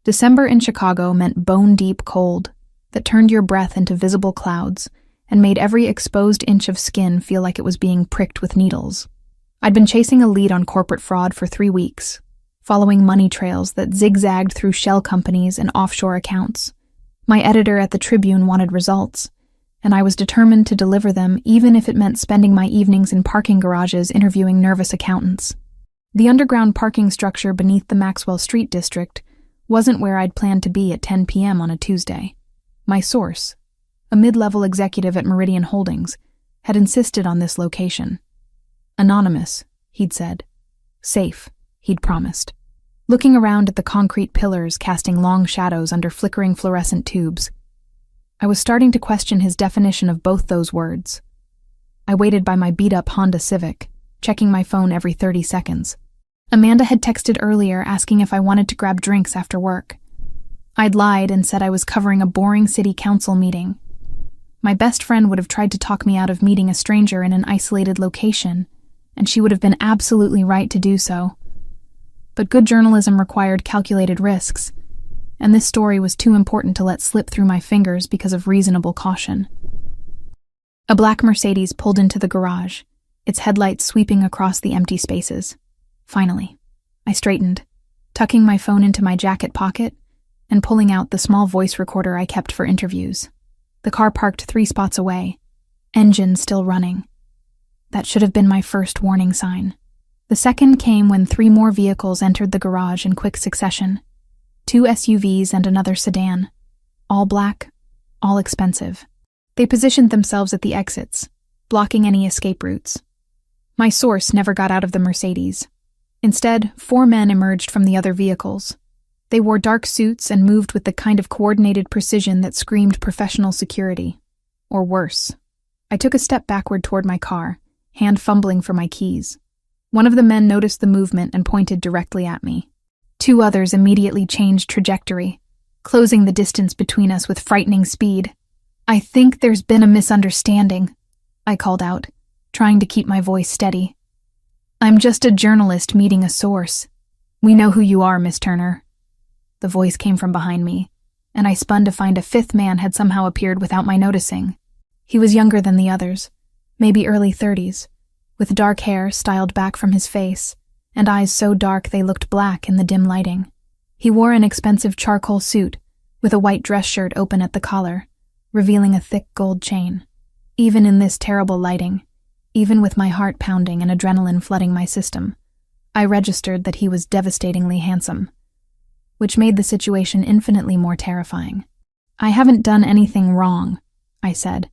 December in Chicago meant bone-deep cold that turned your breath into visible clouds and made every exposed inch of skin feel like it was being pricked with needles. I'd been chasing a lead on corporate fraud for 3 weeks, following money trails that zigzagged through shell companies and offshore accounts. My editor at the Tribune wanted results, and I was determined to deliver them even if it meant spending my evenings in parking garages interviewing nervous accountants. The underground parking structure beneath the Maxwell Street district wasn't where I'd planned to be at 10 p.m. on a Tuesday. My source, a mid-level executive at Meridian Holdings, had insisted on this location. Anonymous, he'd said. Safe, he'd promised. Looking around at the concrete pillars casting long shadows under flickering fluorescent tubes, I was starting to question his definition of both those words. I waited by my beat-up Honda Civic, checking my phone every 30 seconds. Amanda had texted earlier asking if I wanted to grab drinks after work. I'd lied and said I was covering a boring city council meeting. My best friend would have tried to talk me out of meeting a stranger in an isolated location, and she would have been absolutely right to do so. But good journalism required calculated risks, and this story was too important to let slip through my fingers because of reasonable caution. A black Mercedes pulled into the garage, its headlights sweeping across the empty spaces. Finally, I straightened, tucking my phone into my jacket pocket and pulling out the small voice recorder I kept for interviews. The car parked 3 spots away, engine still running. That should have been my first warning sign. The second came when 3 more vehicles entered the garage in quick succession. 2 SUVs and another sedan. All black, all expensive. They positioned themselves at the exits, blocking any escape routes. My source never got out of the Mercedes. Instead, 4 men emerged from the other vehicles. They wore dark suits and moved with the kind of coordinated precision that screamed professional security. Or worse. I took a step backward toward my car, hand fumbling for my keys. One of the men noticed the movement and pointed directly at me. 2 others immediately changed trajectory, closing the distance between us with frightening speed. "I think there's been a misunderstanding," I called out, trying to keep my voice steady. "I'm just a journalist meeting a source." "We know who you are, Miss Turner." The voice came from behind me, and I spun to find a 5th man had somehow appeared without my noticing. He was younger than the others, maybe early 30s, with dark hair styled back from his face, and eyes so dark they looked black in the dim lighting. He wore an expensive charcoal suit, with a white dress shirt open at the collar, revealing a thick gold chain. Even in this terrible lighting, even with my heart pounding and adrenaline flooding my system, I registered that he was devastatingly handsome, which made the situation infinitely more terrifying. "I haven't done anything wrong," I said,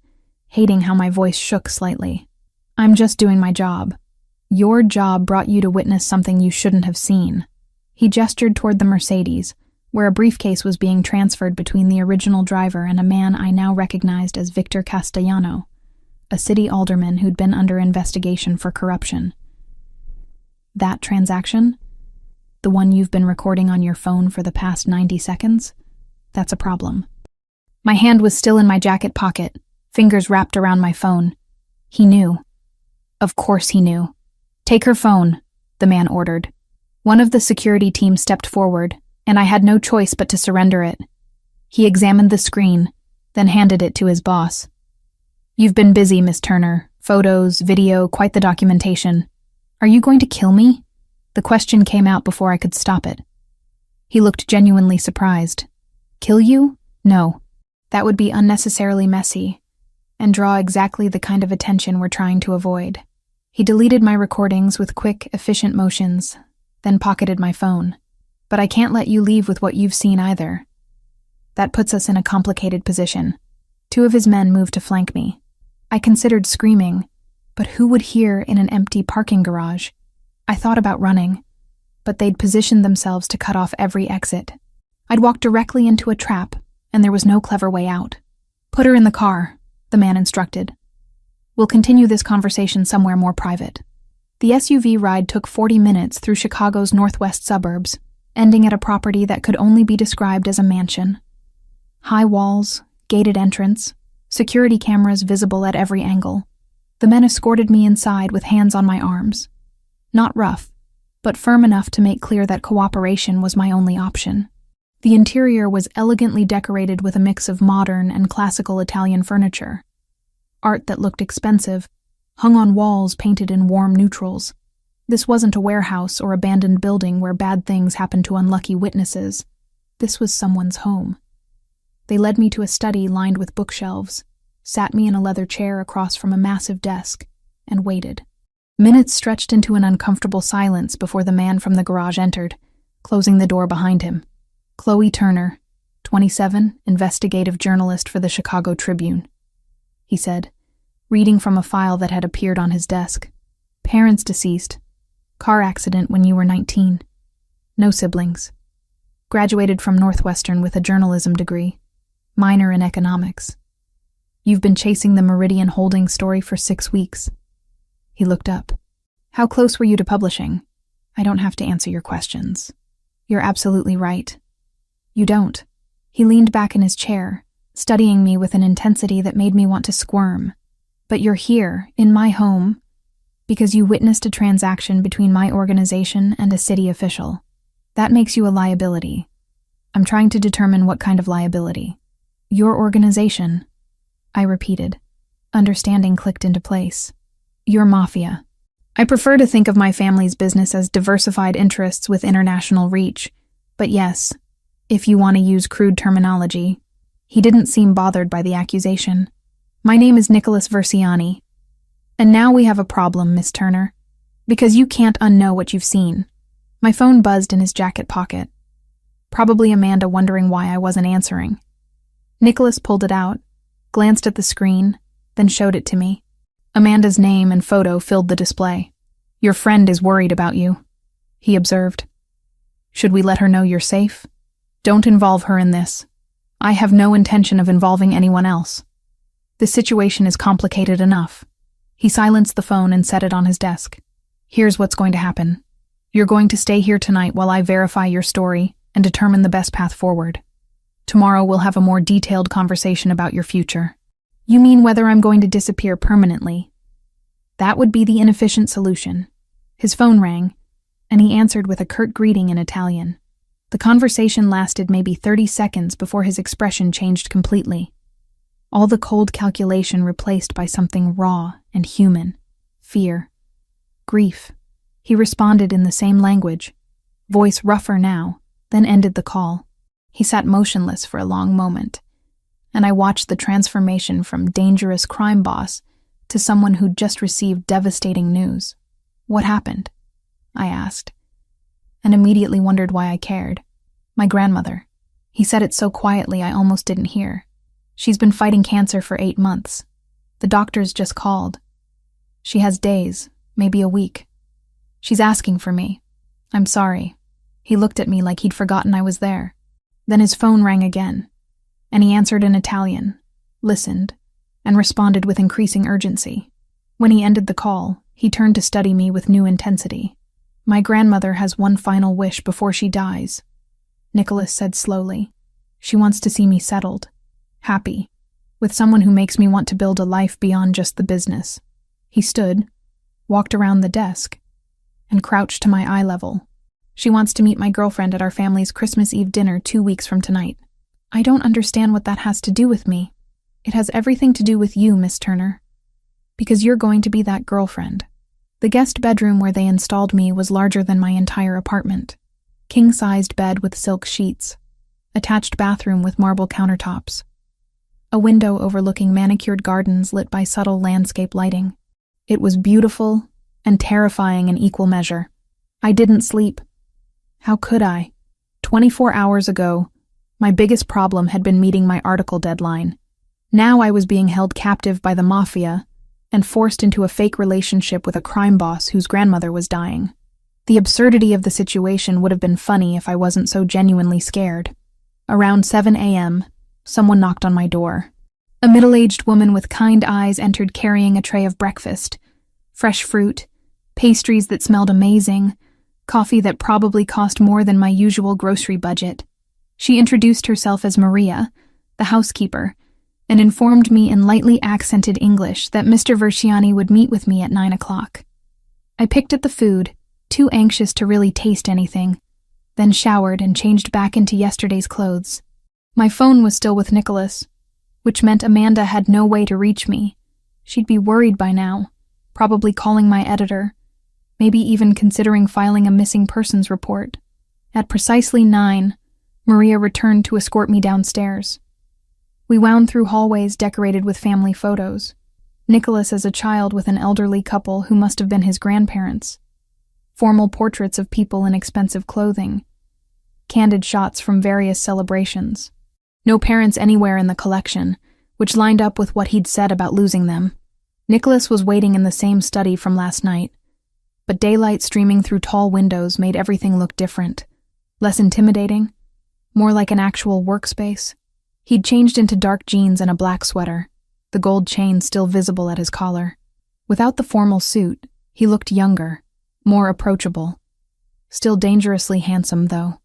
hating how my voice shook slightly. "I'm just doing my job. Your job brought you to witness something you shouldn't have seen." He gestured toward the Mercedes, where a briefcase was being transferred between the original driver and a man I now recognized as Victor Castellano, a city alderman who'd been under investigation for corruption. "That transaction? The one you've been recording on your phone for the past 90 seconds? That's a problem." My hand was still in my jacket pocket, fingers wrapped around my phone. He knew. Of course he knew. "Take her phone," the man ordered. One of the security team stepped forward, and I had no choice but to surrender it. He examined the screen, then handed it to his boss. "You've been busy, Miss Turner. Photos, video, quite the documentation. Are you going to kill me?" The question came out before I could stop it. He looked genuinely surprised. "Kill you? No. That would be unnecessarily messy, and draw exactly the kind of attention we're trying to avoid." He deleted my recordings with quick, efficient motions, then pocketed my phone. "But I can't let you leave with what you've seen either." That puts us in a complicated position. 2 of his men moved to flank me. I considered screaming, but who would hear in an empty parking garage? I thought about running, but they'd positioned themselves to cut off every exit. I'd walk directly into a trap, and there was no clever way out. "Put her in the car," the man instructed. "We'll continue this conversation somewhere more private." The SUV ride took 40 minutes through Chicago's northwest suburbs, ending at a property that could only be described as a mansion. High walls, gated entrance, security cameras visible at every angle. The men escorted me inside with hands on my arms. Not rough, but firm enough to make clear that cooperation was my only option. The interior was elegantly decorated with a mix of modern and classical Italian furniture. Art that looked expensive, hung on walls painted in warm neutrals. This wasn't a warehouse or abandoned building where bad things happened to unlucky witnesses. This was someone's home. They led me to a study lined with bookshelves, sat me in a leather chair across from a massive desk, and waited. Minutes stretched into an uncomfortable silence before the man from the garage entered, closing the door behind him. Chloe Turner, 27, investigative journalist for the Chicago Tribune, he said, reading from a file that had appeared on his desk. Parents deceased. Car accident when you were 19. No siblings. Graduated from Northwestern with a journalism degree. Minor in economics. You've been chasing the Meridian Holdings story for 6 weeks. He looked up. How close were you to publishing? I don't have to answer your questions. You're absolutely right. You don't. He leaned back in his chair, studying me with an intensity that made me want to squirm. But you're here, in my home, because you witnessed a transaction between my organization and a city official. That makes you a liability. I'm trying to determine what kind of liability. Your organization, I repeated. Understanding clicked into place. Your mafia. I prefer to think of my family's business as diversified interests with international reach, but yes, if you want to use crude terminology. He didn't seem bothered by the accusation. My name is Nicholas Versiani. And now we have a problem, Miss Turner, because you can't unknow what you've seen. My phone buzzed in his jacket pocket. Probably Amanda wondering why I wasn't answering. Nicholas pulled it out, glanced at the screen, then showed it to me. Amanda's name and photo filled the display. Your friend is worried about you, he observed. Should we let her know you're safe? Don't involve her in this. I have no intention of involving anyone else. The situation is complicated enough. He silenced the phone and set it on his desk. Here's what's going to happen. You're going to stay here tonight while I verify your story and determine the best path forward. Tomorrow we'll have a more detailed conversation about your future. You mean whether I'm going to disappear permanently? That would be the inefficient solution. His phone rang, and he answered with a curt greeting in Italian. The conversation lasted maybe 30 seconds before his expression changed completely. All the cold calculation replaced by something raw and human. Fear. Grief. He responded in the same language, voice rougher now, then ended the call. He sat motionless for a long moment, and I watched the transformation from dangerous crime boss to someone who'd just received devastating news. What happened? I asked, and immediately wondered why I cared. My grandmother. He said it so quietly I almost didn't hear. She's been fighting cancer for 8 months. The doctors just called. She has days, maybe a week. She's asking for me. I'm sorry. He looked at me like he'd forgotten I was there. Then his phone rang again, and he answered in Italian, listened, and responded with increasing urgency. When he ended the call, he turned to study me with new intensity. My grandmother has one final wish before she dies, Nicholas said slowly. She wants to see me settled, happy, with someone who makes me want to build a life beyond just the business. He stood, walked around the desk, and crouched to my eye level. She wants to meet my girlfriend at our family's Christmas Eve dinner 2 weeks from tonight. I don't understand what that has to do with me. It has everything to do with you, Miss Turner. Because you're going to be that girlfriend. The guest bedroom where they installed me was larger than my entire apartment. King-sized bed with silk sheets. Attached bathroom with marble countertops. A window overlooking manicured gardens lit by subtle landscape lighting. It was beautiful and terrifying in equal measure. I didn't sleep. How could I? 24 hours ago, my biggest problem had been meeting my article deadline. Now I was being held captive by the mafia and forced into a fake relationship with a crime boss whose grandmother was dying. The absurdity of the situation would have been funny if I wasn't so genuinely scared. Around 7 a.m., someone knocked on my door. A middle-aged woman with kind eyes entered carrying a tray of breakfast. Fresh fruit, pastries that smelled amazing, coffee that probably cost more than my usual grocery budget. She introduced herself as Maria, the housekeeper, and informed me in lightly accented English that Mr. Versiani would meet with me at 9 o'clock. I picked at the food, too anxious to really taste anything, then showered and changed back into yesterday's clothes. My phone was still with Nicholas, which meant Amanda had no way to reach me. She'd be worried by now, probably calling my editor, maybe even considering filing a missing persons report. At precisely 9, Maria returned to escort me downstairs. We wound through hallways decorated with family photos. Nicholas as a child with an elderly couple who must have been his grandparents. Formal portraits of people in expensive clothing. Candid shots from various celebrations. No parents anywhere in the collection, which lined up with what he'd said about losing them. Nicholas was waiting in the same study from last night, but daylight streaming through tall windows made everything look different. Less intimidating, more like an actual workspace. He'd changed into dark jeans and a black sweater, the gold chain still visible at his collar. Without the formal suit, he looked younger, more approachable. Still dangerously handsome, though.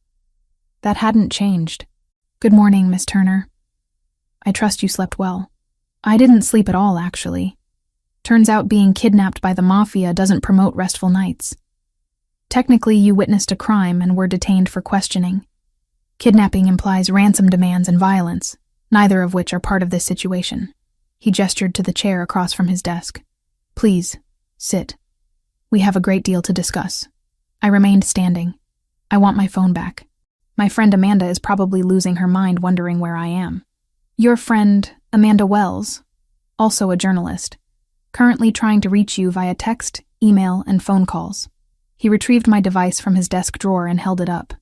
That hadn't changed. "Good morning, Miss Turner. I trust you slept well." "I didn't sleep at all, actually. Turns out being kidnapped by the Mafia doesn't promote restful nights. Technically, you witnessed a crime and were detained for questioning. Kidnapping implies ransom demands and violence, neither of which are part of this situation." He gestured to the chair across from his desk. "Please, sit. We have a great deal to discuss." I remained standing. "I want my phone back. My friend Amanda is probably losing her mind wondering where I am." "Your friend, Amanda Wells, also a journalist, currently trying to reach you via text, email, and phone calls." He retrieved my device from his desk drawer and held it up.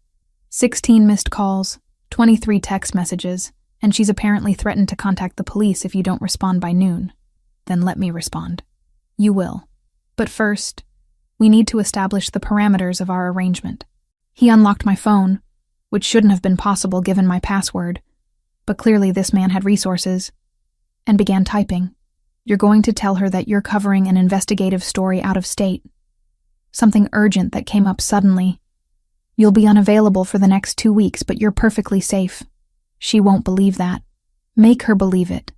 16 missed calls, 23 text messages, and she's apparently threatened to contact the police if you don't respond by noon. "Then let me respond." "You will. But first, we need to establish the parameters of our arrangement." He unlocked my phone, which shouldn't have been possible given my password, but clearly this man had resources, and began typing. "You're going to tell her that you're covering an investigative story out of state. Something urgent that came up suddenly. You'll be unavailable for the next 2 weeks, but you're perfectly safe. She won't believe that. Make her believe it.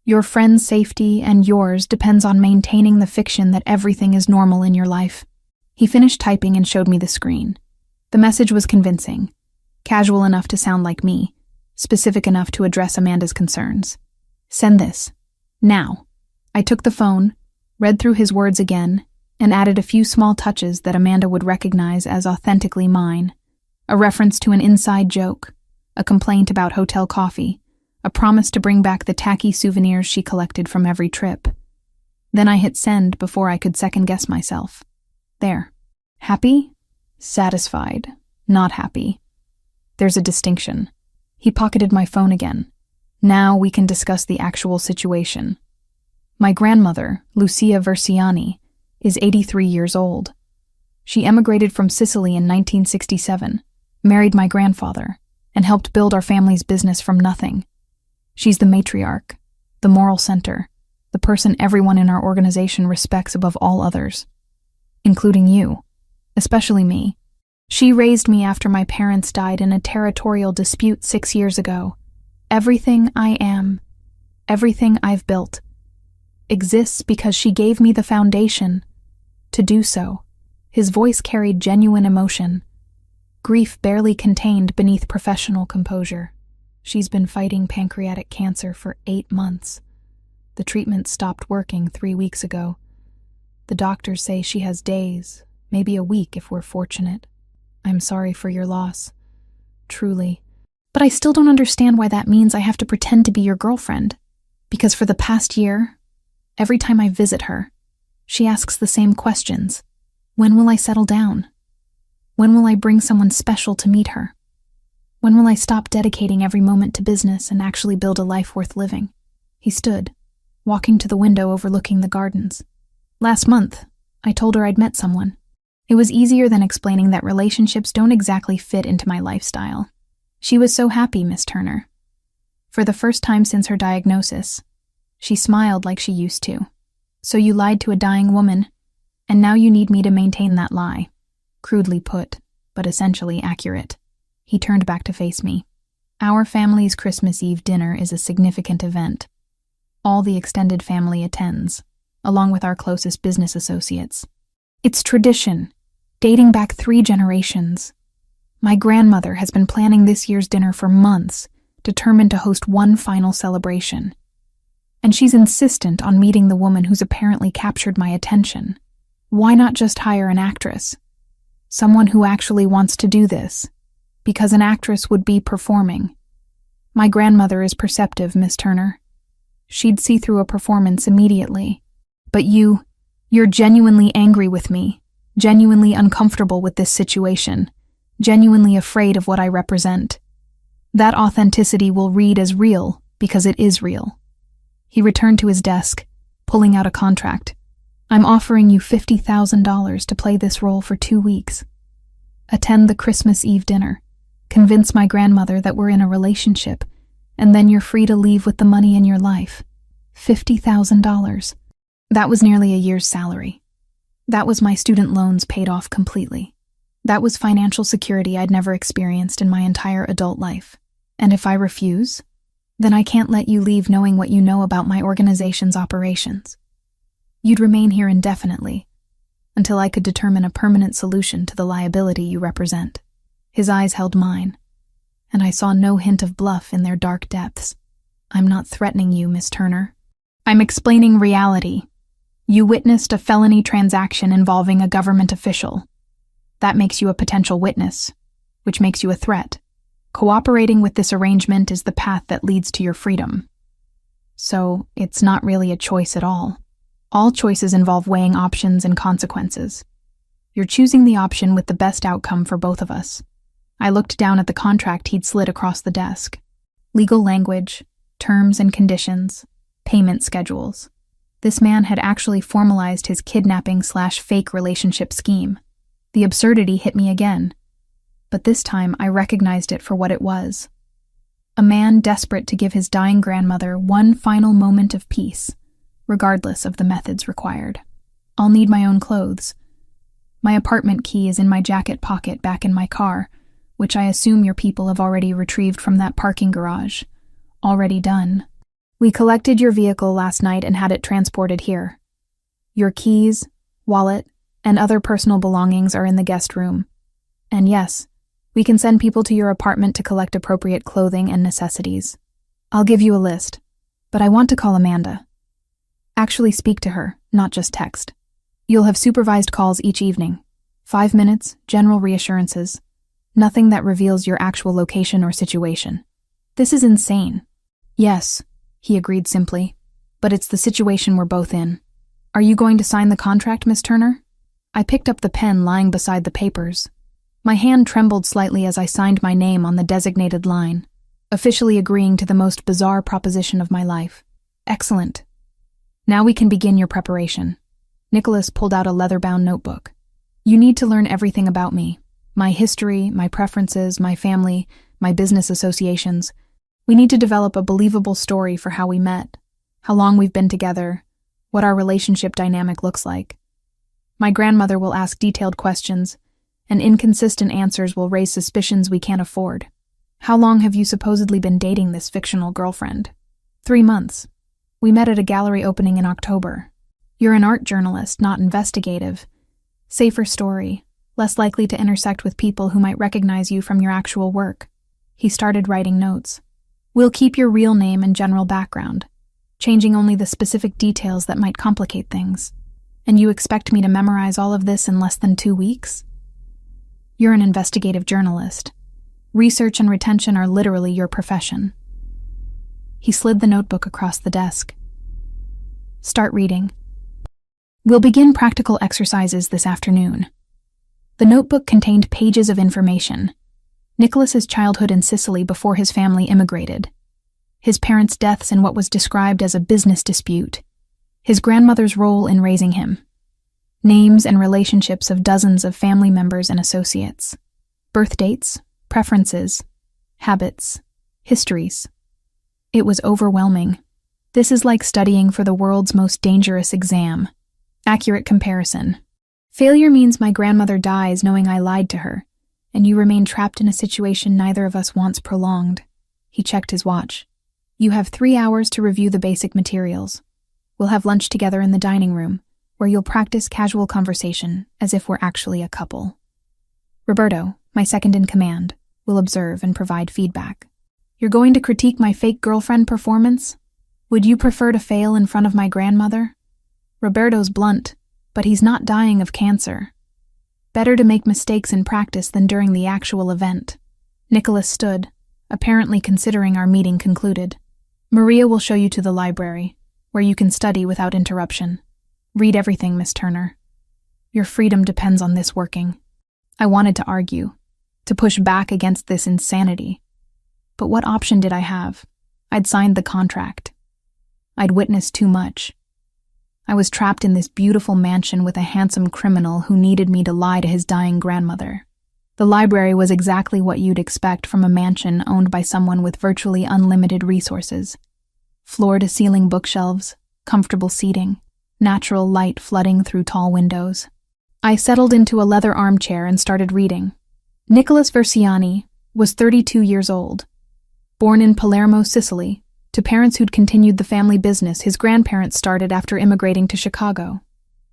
Your friend's safety and yours depends on maintaining the fiction that everything is normal in your life." He finished typing and showed me the screen. The message was convincing, casual enough to sound like me, specific enough to address Amanda's concerns. "Send this. Now." I took the phone, read through his words again, and added a few small touches that Amanda would recognize as authentically mine. A reference to an inside joke, a complaint about hotel coffee, a promise to bring back the tacky souvenirs she collected from every trip. Then I hit send before I could second-guess myself. There. Happy? Satisfied. Not happy. There's a distinction. He pocketed my phone again. Now we can discuss the actual situation. My grandmother, Lucia Versiani, is 83 years old. She emigrated from Sicily in 1967, married my grandfather, and helped build our family's business from nothing. She's the matriarch, the moral center, the person everyone in our organization respects above all others, including you, especially me. She raised me after my parents died in a territorial dispute 6 years ago. Everything I am, everything I've built, exists because she gave me the foundation to do so. His voice carried genuine emotion, grief barely contained beneath professional composure. She's been fighting pancreatic cancer for 8 months. The treatment stopped working 3 weeks ago. The doctors say she has days, maybe a week if we're fortunate. I'm sorry for your loss, truly. But I still don't understand why that means I have to pretend to be your girlfriend. Because for the past year, every time I visit her, she asks the same questions. When will I settle down? When will I bring someone special to meet her? When will I stop dedicating every moment to business and actually build a life worth living? He stood, walking to the window overlooking the gardens. Last month, I told her I'd met someone. It was easier than explaining that relationships don't exactly fit into my lifestyle. She was so happy, Miss Turner. For the first time since her diagnosis, she smiled like she used to. So you lied to a dying woman, and now you need me to maintain that lie. Crudely put, but essentially accurate. He turned back to face me. Our family's Christmas Eve dinner is a significant event. All the extended family attends, along with our closest business associates. It's tradition, dating back 3 generations. My grandmother has been planning this year's dinner for months, determined to host one final celebration. And she's insistent on meeting the woman who's apparently captured my attention. Why not just hire an actress? Someone who actually wants to do this. Because an actress would be performing. My grandmother is perceptive, Miss Turner. She'd see through a performance immediately. But you're genuinely angry with me, genuinely uncomfortable with this situation, genuinely afraid of what I represent. That authenticity will read as real because it is real. He returned to his desk, pulling out a contract. I'm offering you $50,000 to play this role for 2 weeks. Attend the Christmas Eve dinner. Convince my grandmother that we're in a relationship, and then you're free to leave with the money in your life. $50,000. That was nearly a year's salary. That was my student loans paid off completely. That was financial security I'd never experienced in my entire adult life. And if I refuse, then I can't let you leave knowing what you know about my organization's operations. You'd remain here indefinitely, until I could determine a permanent solution to the liability you represent. His eyes held mine, and I saw no hint of bluff in their dark depths. I'm not threatening you, Miss Turner. I'm explaining reality. You witnessed a felony transaction involving a government official. That makes you a potential witness, which makes you a threat. Cooperating with this arrangement is the path that leads to your freedom. So, it's not really a choice at all. All choices involve weighing options and consequences. You're choosing the option with the best outcome for both of us. I looked down at the contract he'd slid across the desk. Legal language, terms and conditions, payment schedules. This man had actually formalized his kidnapping/fake relationship scheme. The absurdity hit me again. But this time I recognized it for what it was. A man desperate to give his dying grandmother one final moment of peace, regardless of the methods required. I'll need my own clothes. My apartment key is in my jacket pocket back in my car, which I assume your people have already retrieved from that parking garage. Already done. We collected your vehicle last night and had it transported here. Your keys, wallet, and other personal belongings are in the guest room. And yes, we can send people to your apartment to collect appropriate clothing and necessities. I'll give you a list, but I want to call Amanda. Actually speak to her, not just text. You'll have supervised calls each evening. 5 minutes, general reassurances. Nothing that reveals your actual location or situation. This is insane. Yes, he agreed simply, but it's the situation we're both in. Are you going to sign the contract, Miss Turner? I picked up the pen lying beside the papers. My hand trembled slightly as I signed my name on the designated line, officially agreeing to the most bizarre proposition of my life. Excellent. Now we can begin your preparation. Nicholas pulled out a leather-bound notebook. You need to learn everything about me. My history, my preferences, my family, my business associations. We need to develop a believable story for how we met, how long we've been together, what our relationship dynamic looks like. My grandmother will ask detailed questions, and inconsistent answers will raise suspicions we can't afford. How long have you supposedly been dating this fictional girlfriend? 3 months. We met at a gallery opening in October. You're an art journalist, not investigative. Safer story, less likely to intersect with people who might recognize you from your actual work. He started writing notes. We'll keep your real name and general background, changing only the specific details that might complicate things. And you expect me to memorize all of this in less than 2 weeks? You're an investigative journalist. Research and retention are literally your profession. He slid the notebook across the desk. Start reading. We'll begin practical exercises this afternoon. The notebook contained pages of information. Nicholas's childhood in Sicily before his family immigrated. His parents' deaths in what was described as a business dispute. His grandmother's role in raising him. Names and relationships of dozens of family members and associates. Birth dates, preferences, habits, histories. It was overwhelming. This is like studying for the world's most dangerous exam. Accurate comparison. Failure means my grandmother dies knowing I lied to her, and you remain trapped in a situation neither of us wants prolonged. He checked his watch. You have 3 hours to review the basic materials. We'll have lunch together in the dining room, where you'll practice casual conversation as if we're actually a couple. Roberto, My second in command will observe and provide feedback. You're going to critique my fake girlfriend performance? Would you prefer to fail in front of my grandmother? Roberto's blunt, but he's not dying of cancer. Better to make mistakes in practice than during the actual event. Nicholas stood, apparently considering our meeting concluded. Maria will show you to the library, where you can study without interruption. Read everything, Miss Turner. Your freedom depends on this working. I wanted to argue, to push back against this insanity. But what option did I have? I'd signed the contract. I'd witnessed too much. I was trapped in this beautiful mansion with a handsome criminal who needed me to lie to his dying grandmother. The library was exactly what you'd expect from a mansion owned by someone with virtually unlimited resources. Floor-to-ceiling bookshelves, comfortable seating, natural light flooding through tall windows. I settled into a leather armchair and started reading. Nicholas Versiani was 32 years old. Born in Palermo, Sicily, to parents who'd continued the family business his grandparents started after immigrating to Chicago.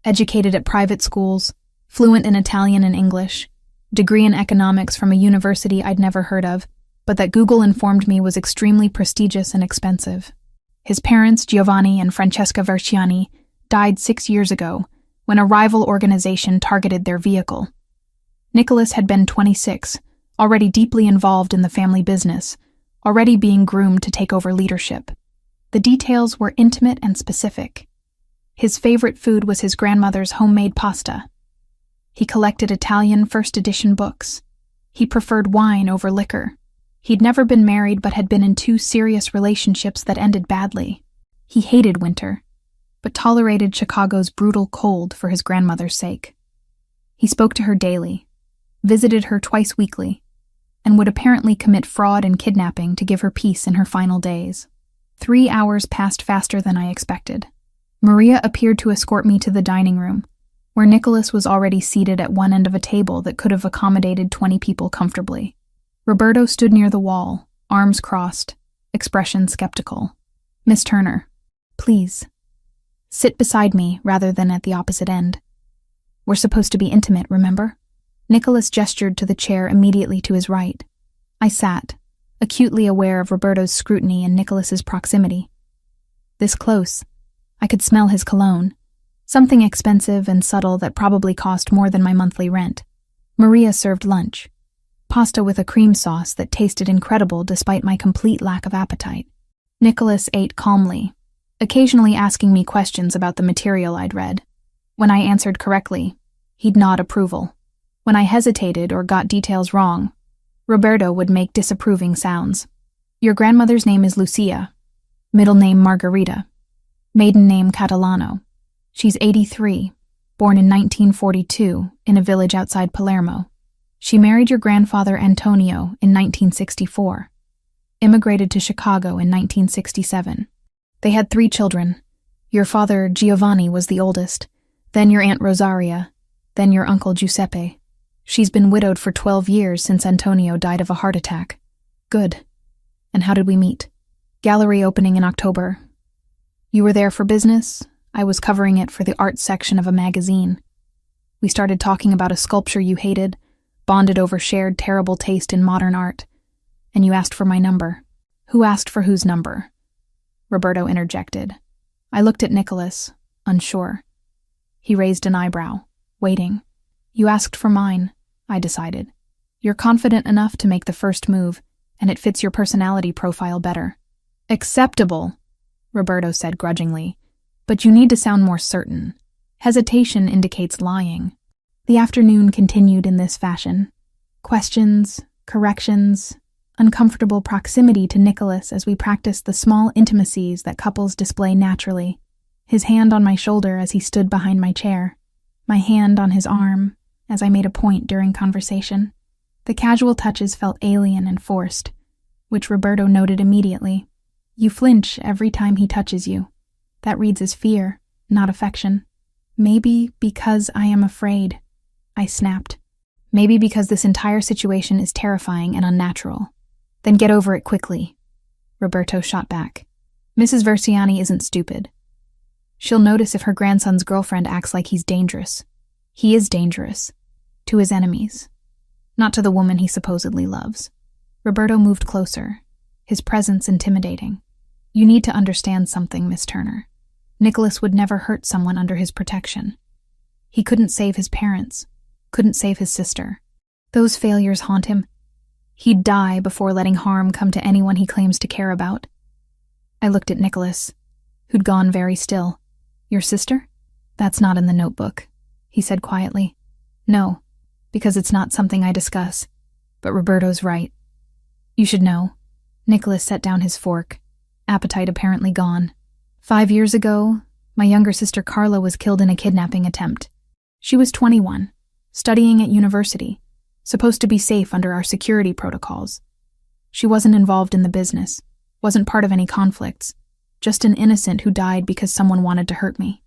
Educated at private schools, fluent in Italian and English, degree in economics from a university I'd never heard of, but that Google informed me was extremely prestigious and expensive. His parents, Giovanni and Francesca Versiani, died 6 years ago when a rival organization targeted their vehicle. Nicholas had been 26, already deeply involved in the family business, already being groomed to take over leadership. The details were intimate and specific. His favorite food was his grandmother's homemade pasta. He collected Italian first edition books. He preferred wine over liquor. He'd never been married but had been in 2 serious relationships that ended badly. He hated winter, but tolerated Chicago's brutal cold for his grandmother's sake. He spoke to her daily, visited her twice weekly, and would apparently commit fraud and kidnapping to give her peace in her final days. 3 hours passed faster than I expected. Maria appeared to escort me to the dining room, where Nicholas was already seated at one end of a table that could have accommodated 20 people comfortably. Roberto stood near the wall, arms crossed, expression skeptical. Miss Turner, please, sit beside me rather than at the opposite end. We're supposed to be intimate, remember? Nicholas gestured to the chair immediately to his right. I sat, acutely aware of Roberto's scrutiny and Nicholas's proximity. This close, I could smell his cologne, something expensive and subtle that probably cost more than my monthly rent. Maria served lunch, pasta with a cream sauce that tasted incredible despite my complete lack of appetite. Nicholas ate calmly, occasionally asking me questions about the material I'd read. When I answered correctly, he'd nod approval. When I hesitated or got details wrong, Roberto would make disapproving sounds. Your grandmother's name is Lucia, middle name Margarita, maiden name Catalano. She's 83, born in 1942 in a village outside Palermo. She married your grandfather Antonio in 1964, immigrated to Chicago in 1967. They had 3 children. Your father Giovanni was the oldest, then your Aunt Rosaria, then your uncle Giuseppe. She's been widowed for 12 years since Antonio died of a heart attack. Good. And how did we meet? Gallery opening in October. You were there for business? I was covering it for the art section of a magazine. We started talking about a sculpture you hated, bonded over shared terrible taste in modern art, and you asked for my number. Who asked for whose number? Roberto interjected. I looked at Nicholas, unsure. He raised an eyebrow, waiting. You asked for mine, I decided. You're confident enough to make the first move, and it fits your personality profile better. Acceptable, Roberto said grudgingly, but you need to sound more certain. Hesitation indicates lying. The afternoon continued in this fashion. Questions, corrections, uncomfortable proximity to Nicholas as we practiced the small intimacies that couples display naturally. His hand on my shoulder as he stood behind my chair. My hand on his arm as I made a point during conversation. The casual touches felt alien and forced, which Roberto noted immediately. You flinch every time he touches you. That reads as fear, not affection. Maybe because I am afraid, I snapped. Maybe because this entire situation is terrifying and unnatural. Then get over it quickly, Roberto shot back. Mrs. Versiani isn't stupid. She'll notice if her grandson's girlfriend acts like he's dangerous. He is dangerous. To his enemies. not to the woman he supposedly loves. Roberto moved closer, his presence intimidating. You need to understand something, Miss Turner. Nicholas would never hurt someone under his protection. He couldn't save his parents, couldn't save his sister. Those failures haunt him. He'd die before letting harm come to anyone he claims to care about. I looked at Nicholas, who'd gone very still. Your sister? That's not in the notebook, he said quietly. No, because it's not something I discuss. But Roberto's right. You should know. Nicholas set down his fork, appetite apparently gone. 5 years ago, my younger sister Carla was killed in a kidnapping attempt. She was 21, studying at university, supposed to be safe under our security protocols. She wasn't involved in the business, wasn't part of any conflicts, just an innocent who died because someone wanted to hurt me.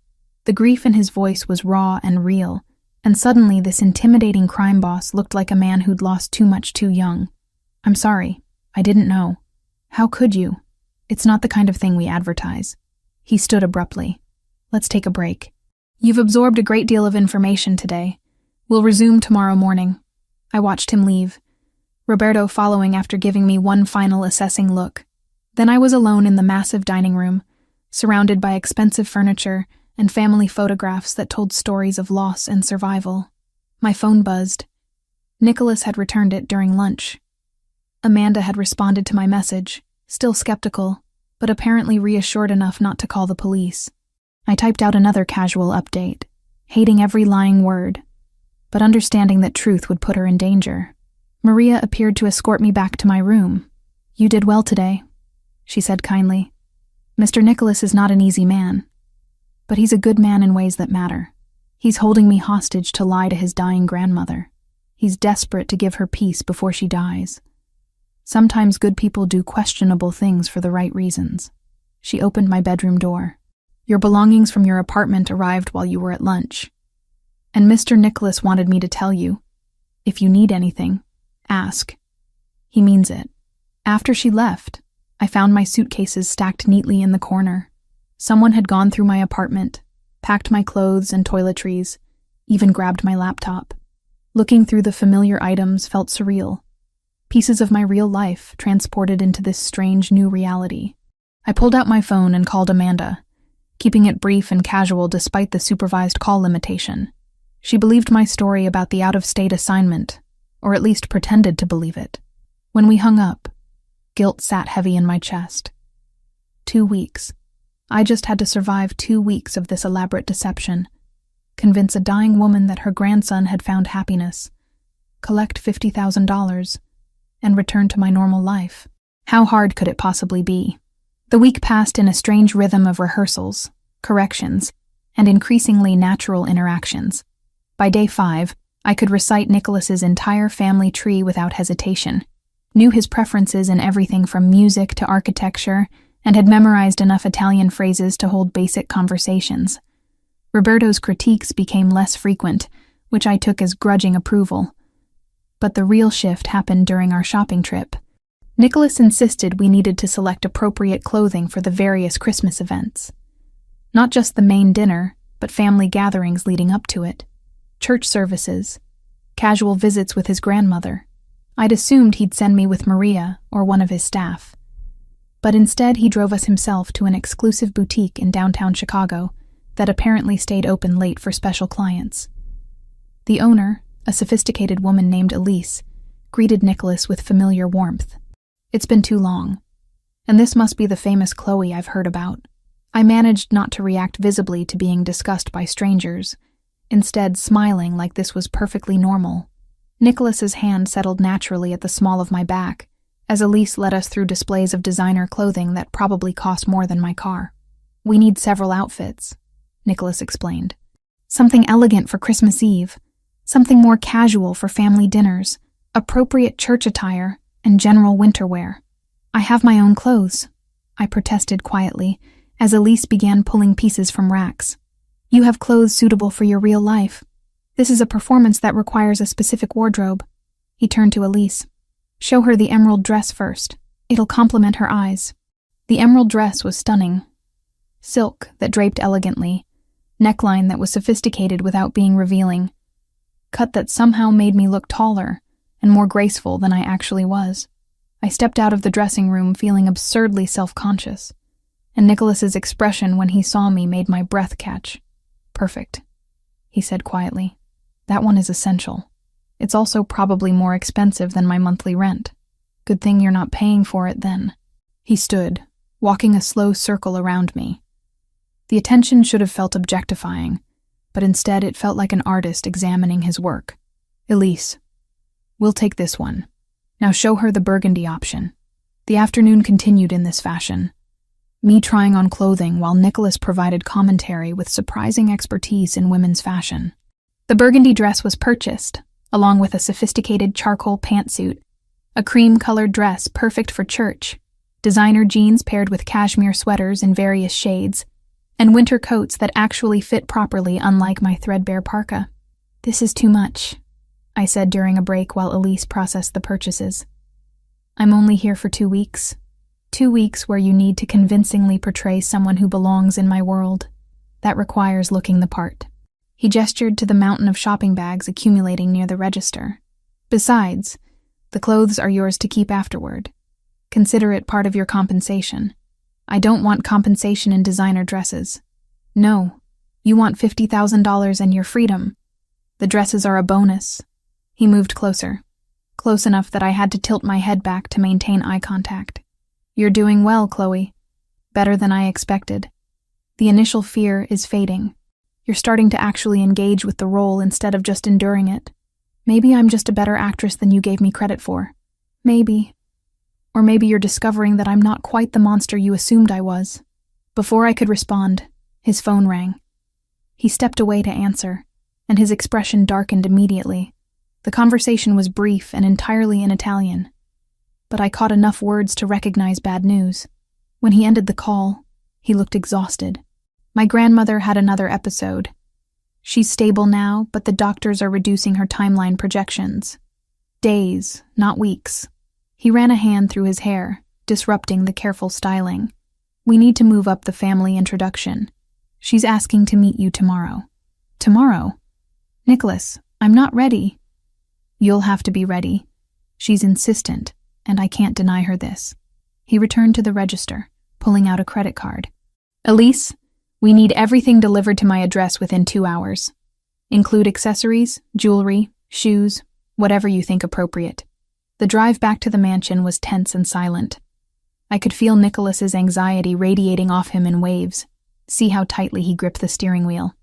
The grief in his voice was raw and real, and suddenly this intimidating crime boss looked like a man who'd lost too much too young. I'm sorry, I didn't know. How could you? It's not the kind of thing we advertise. He stood abruptly. Let's take a break. You've absorbed a great deal of information today. We'll resume tomorrow morning. I watched him leave, Roberto following after giving me one final assessing look. Then I was alone in the massive dining room, surrounded by expensive furniture and family photographs that told stories of loss and survival. My phone buzzed. Nicholas had returned it during lunch. Amanda had responded to my message, still skeptical, but apparently reassured enough not to call the police. I typed out another casual update, hating every lying word, but understanding that truth would put her in danger. Maria appeared to escort me back to my room. You did well today, she said kindly. Mr. Nicholas is not an easy man, but he's a good man in ways that matter. He's holding me hostage to lie to his dying grandmother. He's desperate to give her peace before she dies. Sometimes good people do questionable things for the right reasons. She opened my bedroom door. Your belongings from your apartment arrived while you were at lunch. And Mr. Nicholas wanted me to tell you, if you need anything, ask. He means it. After she left, I found my suitcases stacked neatly in the corner. Someone had gone through my apartment, packed my clothes and toiletries, even grabbed my laptop. Looking through the familiar items felt surreal. Pieces of my real life transported into this strange new reality. I pulled out my phone and called Amanda, keeping it brief and casual despite the supervised call limitation. She believed my story about the out-of-state assignment, or at least pretended to believe it. When we hung up, guilt sat heavy in my chest. 2 weeks. I just had to survive 2 weeks of this elaborate deception, convince a dying woman that her grandson had found happiness, collect $50,000, and return to my normal life. How hard could it possibly be? The week passed in a strange rhythm of rehearsals, corrections, and increasingly natural interactions. By day 5, I could recite Nicholas's entire family tree without hesitation, knew his preferences in everything from music to architecture, and had memorized enough Italian phrases to hold basic conversations. Roberto's critiques became less frequent, which I took as grudging approval. But the real shift happened during our shopping trip. Nicholas insisted we needed to select appropriate clothing for the various Christmas events. Not just the main dinner, but family gatherings leading up to it. Church services, casual visits with his grandmother. I'd assumed he'd send me with Maria or one of his staff. But instead he drove us himself to an exclusive boutique in downtown Chicago that apparently stayed open late for special clients. The owner, a sophisticated woman named Elise, greeted Nicholas with familiar warmth. It's been too long, and this must be the famous Chloe I've heard about. I managed not to react visibly to being discussed by strangers, instead smiling like this was perfectly normal. Nicholas's hand settled naturally at the small of my back, as Elise led us through displays of designer clothing that probably cost more than my car. We need several outfits, Nicholas explained. Something elegant for Christmas Eve, something more casual for family dinners, appropriate church attire, and general winter wear. I have my own clothes, I protested quietly, as Elise began pulling pieces from racks. You have clothes suitable for your real life. This is a performance that requires a specific wardrobe. He turned to Elise. Show her the emerald dress first. It'll complement her eyes. The emerald dress was stunning. Silk that draped elegantly, neckline that was sophisticated without being revealing, cut that somehow made me look taller, and more graceful than I actually was. I stepped out of the dressing room feeling absurdly self-conscious, and Nicholas's expression when he saw me made my breath catch. "Perfect," he said quietly. "That one is essential. It's also probably more expensive than my monthly rent. Good thing you're not paying for it then." He stood, walking a slow circle around me. The attention should have felt objectifying, but instead it felt like an artist examining his work. "Elise, we'll take this one. Now show her the burgundy option." The afternoon continued in this fashion, me trying on clothing while Nicholas provided commentary with surprising expertise in women's fashion. The burgundy dress was purchased, along with a sophisticated charcoal pantsuit, a cream-colored dress perfect for church, designer jeans paired with cashmere sweaters in various shades, and winter coats that actually fit properly unlike my threadbare parka. "This is too much," I said during a break while Elise processed the purchases. "I'm only here for 2 weeks. 2 weeks where you need to convincingly portray someone who belongs in my world. That requires looking the part." He gestured to the mountain of shopping bags accumulating near the register. "Besides, the clothes are yours to keep afterward. Consider it part of your compensation. I don't want compensation in designer dresses. No, you want $50,000 and your freedom. The dresses are a bonus." He moved closer, close enough that I had to tilt my head back to maintain eye contact. "You're doing well, Chloe. Better than I expected. The initial fear is fading. You're starting to actually engage with the role instead of just enduring it. Maybe I'm just a better actress than you gave me credit for. Maybe. Or maybe you're discovering that I'm not quite the monster you assumed I was." Before I could respond, his phone rang. He stepped away to answer, and his expression darkened immediately. The conversation was brief and entirely in Italian, but I caught enough words to recognize bad news. When he ended the call, he looked exhausted. "My grandmother had another episode. She's stable now, but the doctors are reducing her timeline projections. Days, not weeks." He ran a hand through his hair, disrupting the careful styling. "We need to move up the family introduction. She's asking to meet you tomorrow." "Tomorrow? Nicholas, I'm not ready." "You'll have to be ready. She's insistent, and I can't deny her this." He returned to the register, pulling out a credit card. "Elise, we need everything delivered to my address within 2 hours. Include accessories, jewelry, shoes, whatever you think appropriate." The drive back to the mansion was tense and silent. I could feel Nicholas's anxiety radiating off him in waves. See how tightly he gripped the steering wheel.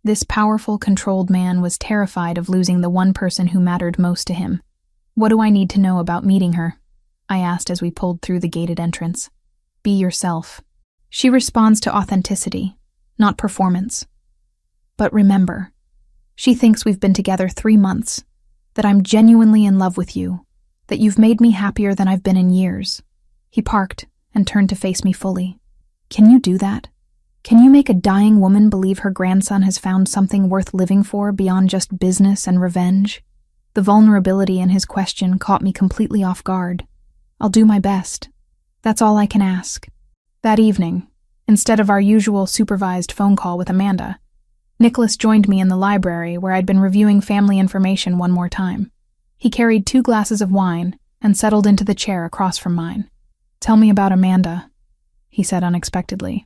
This powerful, controlled man was terrified of losing the one person who mattered most to him. "What do I need to know about meeting her?" I asked as we pulled through the gated entrance. "Be yourself. She responds to authenticity, not performance. But remember, she thinks we've been together 3 months, that I'm genuinely in love with you, that you've made me happier than I've been in years." He parked and turned to face me fully. "Can you do that? Can you make a dying woman believe her grandson has found something worth living for beyond just business and revenge?" The vulnerability in his question caught me completely off guard. "I'll do my best. That's all I can ask." That evening, instead of our usual supervised phone call with Amanda, Nicholas joined me in the library where I'd been reviewing family information one more time. He carried 2 glasses of wine and settled into the chair across from mine. "Tell me about Amanda," he said unexpectedly.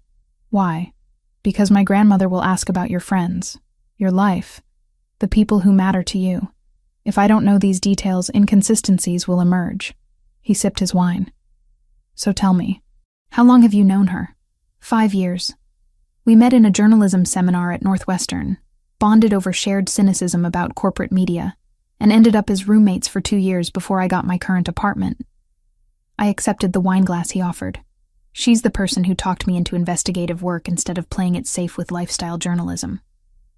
"Why?" "Because my grandmother will ask about your friends, your life, the people who matter to you. If I don't know these details, inconsistencies will emerge." He sipped his wine. "So tell me, how long have you known her?" 5 years. We met in a journalism seminar at Northwestern, bonded over shared cynicism about corporate media, and ended up as roommates for 2 years before I got my current apartment. I accepted the wine glass he offered. She's the person who talked me into investigative work instead of playing it safe with lifestyle journalism.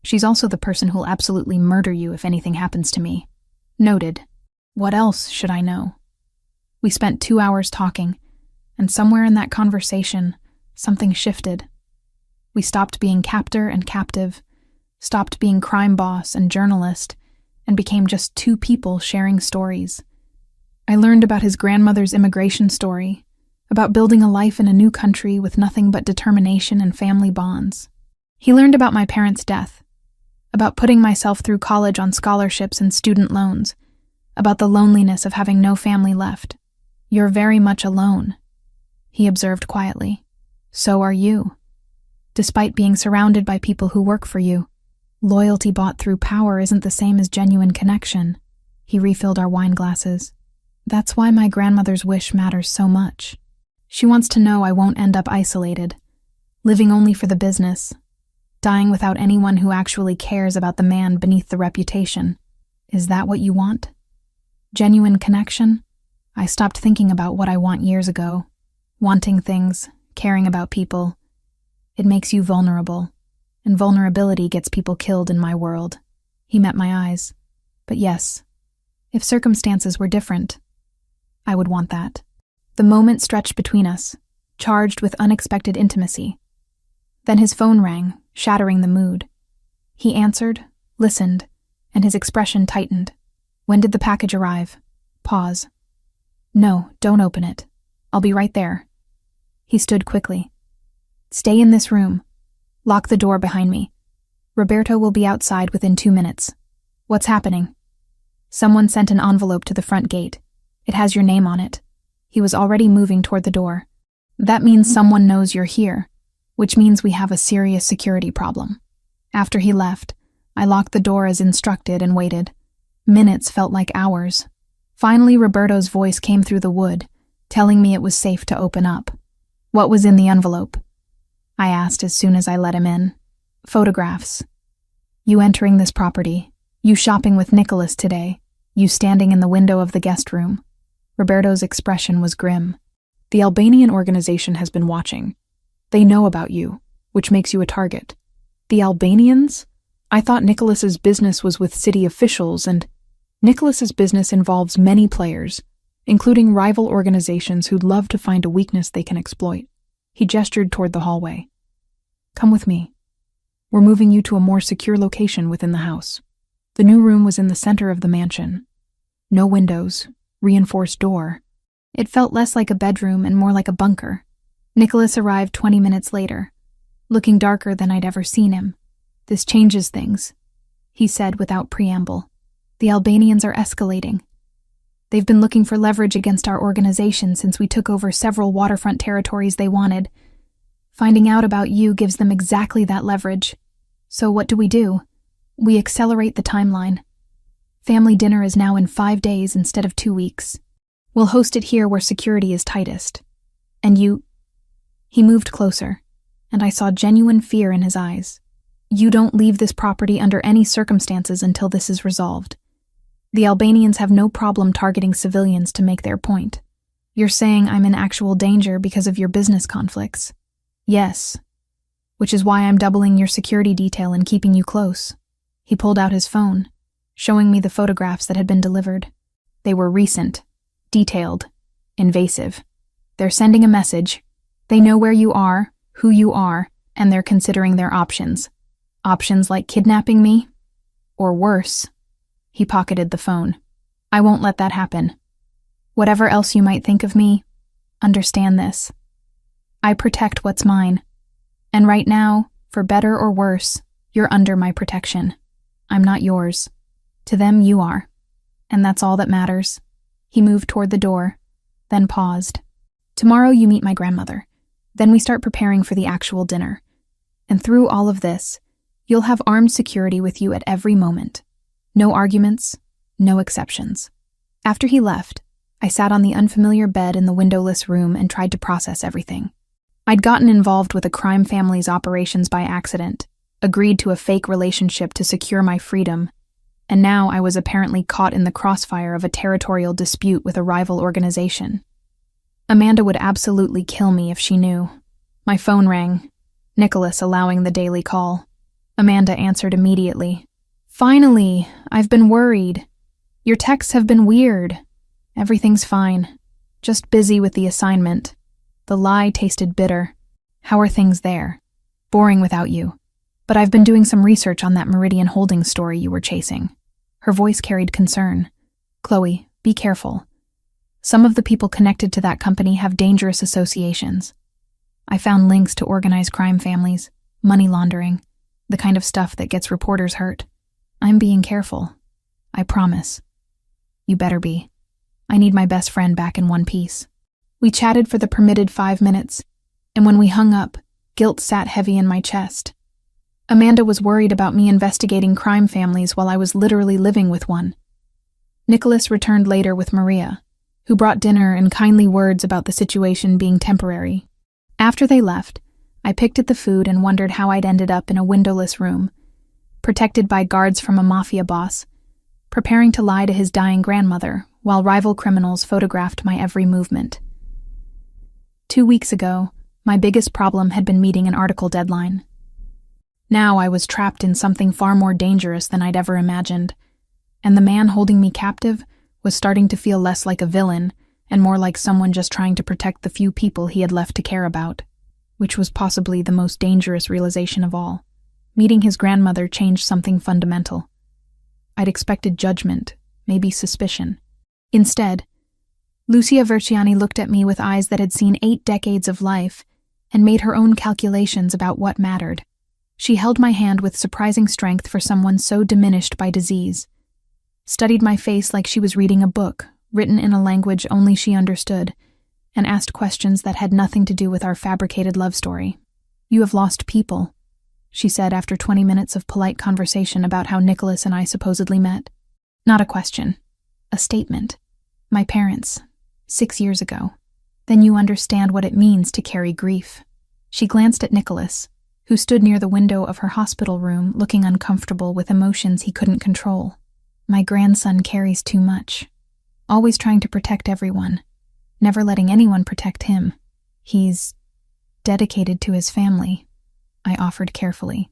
She's also the person who'll absolutely murder you if anything happens to me. Noted. What else should I know? We spent 2 hours talking, and somewhere in that conversation, something shifted. We stopped being captor and captive, stopped being crime boss and journalist, and became just 2 people sharing stories. I learned about his grandmother's immigration story, about building a life in a new country with nothing but determination and family bonds. He learned about my parents' death, about putting myself through college on scholarships and student loans, about the loneliness of having no family left. You're very much alone, he observed quietly. So are you. Despite being surrounded by people who work for you, loyalty bought through power isn't the same as genuine connection. He refilled our wine glasses. That's why my grandmother's wish matters so much. She wants to know I won't end up isolated, living only for the business, dying without anyone who actually cares about the man beneath the reputation. Is that what you want? Genuine connection? I stopped thinking about what I want years ago. Wanting things, caring about people. It makes you vulnerable, and vulnerability gets people killed in my world. He met my eyes. But yes, if circumstances were different, I would want that. The moment stretched between us, charged with unexpected intimacy. Then his phone rang, shattering the mood. He answered, listened, and his expression tightened. When did the package arrive? Pause. No, don't open it. I'll be right there. He stood quickly. Stay in this room. Lock the door behind me. Roberto will be outside within 2 minutes. What's happening? Someone sent an envelope to the front gate. It has your name on it. He was already moving toward the door. That means someone knows you're here, which means we have a serious security problem. After he left, I locked the door as instructed and waited. Minutes felt like hours. Finally, Roberto's voice came through the wood, telling me it was safe to open up. What was in the envelope? I asked as soon as I let him in. Photographs. You entering this property. You shopping with Nicholas today. You standing in the window of the guest room. Roberto's expression was grim. The Albanian organization has been watching. They know about you, which makes you a target. The Albanians? I thought Nicholas's business was with city officials, and Nicholas's business involves many players, including rival organizations who'd love to find a weakness they can exploit. He gestured toward the hallway. Come with me. We're moving you to a more secure location within the house. The new room was in the center of the mansion. No windows, reinforced door. It felt less like a bedroom and more like a bunker. Nicholas arrived 20 minutes later, looking darker than I'd ever seen him. This changes things, he said without preamble. The Albanians are escalating. They've been looking for leverage against our organization since we took over several waterfront territories they wanted. Finding out about you gives them exactly that leverage. So what do? We accelerate the timeline. Family dinner is now in 5 days instead of 2 weeks. We'll host it here where security is tightest. And you... He moved closer, and I saw genuine fear in his eyes. You don't leave this property under any circumstances until this is resolved. The Albanians have no problem targeting civilians to make their point. You're saying I'm in actual danger because of your business conflicts. Yes. Which is why I'm doubling your security detail and keeping you close. He pulled out his phone, showing me the photographs that had been delivered. They were recent, detailed, invasive. They're sending a message. They know where you are, who you are, and they're considering their options. Options like kidnapping me? Or worse. He pocketed the phone. I won't let that happen. Whatever else you might think of me, understand this. I protect what's mine. And right now, for better or worse, you're under my protection. I'm not yours. To them, you are. And that's all that matters. He moved toward the door, then paused. Tomorrow you meet my grandmother. Then we start preparing for the actual dinner. And through all of this, you'll have armed security with you at every moment. No arguments, no exceptions. After he left, I sat on the unfamiliar bed in the windowless room and tried to process everything. I'd gotten involved with a crime family's operations by accident, agreed to a fake relationship to secure my freedom, and now I was apparently caught in the crossfire of a territorial dispute with a rival organization. Amanda would absolutely kill me if she knew. My phone rang, Nicholas allowing the daily call. Amanda answered immediately. Finally, I've been worried. Your texts have been weird. Everything's fine. Just busy with the assignment. The lie tasted bitter. How are things there? Boring without you. But I've been doing some research on that Meridian Holdings story you were chasing. Her voice carried concern. Chloe, be careful. Some of the people connected to that company have dangerous associations. I found links to organized crime families, money laundering, the kind of stuff that gets reporters hurt. I'm being careful. I promise. You better be. I need my best friend back in one piece. We chatted for the permitted 5 minutes, and when we hung up, guilt sat heavy in my chest. Amanda was worried about me investigating crime families while I was literally living with one. Nicholas returned later with Maria, who brought dinner and kindly words about the situation being temporary. After they left, I picked at the food and wondered how I'd ended up in a windowless room, protected by guards from a mafia boss, preparing to lie to his dying grandmother while rival criminals photographed my every movement. 2 weeks ago, my biggest problem had been meeting an article deadline. Now I was trapped in something far more dangerous than I'd ever imagined, and the man holding me captive was starting to feel less like a villain and more like someone just trying to protect the few people he had left to care about, which was possibly the most dangerous realization of all. Meeting his grandmother changed something fundamental. I'd expected judgment, maybe suspicion. Instead, Lucia Verciani looked at me with eyes that had seen 8 decades of life and made her own calculations about what mattered. She held my hand with surprising strength for someone so diminished by disease, studied my face like she was reading a book, written in a language only she understood, and asked questions that had nothing to do with our fabricated love story. "You have lost people," she said after 20 minutes of polite conversation about how Nicholas and I supposedly met. Not a question, a statement. My parents, 6 years ago. Then you understand what it means to carry grief. She glanced at Nicholas, who stood near the window of her hospital room looking uncomfortable with emotions he couldn't control. My grandson carries too much, always trying to protect everyone, never letting anyone protect him. He's dedicated to his family, I offered carefully.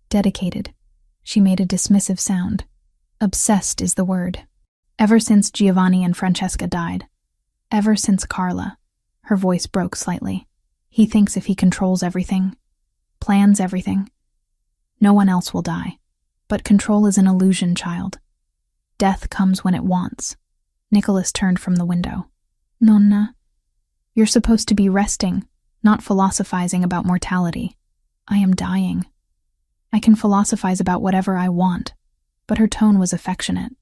Dedicated. She made a dismissive sound. Obsessed is the word. Ever since Giovanni and Francesca died. Ever since Carla. Her voice broke slightly. He thinks if he controls everything, plans everything, no one else will die. But control is an illusion, child. Death comes when it wants. Nicholas turned from the window. Nonna, you're supposed to be resting, not philosophizing about mortality. I am dying. I can philosophize about whatever I want, but her tone was affectionate.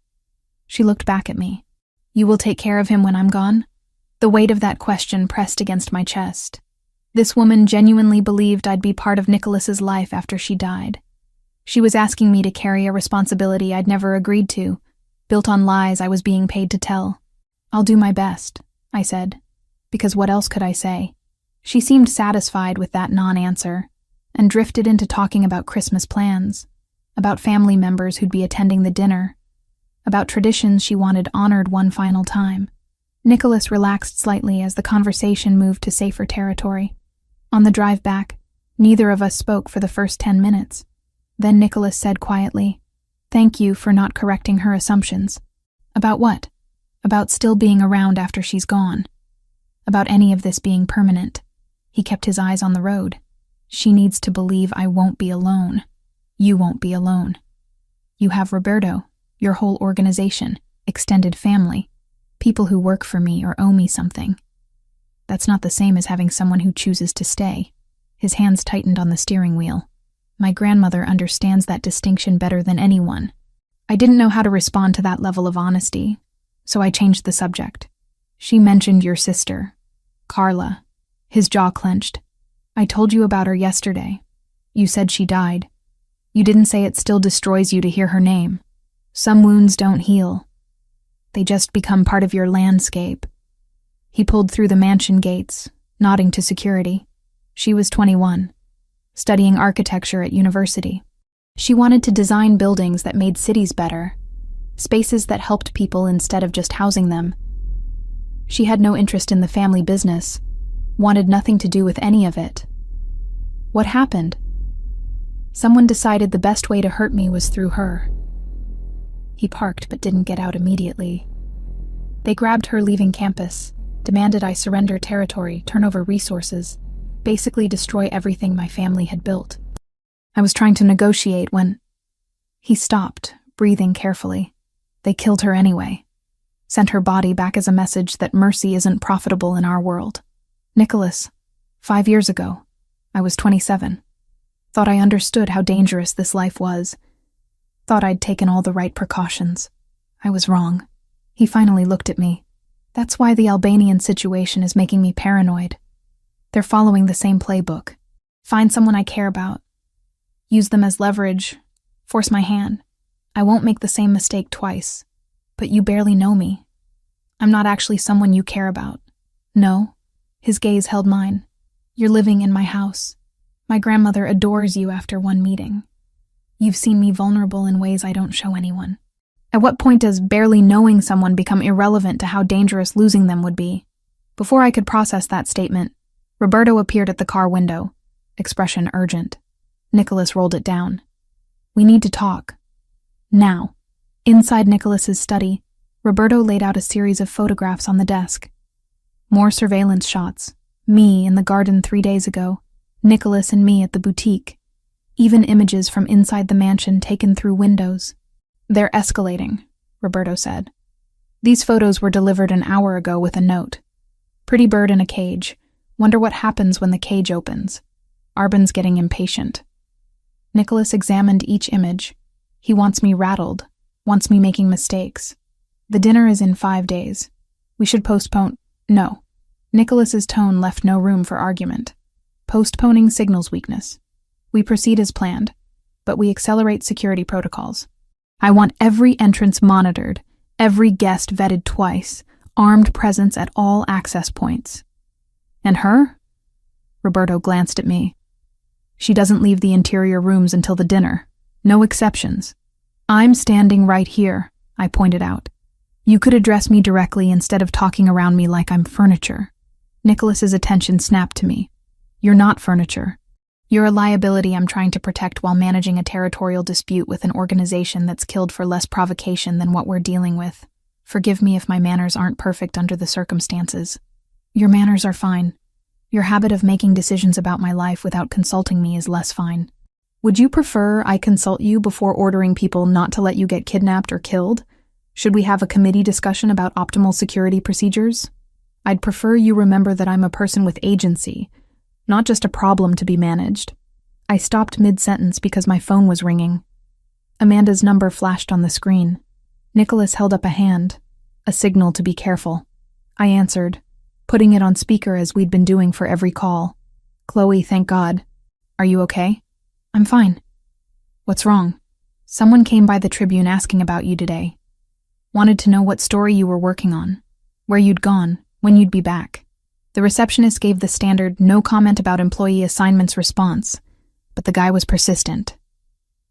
She looked back at me. You will take care of him when I'm gone? The weight of that question pressed against my chest. This woman genuinely believed I'd be part of Nicholas's life after she died. She was asking me to carry a responsibility I'd never agreed to, built on lies I was being paid to tell. I'll do my best, I said, because what else could I say? She seemed satisfied with that non-answer, and drifted into talking about Christmas plans, about family members who'd be attending the dinner, about traditions she wanted honored one final time. Nicholas relaxed slightly as the conversation moved to safer territory. On the drive back, neither of us spoke for the first 10 minutes. Then Nicholas said quietly, "Thank you for not correcting her assumptions." About what? About still being around after she's gone. About any of this being permanent. He kept his eyes on the road. She needs to believe I won't be alone. You won't be alone. You have Roberto, your whole organization, extended family, people who work for me or owe me something. That's not the same as having someone who chooses to stay. His hands tightened on the steering wheel. My grandmother understands that distinction better than anyone. I didn't know how to respond to that level of honesty, so I changed the subject. She mentioned your sister, Carla. His jaw clenched. I told you about her yesterday. You said she died. You didn't say it still destroys you to hear her name. Some wounds don't heal. They just become part of your landscape. He pulled through the mansion gates, nodding to security. She was 21, studying architecture at university. She wanted to design buildings that made cities better, spaces that helped people instead of just housing them. She had no interest in the family business, wanted nothing to do with any of it. What happened? Someone decided the best way to hurt me was through her. He parked but didn't get out immediately. They grabbed her leaving campus, demanded I surrender territory, turn over resources, basically destroy everything my family had built. I was trying to negotiate when... He stopped, breathing carefully. They killed her anyway. Sent her body back as a message that mercy isn't profitable in our world. Nicholas, 5 years ago, I was 27. Thought I understood how dangerous this life was. Thought I'd taken all the right precautions. I was wrong. He finally looked at me. That's why the Albanian situation is making me paranoid. They're following the same playbook. Find someone I care about. Use them as leverage. Force my hand. I won't make the same mistake twice. But you barely know me. I'm not actually someone you care about. No. His gaze held mine. You're living in my house. My grandmother adores you after one meeting. You've seen me vulnerable in ways I don't show anyone. At what point does barely knowing someone become irrelevant to how dangerous losing them would be? Before I could process that statement, Roberto appeared at the car window, expression urgent. Nicholas rolled it down. We need to talk. Now. Inside Nicholas's study, Roberto laid out a series of photographs on the desk. More surveillance shots. Me in the garden 3 days ago. Nicholas and me at the boutique. Even images from inside the mansion taken through windows. They're escalating, Roberto said. These photos were delivered an hour ago with a note. Pretty bird in a cage. Wonder what happens when the cage opens. Arbin's getting impatient. Nicholas examined each image. He wants me rattled. Wants me making mistakes. The dinner is in 5 days. We should postpone. No. Nicholas's tone left no room for argument. Postponing signals weakness. We proceed as planned, but we accelerate security protocols. I want every entrance monitored, every guest vetted twice, armed presence at all access points. And her? Roberto glanced at me. She doesn't leave the interior rooms until the dinner. No exceptions. I'm standing right here, I pointed out. You could address me directly instead of talking around me like I'm furniture. Nicholas's attention snapped to me. You're not furniture. You're a liability I'm trying to protect while managing a territorial dispute with an organization that's killed for less provocation than what we're dealing with. Forgive me if my manners aren't perfect under the circumstances. Your manners are fine. Your habit of making decisions about my life without consulting me is less fine. Would you prefer I consult you before ordering people not to let you get kidnapped or killed? Should we have a committee discussion about optimal security procedures? I'd prefer you remember that I'm a person with agency, not just a problem to be managed. I stopped mid-sentence because my phone was ringing. Amanda's number flashed on the screen. Nicholas held up a hand, a signal to be careful. I answered, putting it on speaker as we'd been doing for every call. Chloe, thank God. Are you okay? I'm fine. What's wrong? Someone came by the Tribune asking about you today. Wanted to know what story you were working on, where you'd gone, when you'd be back. The receptionist gave the standard no comment about employee assignments response, but the guy was persistent.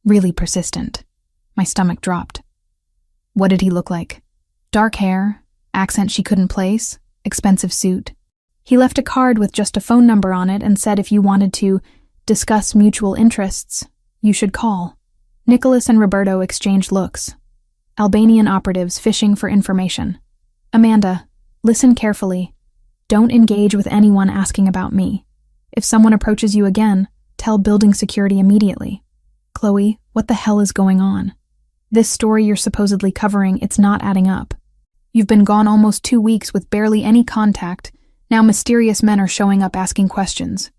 Really persistent. My stomach dropped. What did he look like? Dark hair, accent she couldn't place, expensive suit. He left a card with just a phone number on it and said if you wanted to discuss mutual interests, you should call. Nicholas and Roberto exchanged looks. Albanian operatives fishing for information. Amanda, listen carefully. Don't engage with anyone asking about me. If someone approaches you again, tell building security immediately. Chloe, what the hell is going on? This story you're supposedly covering, it's not adding up. You've been gone almost 2 weeks with barely any contact. Now mysterious men are showing up asking questions.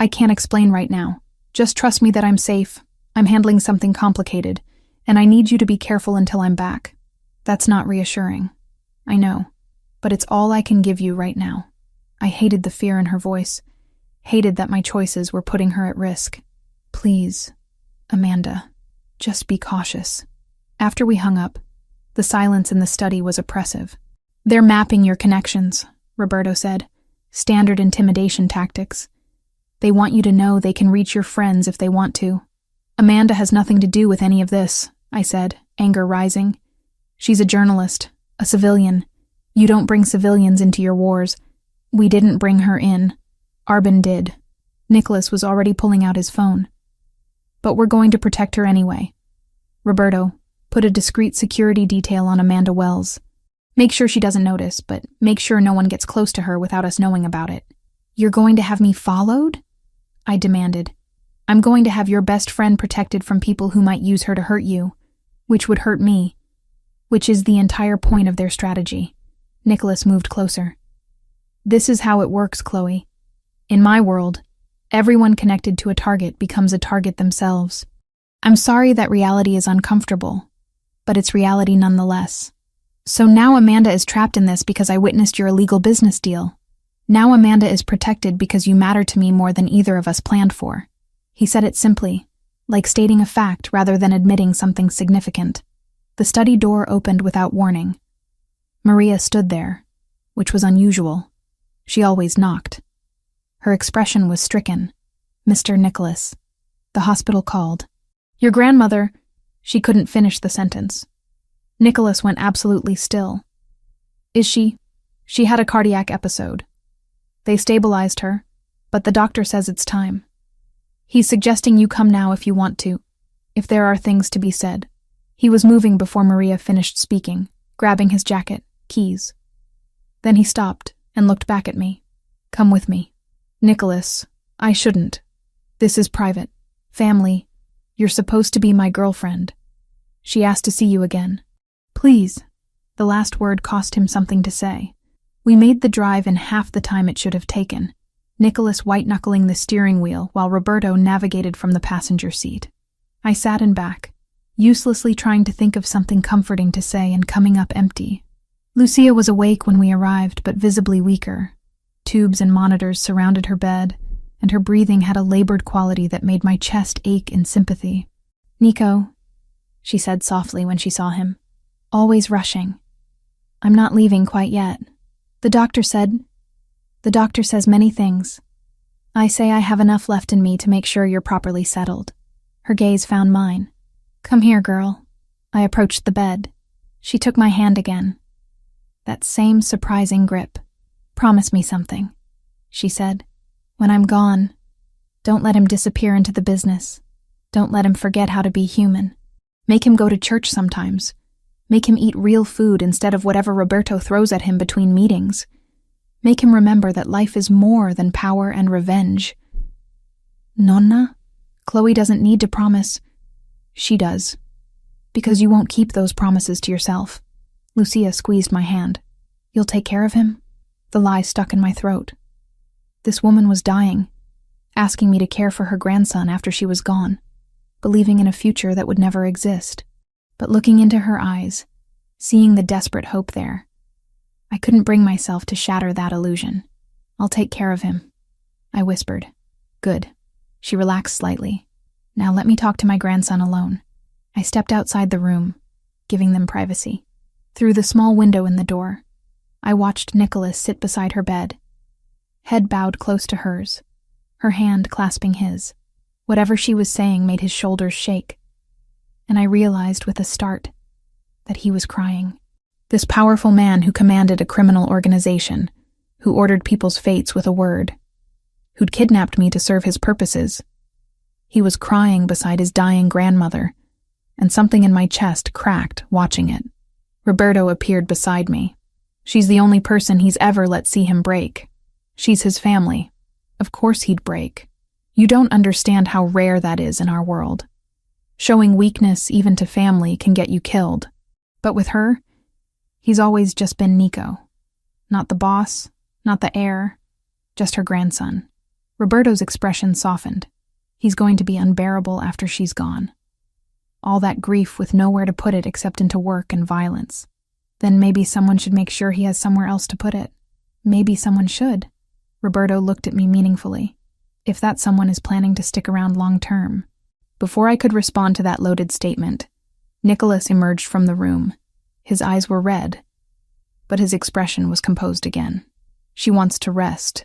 I can't explain right now. Just trust me that I'm safe. I'm handling something complicated, and I need you to be careful until I'm back. That's not reassuring. I know. But it's all I can give you right now. I hated the fear in her voice, hated that my choices were putting her at risk. Please, Amanda, just be cautious. After we hung up, the silence in the study was oppressive. They're mapping your connections, Roberto said. Standard intimidation tactics. They want you to know they can reach your friends if they want to. Amanda has nothing to do with any of this, I said, anger rising. She's a journalist, a civilian. You don't bring civilians into your wars. We didn't bring her in. Arbin did. Nicholas was already pulling out his phone. But we're going to protect her anyway. Roberto, put a discreet security detail on Amanda Wells. Make sure she doesn't notice, but make sure no one gets close to her without us knowing about it. You're going to have me followed? I demanded. I'm going to have your best friend protected from people who might use her to hurt you, which would hurt me, which is the entire point of their strategy. Nicholas moved closer. This is how it works, Chloe. In my world, everyone connected to a target becomes a target themselves. I'm sorry that reality is uncomfortable, but it's reality nonetheless. So now Amanda is trapped in this because I witnessed your illegal business deal. Now Amanda is protected because you matter to me more than either of us planned for. He said it simply, like stating a fact rather than admitting something significant. The study door opened without warning. Maria stood there, which was unusual. She always knocked. Her expression was stricken. Mr. Nicholas. The hospital called. Your grandmother. She couldn't finish the sentence. Nicholas went absolutely still. Is she? She had a cardiac episode. They stabilized her, but the doctor says it's time. He's suggesting you come now if you want to, if there are things to be said. He was moving before Maria finished speaking, grabbing his jacket, keys. Then he stopped and looked back at me. Come with me. Nicholas, I shouldn't. This is private. Family. You're supposed to be my girlfriend. She asked to see you again. Please. The last word cost him something to say. We made the drive in half the time it should have taken, Nicholas white-knuckling the steering wheel while Roberto navigated from the passenger seat. I sat in back, uselessly trying to think of something comforting to say and coming up empty. Lucia was awake when we arrived, but visibly weaker. Tubes and monitors surrounded her bed, and her breathing had a labored quality that made my chest ache in sympathy. Nico, she said softly when she saw him. Always rushing. I'm not leaving quite yet. The doctor says many things. I say I have enough left in me to make sure you're properly settled. Her gaze found mine. Come here, girl. I approached the bed. She took my hand again. That same surprising grip. Promise me something, she said. When I'm gone, don't let him disappear into the business. Don't let him forget how to be human. Make him go to church sometimes. Make him eat real food instead of whatever Roberto throws at him between meetings. Make him remember that life is more than power and revenge. Nonna? Chloe doesn't need to promise. She does. Because you won't keep those promises to yourself. Lucia squeezed my hand. You'll take care of him? The lie stuck in my throat. This woman was dying, asking me to care for her grandson after she was gone, believing in a future that would never exist. But looking into her eyes, seeing the desperate hope there, I couldn't bring myself to shatter that illusion. I'll take care of him, I whispered. Good. She relaxed slightly. Now let me talk to my grandson alone. I stepped outside the room, giving them privacy. Through the small window in the door, I watched Nicholas sit beside her bed, head bowed close to hers, her hand clasping his. Whatever she was saying made his shoulders shake, and I realized with a start that he was crying. This powerful man who commanded a criminal organization, who ordered people's fates with a word, who'd kidnapped me to serve his purposes. He was crying beside his dying grandmother, and something in my chest cracked watching it. Roberto appeared beside me. She's the only person he's ever let see him break. She's his family. Of course he'd break. You don't understand how rare that is in our world. Showing weakness even to family can get you killed. But with her, he's always just been Nico. Not the boss, not the heir, just her grandson. Roberto's expression softened. He's going to be unbearable after she's gone. All that grief with nowhere to put it except into work and violence. Then maybe someone should make sure he has somewhere else to put it. Maybe someone should. Roberto looked at me meaningfully. If that someone is planning to stick around long term. Before I could respond to that loaded statement, Nicholas emerged from the room. His eyes were red, but his expression was composed again. She wants to rest.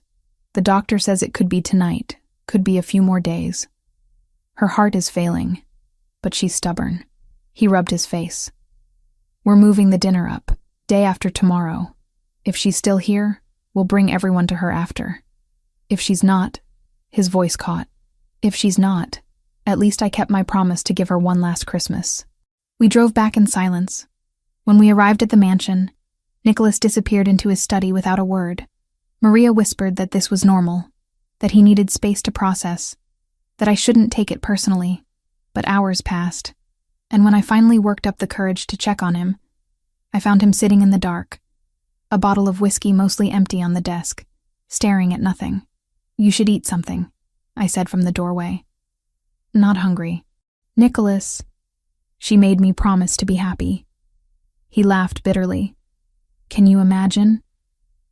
The doctor says it could be tonight, could be a few more days. Her heart is failing, but she's stubborn. He rubbed his face. We're moving the dinner up, day after tomorrow. If she's still here, we'll bring everyone to her after. If she's not, his voice caught. If she's not, at least I kept my promise to give her one last Christmas. We drove back in silence. When we arrived at the mansion, Nicholas disappeared into his study without a word. Maria whispered that this was normal, that he needed space to process, that I shouldn't take it personally. But hours passed, and when I finally worked up the courage to check on him, I found him sitting in the dark, a bottle of whiskey mostly empty on the desk, staring at nothing. You should eat something, I said from the doorway. Not hungry. Nicholas. She made me promise to be happy. He laughed bitterly. Can you imagine?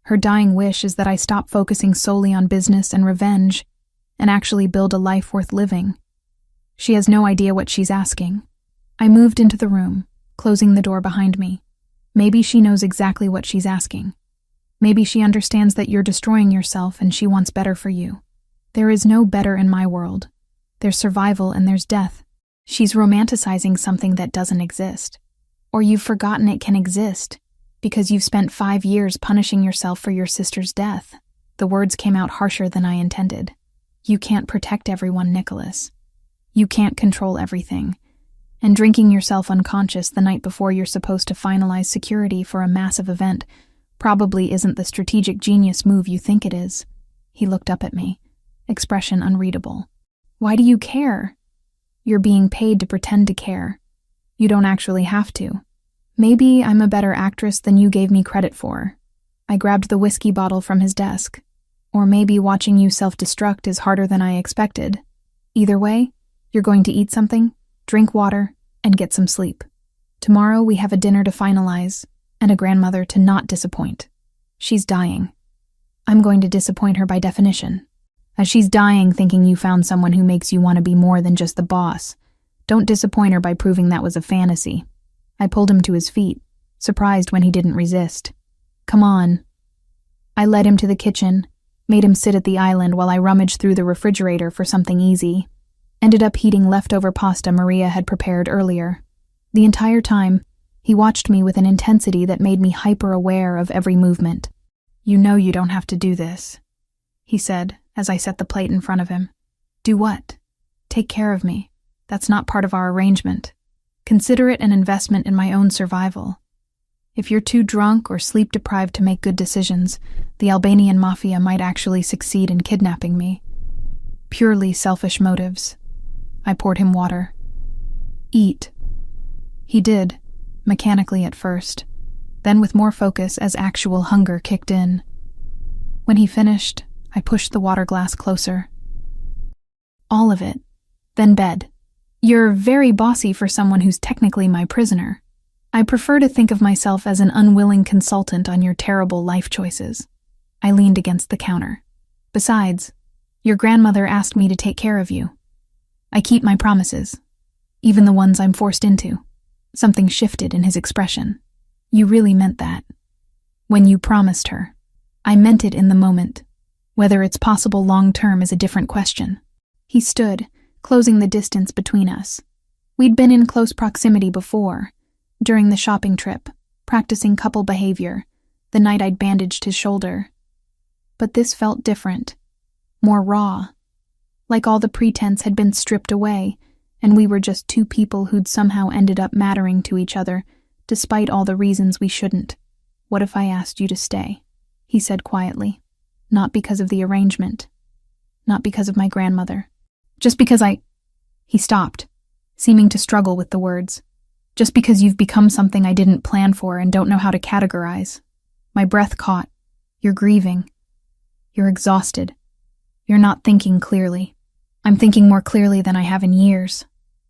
Her dying wish is that I stop focusing solely on business and revenge and actually build a life worth living. She has no idea what she's asking. I moved into the room, closing the door behind me. Maybe she knows exactly what she's asking. Maybe she understands that you're destroying yourself and she wants better for you. There is no better in my world. There's survival and there's death. She's romanticizing something that doesn't exist. Or you've forgotten it can exist because you've spent 5 years punishing yourself for your sister's death. The words came out harsher than I intended. You can't protect everyone, Nicholas. You can't control everything. And drinking yourself unconscious the night before you're supposed to finalize security for a massive event probably isn't the strategic genius move you think it is. He looked up at me, expression unreadable. Why do you care? You're being paid to pretend to care. You don't actually have to. Maybe I'm a better actress than you gave me credit for. I grabbed the whiskey bottle from his desk. Or maybe watching you self-destruct is harder than I expected. Either way, you're going to eat something, drink water, and get some sleep. Tomorrow we have a dinner to finalize, and a grandmother to not disappoint. She's dying. I'm going to disappoint her by definition. As she's dying thinking you found someone who makes you want to be more than just the boss, don't disappoint her by proving that was a fantasy. I pulled him to his feet, surprised when he didn't resist. Come on. I led him to the kitchen, made him sit at the island while I rummaged through the refrigerator for something easy. Ended up heating leftover pasta Maria had prepared earlier. The entire time, he watched me with an intensity that made me hyper-aware of every movement. You know you don't have to do this, he said as I set the plate in front of him. Do what? Take care of me. That's not part of our arrangement. Consider it an investment in my own survival. If you're too drunk or sleep-deprived to make good decisions, the Albanian mafia might actually succeed in kidnapping me. Purely selfish motives. I poured him water. Eat. He did, mechanically at first, then with more focus as actual hunger kicked in. When he finished, I pushed the water glass closer. All of it. Then bed. You're very bossy for someone who's technically my prisoner. I prefer to think of myself as an unwilling consultant on your terrible life choices. I leaned against the counter. Besides, your grandmother asked me to take care of you. I keep my promises, even the ones I'm forced into. Something shifted in his expression. You really meant that. When you promised her. I meant it in the moment. Whether it's possible long-term is a different question. He stood, closing the distance between us. We'd been in close proximity before, during the shopping trip, practicing couple behavior, the night I'd bandaged his shoulder. But this felt different, more raw, like all the pretense had been stripped away, and we were just two people who'd somehow ended up mattering to each other, despite all the reasons we shouldn't. What if I asked you to stay? He said quietly. Not because of the arrangement. Not because of my grandmother. Just because He stopped, seeming to struggle with the words. Just because you've become something I didn't plan for and don't know how to categorize. My breath caught. You're grieving. You're exhausted. You're not thinking clearly. I'm thinking more clearly than I have in years.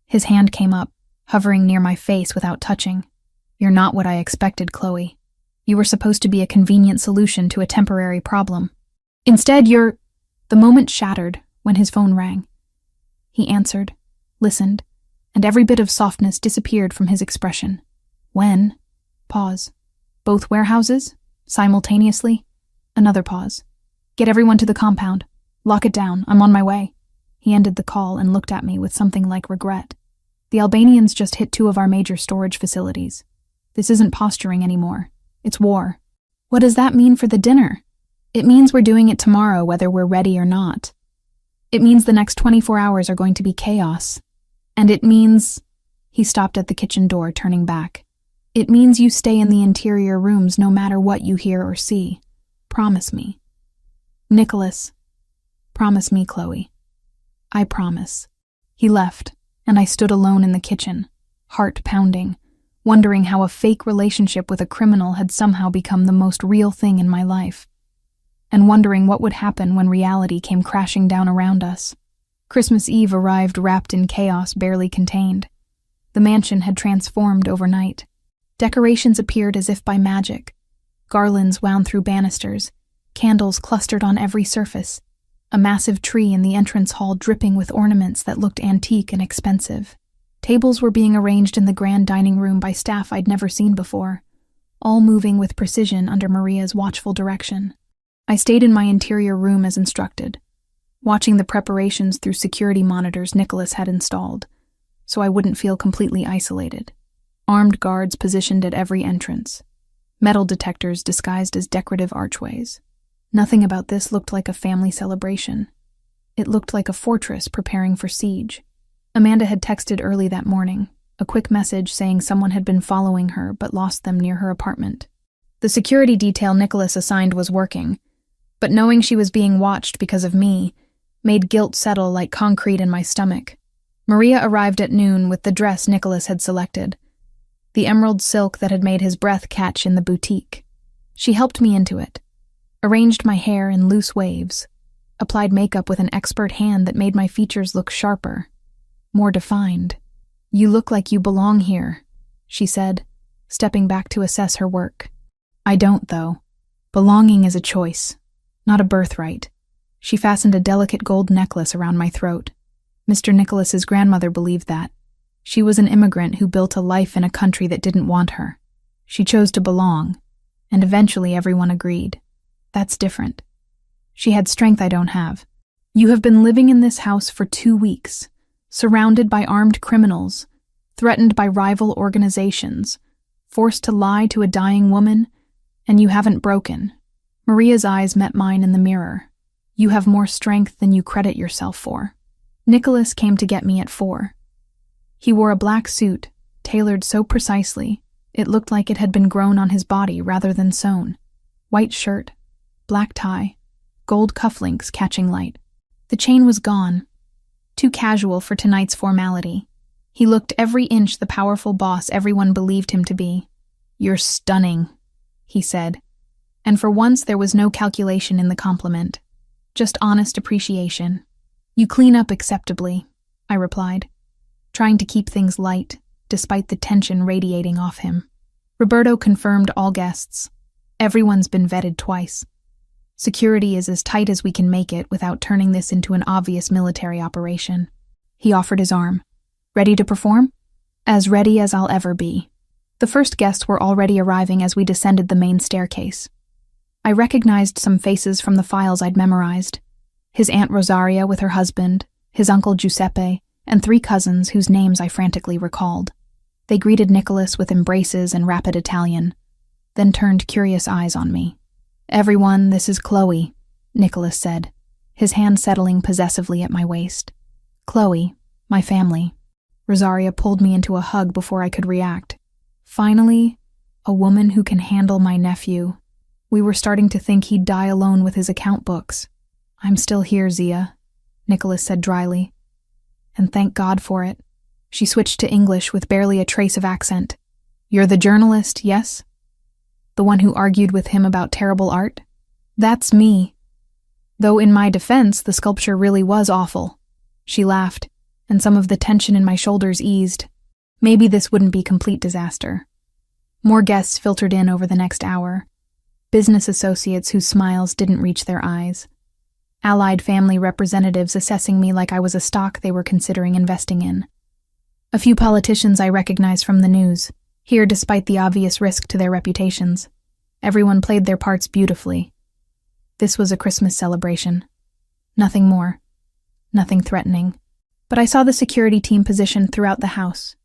His hand came up, hovering near my face without touching. You're not what I expected, Chloe. You were supposed to be a convenient solution to a temporary problem. Instead, you're... The moment shattered when his phone rang. He answered, listened, and every bit of softness disappeared from his expression. When? Pause. Both warehouses? Simultaneously? Another pause. Get everyone to the compound. Lock it down. I'm on my way. He ended the call and looked at me with something like regret. The Albanians just hit 2 of our major storage facilities. This isn't posturing anymore. It's war. What does that mean for the dinner? It means we're doing it tomorrow whether we're ready or not. It means the next 24 hours are going to be chaos. And it means... He stopped at the kitchen door, turning back. It means you stay in the interior rooms no matter what you hear or see. Promise me. Nicholas. Promise me, Chloe. I promise. He left, and I stood alone in the kitchen, heart pounding, wondering how a fake relationship with a criminal had somehow become the most real thing in my life, and wondering what would happen when reality came crashing down around us. Christmas Eve arrived wrapped in chaos barely contained. The mansion had transformed overnight. Decorations appeared as if by magic. Garlands wound through banisters, candles clustered on every surface, a massive tree in the entrance hall dripping with ornaments that looked antique and expensive. Tables were being arranged in the grand dining room by staff I'd never seen before, all moving with precision under Maria's watchful direction. I stayed in my interior room as instructed, watching the preparations through security monitors Nicholas had installed, so I wouldn't feel completely isolated. Armed guards positioned at every entrance, metal detectors disguised as decorative archways. Nothing about this looked like a family celebration. It looked like a fortress preparing for siege. Amanda had texted early that morning, a quick message saying someone had been following her but lost them near her apartment. The security detail Nicholas assigned was working, but knowing she was being watched because of me made guilt settle like concrete in my stomach. Maria arrived at noon with the dress Nicholas had selected, the emerald silk that had made his breath catch in the boutique. She helped me into it, arranged my hair in loose waves, applied makeup with an expert hand that made my features look sharper, more defined. "You look like you belong here," she said, stepping back to assess her work. "I don't, though. Belonging is a choice, not a birthright." She fastened a delicate gold necklace around my throat. Mr. Nicholas's grandmother believed that. She was an immigrant who built a life in a country that didn't want her. She chose to belong, and eventually everyone agreed. That's different. She had strength I don't have. "You have been living in this house for 2 weeks, surrounded by armed criminals, threatened by rival organizations, forced to lie to a dying woman, and you haven't broken." Maria's eyes met mine in the mirror. "You have more strength than you credit yourself for." Nicholas came to get me at 4. He wore a black suit, tailored so precisely, it looked like it had been grown on his body rather than sewn. White shirt, black tie, gold cufflinks catching light. The chain was gone, too casual for tonight's formality. He looked every inch the powerful boss everyone believed him to be. "You're stunning," he said, and for once there was no calculation in the compliment, just honest appreciation. "You clean up acceptably," I replied, trying to keep things light, despite the tension radiating off him. Roberto confirmed all guests. Everyone's been vetted twice. Security is as tight as we can make it without turning this into an obvious military operation. He offered his arm. "Ready to perform?" "As ready as I'll ever be." The first guests were already arriving as we descended the main staircase. I recognized some faces from the files I'd memorized. His Aunt Rosaria with her husband, his Uncle Giuseppe, and 3 cousins whose names I frantically recalled. They greeted Nicholas with embraces and rapid Italian, then turned curious eyes on me. "Everyone, this is Chloe," Nicholas said, his hand settling possessively at my waist. "Chloe, my family." Rosaria pulled me into a hug before I could react. Finally, a woman who can handle my nephew. We were starting to think he'd die alone with his account books. "I'm still here, Zia," Nicholas said dryly. "And thank God for it." She switched to English with barely a trace of accent. "You're the journalist, yes? The one who argued with him about terrible art?" "That's me. Though in my defense, the sculpture really was awful." She laughed, and some of the tension in my shoulders eased. Maybe this wouldn't be complete disaster. More guests filtered in over the next hour. Business associates whose smiles didn't reach their eyes. Allied family representatives assessing me like I was a stock they were considering investing in. A few politicians I recognized from the news, here despite the obvious risk to their reputations. Everyone played their parts beautifully. This was a Christmas celebration. Nothing more. Nothing threatening. But I saw the security team positioned throughout the house.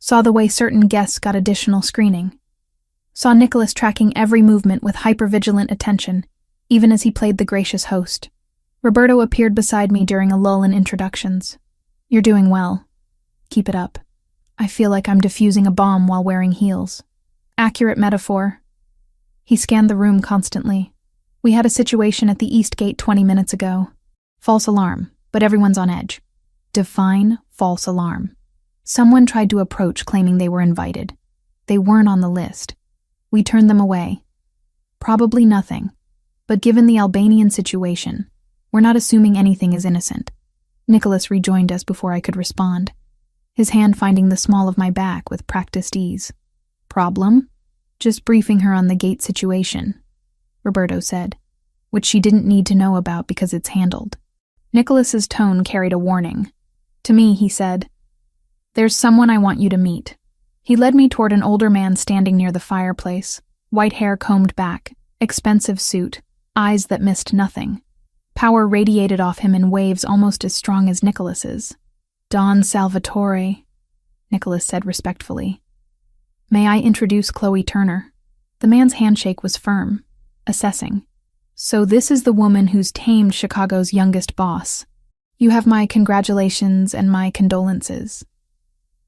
Saw the way certain guests got additional screening. Saw Nicholas tracking every movement with hypervigilant attention, even as he played the gracious host. Roberto appeared beside me during a lull in introductions. "You're doing well. Keep it up. I feel like I'm defusing a bomb while wearing heels." Accurate metaphor. He scanned the room constantly. "We had a situation at the East Gate 20 minutes ago. False alarm, but everyone's on edge." Define false alarm. Someone tried to approach claiming they were invited. They weren't on the list. We turned them away. Probably nothing. But given the Albanian situation, we're not assuming anything is innocent. Nicholas rejoined us before I could respond, his hand finding the small of my back with practiced ease. Problem? Just briefing her on the gate situation, Roberto said, which she didn't need to know about because it's handled. Nicholas's tone carried a warning. To me, he said, "There's someone I want you to meet." He led me toward an older man standing near the fireplace, white hair combed back, expensive suit, eyes that missed nothing. Power radiated off him in waves almost as strong as Nicholas's. "Don Salvatore," Nicholas said respectfully. "May I introduce Chloe Turner?" The man's handshake was firm, assessing. "So this is the woman who's tamed Chicago's youngest boss. You have my congratulations and my condolences."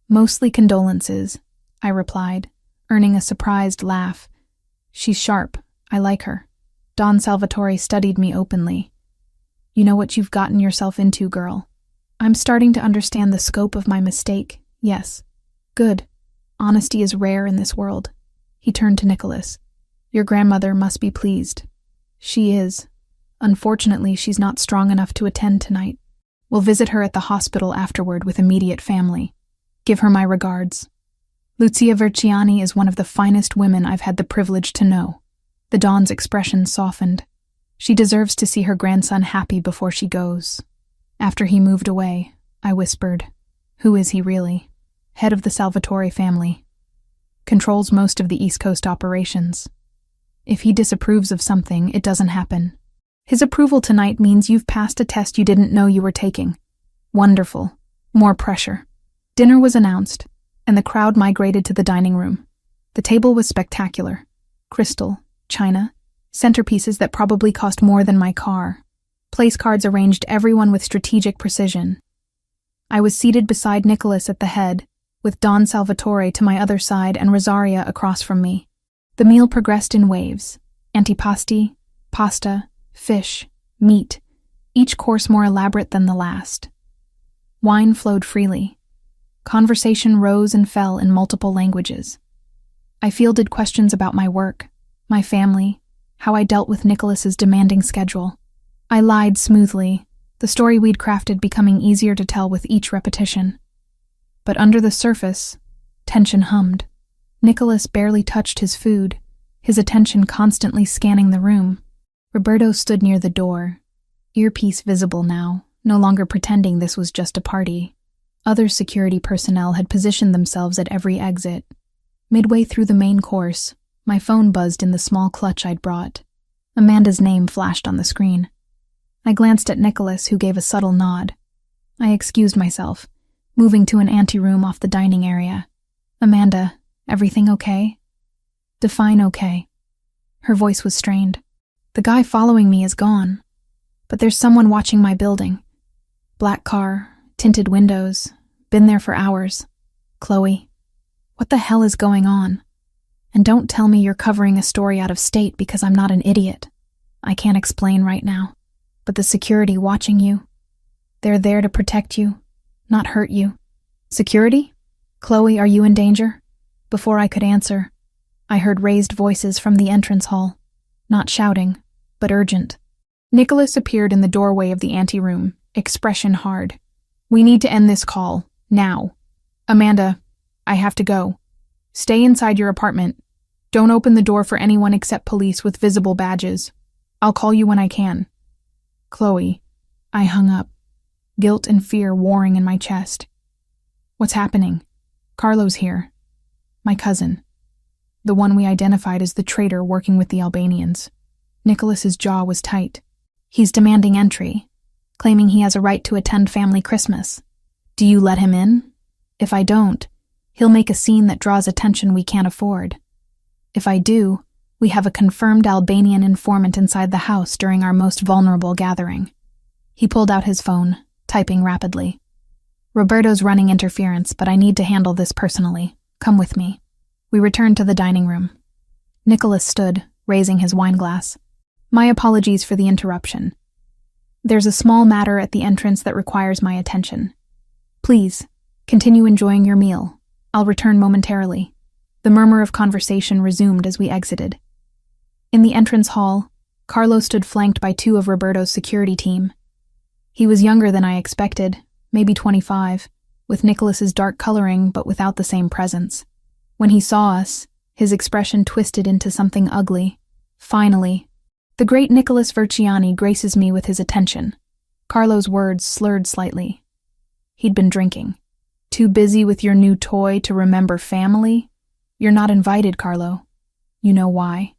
"Mostly condolences," I replied, earning a surprised laugh. "She's sharp. I like her." Don Salvatore studied me openly. "You know what you've gotten yourself into, girl." "I'm starting to understand the scope of my mistake, yes." "Good. Honesty is rare in this world." He turned to Nicholas. "Your grandmother must be pleased." "She is. Unfortunately, she's not strong enough to attend tonight. We'll visit her at the hospital afterward with immediate family. Give her my regards. Lucia Verciani is one of the finest women I've had the privilege to know." The Don's expression softened. "She deserves to see her grandson happy before she goes." After he moved away, I whispered, "Who is he really?" "Head of the Salvatore family. Controls most of the East Coast operations. If he disapproves of something, it doesn't happen. His approval tonight means you've passed a test you didn't know you were taking." "Wonderful. More pressure." Dinner was announced, and the crowd migrated to the dining room. The table was spectacular. Crystal, china, centerpieces that probably cost more than my car. Place cards arranged everyone with strategic precision. I was seated beside Nicholas at the head, with Don Salvatore to my other side and Rosaria across from me. The meal progressed in waves: antipasti, pasta, fish, meat, each course more elaborate than the last. Wine flowed freely. Conversation rose and fell in multiple languages. I fielded questions about my work, my family, how I dealt with Nicholas's demanding schedule. I lied smoothly, the story we'd crafted becoming easier to tell with each repetition. But under the surface, tension hummed. Nicholas barely touched his food, his attention constantly scanning the room. Roberto stood near the door, earpiece visible now, no longer pretending this was just a party. Other security personnel had positioned themselves at every exit. Midway through the main course, my phone buzzed in the small clutch I'd brought. Amanda's name flashed on the screen. I glanced at Nicholas, who gave a subtle nod. I excused myself, moving to an anteroom off the dining area. "Amanda, everything okay?" "Define okay." Her voice was strained. "The guy following me is gone, but there's someone watching my building. Black car, tinted windows, been there for hours. Chloe, what the hell is going on? And don't tell me you're covering a story out of state because I'm not an idiot. I can't explain right now, but the security watching you, they're there to protect you, not hurt you." "Security? Chloe, are you in danger?" Before I could answer, I heard raised voices from the entrance hall, not shouting, but urgent. Nicholas appeared in the doorway of the anteroom, expression hard. "We need to end this call, now. Amanda, I have to go. Stay inside your apartment. Don't open the door for anyone except police with visible badges. I'll call you when I can." "Chloe," I hung up, guilt and fear warring in my chest. "What's happening?" "Carlo's here. My cousin. The one we identified as the traitor working with the Albanians." Nicholas's jaw was tight. "He's demanding entry, claiming he has a right to attend family Christmas. Do you let him in? If I don't, he'll make a scene that draws attention we can't afford. If I do, we have a confirmed Albanian informant inside the house during our most vulnerable gathering." He pulled out his phone, typing rapidly. "Roberto's running interference, but I need to handle this personally. Come with me." We returned to the dining room. Nicholas stood, raising his wineglass. "My apologies for the interruption. There's a small matter at the entrance that requires my attention. Please, continue enjoying your meal. I'll return momentarily." The murmur of conversation resumed as we exited. In the entrance hall, Carlo stood flanked by two of Roberto's security team. He was younger than I expected, maybe 25, with Nicholas's dark coloring but without the same presence. When he saw us, His expression twisted into something ugly. Finally, the great Nicholas Verciani graces me with his attention. Carlo's words slurred slightly. He'd been drinking. Too busy with your new toy to remember family? You're not invited, Carlo. You know why?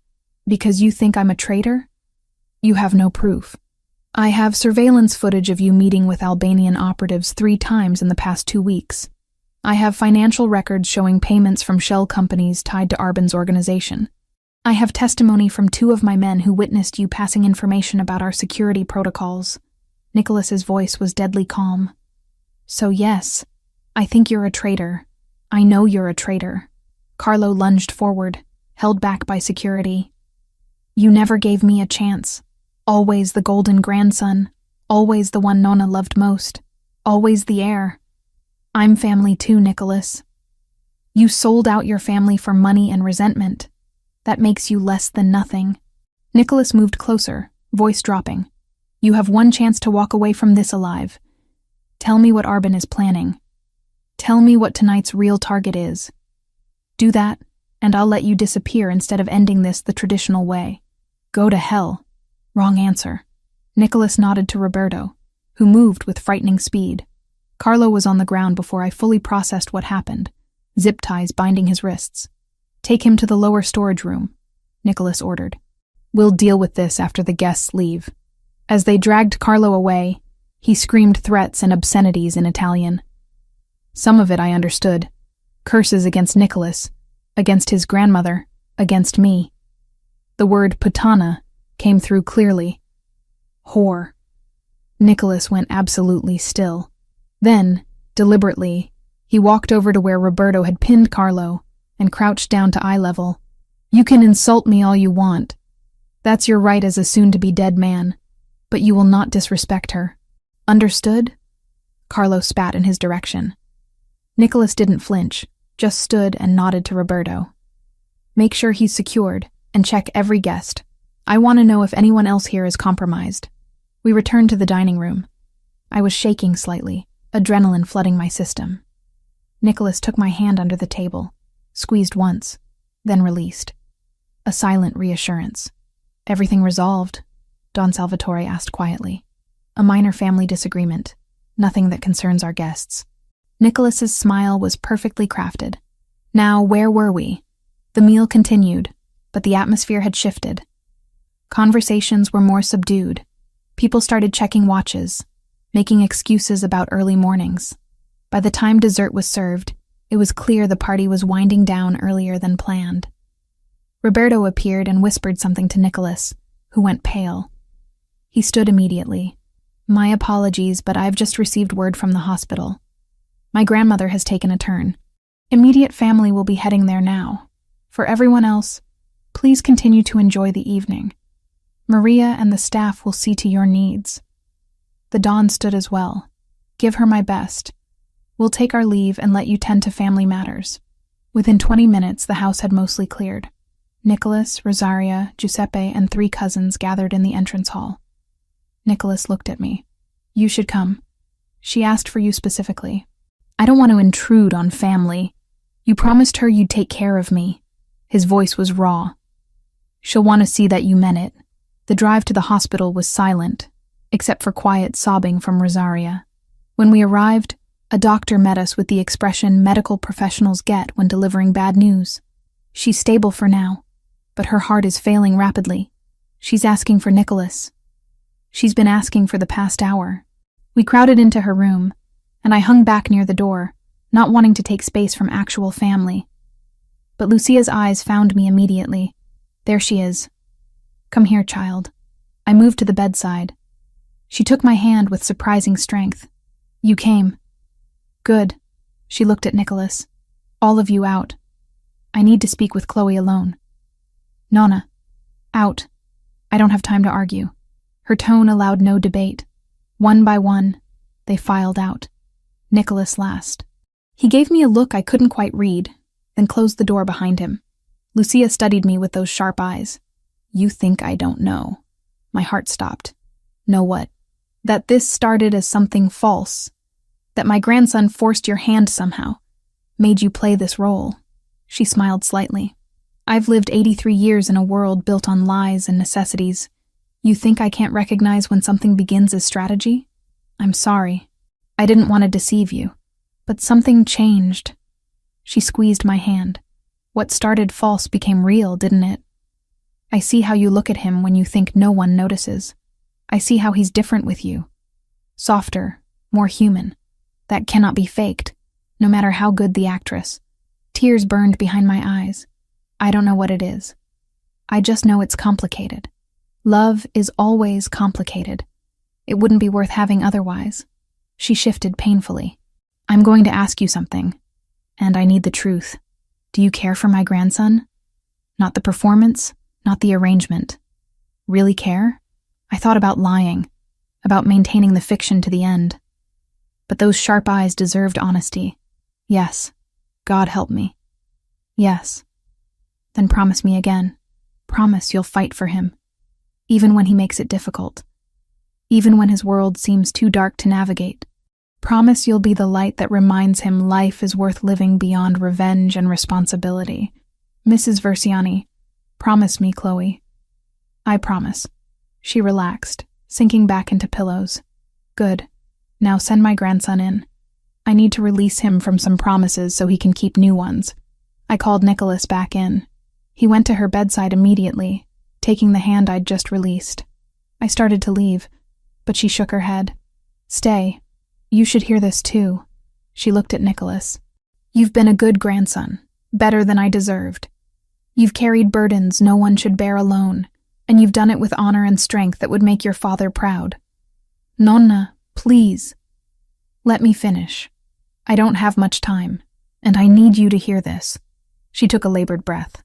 Because you think I'm a traitor? You have no proof. I have surveillance footage of you meeting with Albanian operatives 3 times in the past 2 weeks. I have financial records showing payments from shell companies tied to Arbin's organization. I have testimony from 2 of my men who witnessed you passing information about our security protocols. Nicholas's voice was deadly calm. So yes, I think you're a traitor. I know you're a traitor. Carlo lunged forward, held back by security. You never gave me a chance. Always the golden grandson. Always the one Nonna loved most. Always the heir. I'm family too, Nicholas. You sold out your family for money and resentment. That makes you less than nothing. Nicholas moved closer, voice dropping. You have one chance to walk away from this alive. Tell me what Arbin is planning. Tell me what tonight's real target is. Do that, and I'll let you disappear instead of ending this the traditional way. Go to hell. Wrong answer. Nicholas nodded to Roberto, who moved with frightening speed. Carlo was on the ground before I fully processed what happened, zip ties binding his wrists. Take him to the lower storage room, Nicholas ordered. We'll deal with this after the guests leave. As they dragged Carlo away, he screamed threats and obscenities in Italian. Some of it I understood. Curses against Nicholas, against his grandmother, against me. The word puttana came through clearly. Whore. Nicholas went absolutely still. Then, deliberately, he walked over to where Roberto had pinned Carlo and crouched down to eye level. You can insult me all you want. That's your right as a soon-to-be dead man, but you will not disrespect her. Understood? Carlo spat in his direction. Nicholas didn't flinch, just stood and nodded to Roberto. Make sure he's secured, and check every guest. I want to know if anyone else here is compromised. We returned to the dining room. I was shaking slightly, adrenaline flooding my system. Nicholas took my hand under the table, squeezed once, then released. A silent reassurance. Everything resolved? Don Salvatore asked quietly. A minor family disagreement, nothing that concerns our guests. Nicholas's smile was perfectly crafted. Now, where were we? The meal continued, but the atmosphere had shifted. Conversations were more subdued. People started checking watches, making excuses about early mornings. By the time dessert was served, it was clear the party was winding down earlier than planned. Roberto appeared and whispered something to Nicholas, who went pale. He stood immediately. My apologies, but I've just received word from the hospital. My grandmother has taken a turn. Immediate family will be heading there now. For everyone else, please continue to enjoy the evening. Maria and the staff will see to your needs. The Don stood as well. Give her my best. We'll take our leave and let you tend to family matters. Within 20 minutes, the house had mostly cleared. Nicholas, Rosaria, Giuseppe, and 3 cousins gathered in the entrance hall. Nicholas looked at me. You should come. She asked for you specifically. I don't want to intrude on family. You promised her you'd take care of me. His voice was raw. She'll want to see that you meant it. The drive to the hospital was silent, except for quiet sobbing from Rosaria. When we arrived, a doctor met us with the expression medical professionals get when delivering bad news. She's stable for now, but her heart is failing rapidly. She's asking for Nicholas. She's been asking for the past hour. We crowded into her room, and I hung back near the door, not wanting to take space from actual family. But Lucia's eyes found me immediately. There she is. Come here, child. I moved to the bedside. She took my hand with surprising strength. You came. Good. She looked at Nicholas. All of you out. I need to speak with Chloe alone. Nonna. Out. I don't have time to argue. Her tone allowed no debate. One by one, they filed out. Nicholas last. He gave me a look I couldn't quite read, then closed the door behind him. Lucia studied me with those sharp eyes. You think I don't know. My heart stopped. Know what? That this started as something false. That my grandson forced your hand somehow. Made you play this role. She smiled slightly. I've lived 83 years in a world built on lies and necessities. You think I can't recognize when something begins as strategy? I'm sorry. I didn't want to deceive you. But something changed. She squeezed my hand. What started false became real, didn't it? I see how you look at him when you think no one notices. I see how he's different with you. Softer, more human. That cannot be faked, no matter how good the actress. Tears burned behind my eyes. I don't know what it is. I just know it's complicated. Love is always complicated. It wouldn't be worth having otherwise. She shifted painfully. I'm going to ask you something, and I need the truth. Do you care for my grandson? Not the performance, not the arrangement. Really care? I thought about lying, about maintaining the fiction to the end. But those sharp eyes deserved honesty. Yes. God help me. Yes. Then promise me again. Promise you'll fight for him. Even when he makes it difficult. Even when his world seems too dark to navigate. Promise you'll be the light that reminds him life is worth living beyond revenge and responsibility. Mrs. Versiani, promise me, Chloe. I promise. She relaxed, sinking back into pillows. Good. Now send my grandson in. I need to release him from some promises so he can keep new ones. I called Nicholas back in. He went to her bedside immediately, taking the hand I'd just released. I started to leave, but she shook her head. Stay. You should hear this too. She looked at Nicholas. You've been a good grandson, better than I deserved. You've carried burdens no one should bear alone, and you've done it with honor and strength that would make your father proud. Nonna, please. Let me finish. I don't have much time, and I need you to hear this. She took a labored breath.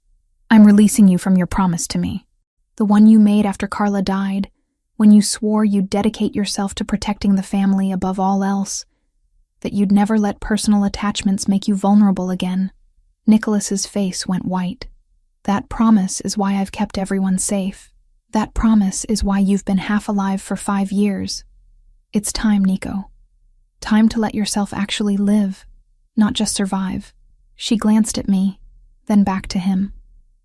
I'm releasing you from your promise to me. The one you made after Carla died, when you swore you'd dedicate yourself to protecting the family above all else, that you'd never let personal attachments make you vulnerable again. Nicholas's face went white. That promise is why I've kept everyone safe. That promise is why you've been half alive for 5 years. It's time, Nico. Time to let yourself actually live, not just survive. She glanced at me, then back to him.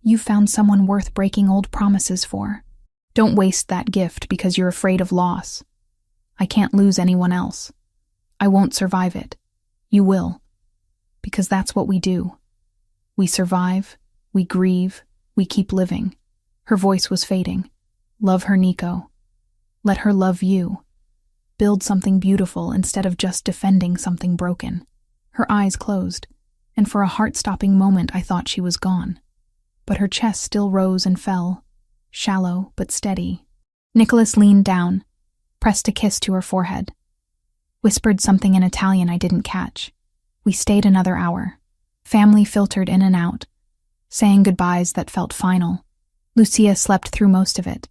You found someone worth breaking old promises for. Don't waste that gift because you're afraid of loss. I can't lose anyone else. I won't survive it. You will. Because that's what we do. We survive, we grieve, we keep living. Her voice was fading. Love her, Nico. Let her love you. Build something beautiful instead of just defending something broken. Her eyes closed, and for a heart-stopping moment I thought she was gone. But her chest still rose and fell, shallow but steady. Nicholas leaned down, pressed a kiss to her forehead, whispered something in Italian I didn't catch. We stayed another hour. Family filtered in and out, saying goodbyes that felt final. Lucia slept through most of it,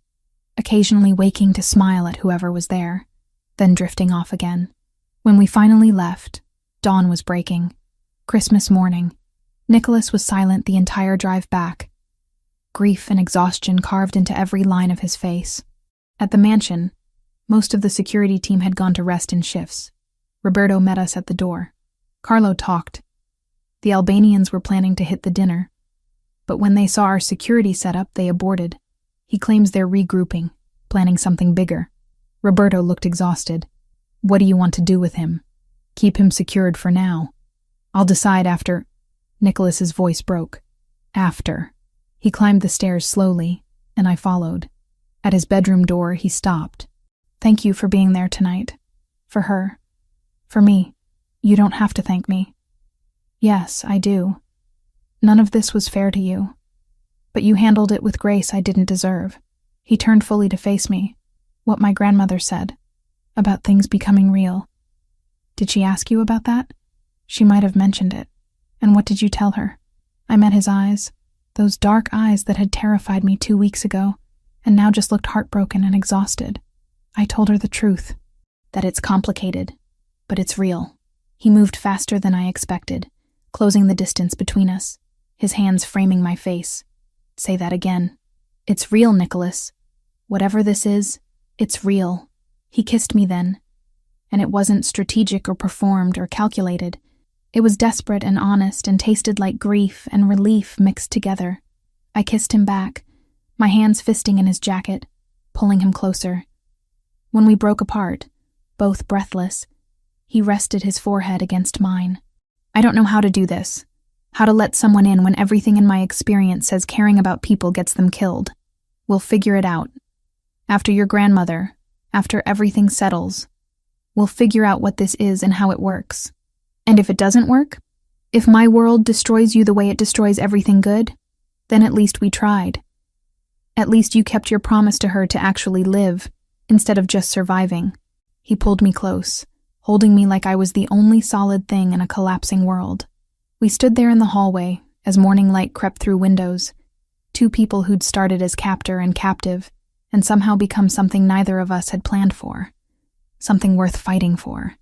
occasionally waking to smile at whoever was there, then drifting off again. When we finally left, dawn was breaking. Christmas morning. Nicholas was silent the entire drive back. Grief and exhaustion carved into every line of his face. At the mansion, most of the security team had gone to rest in shifts. Roberto met us at the door. Carlo talked. The Albanians were planning to hit the dinner, but when they saw our security setup, they aborted. He claims they're regrouping, planning something bigger. Roberto looked exhausted. What do you want to do with him? Keep him secured for now. I'll decide after. Nicholas's voice broke. After. He climbed the stairs slowly, and I followed. At his bedroom door, he stopped. Thank you for being there tonight. For her. For me. You don't have to thank me. Yes, I do. None of this was fair to you. But you handled it with grace I didn't deserve. He turned fully to face me. What my grandmother said. About things becoming real. Did she ask you about that? She might have mentioned it. And what did you tell her? I met his eyes, those dark eyes that had terrified me 2 weeks ago, and now just looked heartbroken and exhausted. I told her the truth, that it's complicated, but it's real. He moved faster than I expected, closing the distance between us, his hands framing my face. Say that again. It's real, Nicholas. Whatever this is, it's real. He kissed me then, and it wasn't strategic or performed or calculated. It was desperate and honest and tasted like grief and relief mixed together. I kissed him back, my hands fisting in his jacket, pulling him closer. When we broke apart, both breathless, he rested his forehead against mine. I don't know how to do this, how to let someone in when everything in my experience says caring about people gets them killed. We'll figure it out. After your grandmother, after everything settles, we'll figure out what this is and how it works. And if it doesn't work, if my world destroys you the way it destroys everything good, then at least we tried. At least you kept your promise to her to actually live, instead of just surviving. He pulled me close, holding me like I was the only solid thing in a collapsing world. We stood there in the hallway as morning light crept through windows, two people who'd started as captor and captive, and somehow become something neither of us had planned for. Something worth fighting for,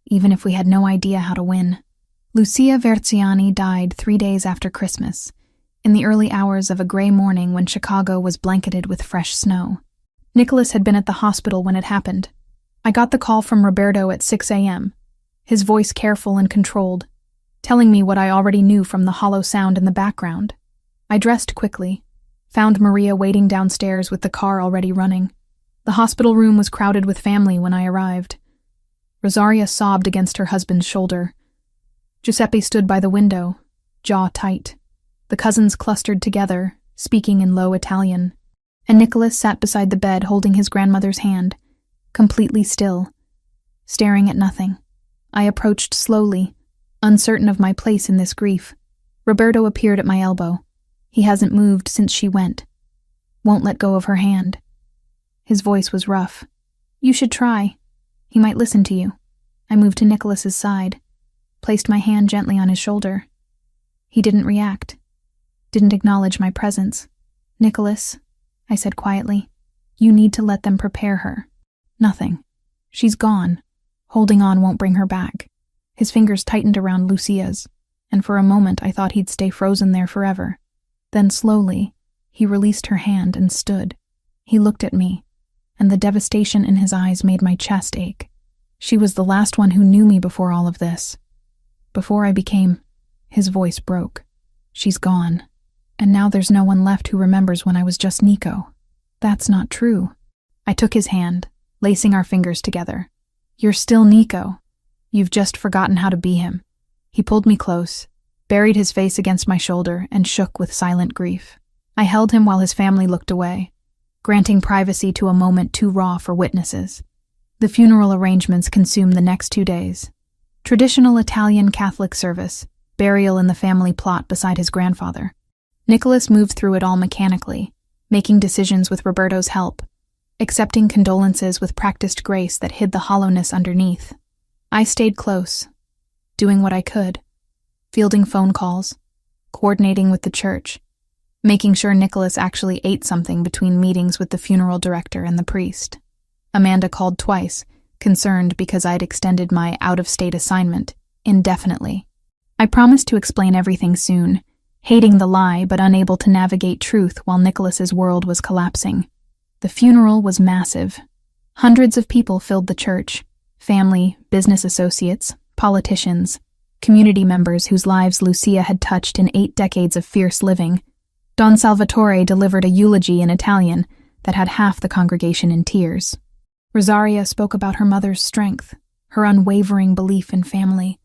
even if we had no idea how to win. Lucia Verziani died 3 days after Christmas, in the early hours of a gray morning when Chicago was blanketed with fresh snow. Nicholas had been at the hospital when it happened. I got the call from Roberto at 6 a.m., his voice careful and controlled, telling me what I already knew from the hollow sound in the background. I dressed quickly, found Maria waiting downstairs with the car already running. The hospital room was crowded with family when I arrived. Rosaria sobbed against her husband's shoulder. Giuseppe stood by the window, jaw tight. The cousins clustered together, speaking in low Italian. And Nicholas sat beside the bed holding his grandmother's hand, completely still, staring at nothing. I approached slowly, uncertain of my place in this grief. Roberto appeared at my elbow. He hasn't moved since she went. Won't let go of her hand. His voice was rough. You should try. He might listen to you. I moved to Nicholas's side, placed my hand gently on his shoulder. He didn't react, didn't acknowledge my presence. Nicholas, I said quietly, you need to let them prepare her. Nothing. She's gone. Holding on won't bring her back. His fingers tightened around Lucia's, and for a moment I thought he'd stay frozen there forever. Then slowly, he released her hand and stood. He looked at me, and the devastation in his eyes made my chest ache. She was the last one who knew me before all of this. Before I became... His voice broke. She's gone. And now there's no one left who remembers when I was just Nico. That's not true. I took his hand, lacing our fingers together. You're still Nico. You've just forgotten how to be him. He pulled me close, buried his face against my shoulder, and shook with silent grief. I held him while his family looked away, granting privacy to a moment too raw for witnesses. The funeral arrangements consumed the next 2 days. Traditional Italian Catholic service, burial in the family plot beside his grandfather. Nicholas moved through it all mechanically, making decisions with Roberto's help, accepting condolences with practiced grace that hid the hollowness underneath. I stayed close, doing what I could, fielding phone calls, coordinating with the church, making sure Nicholas actually ate something between meetings with the funeral director and the priest. Amanda called twice, concerned because I'd extended my out-of-state assignment indefinitely. I promised to explain everything soon, hating the lie but unable to navigate truth while Nicholas's world was collapsing. The funeral was massive. Hundreds of people filled the church, family, business associates, politicians, community members whose lives Lucia had touched in 8 decades of fierce living. Don Salvatore delivered a eulogy in Italian that had half the congregation in tears. Rosaria spoke about her mother's strength, her unwavering belief in family,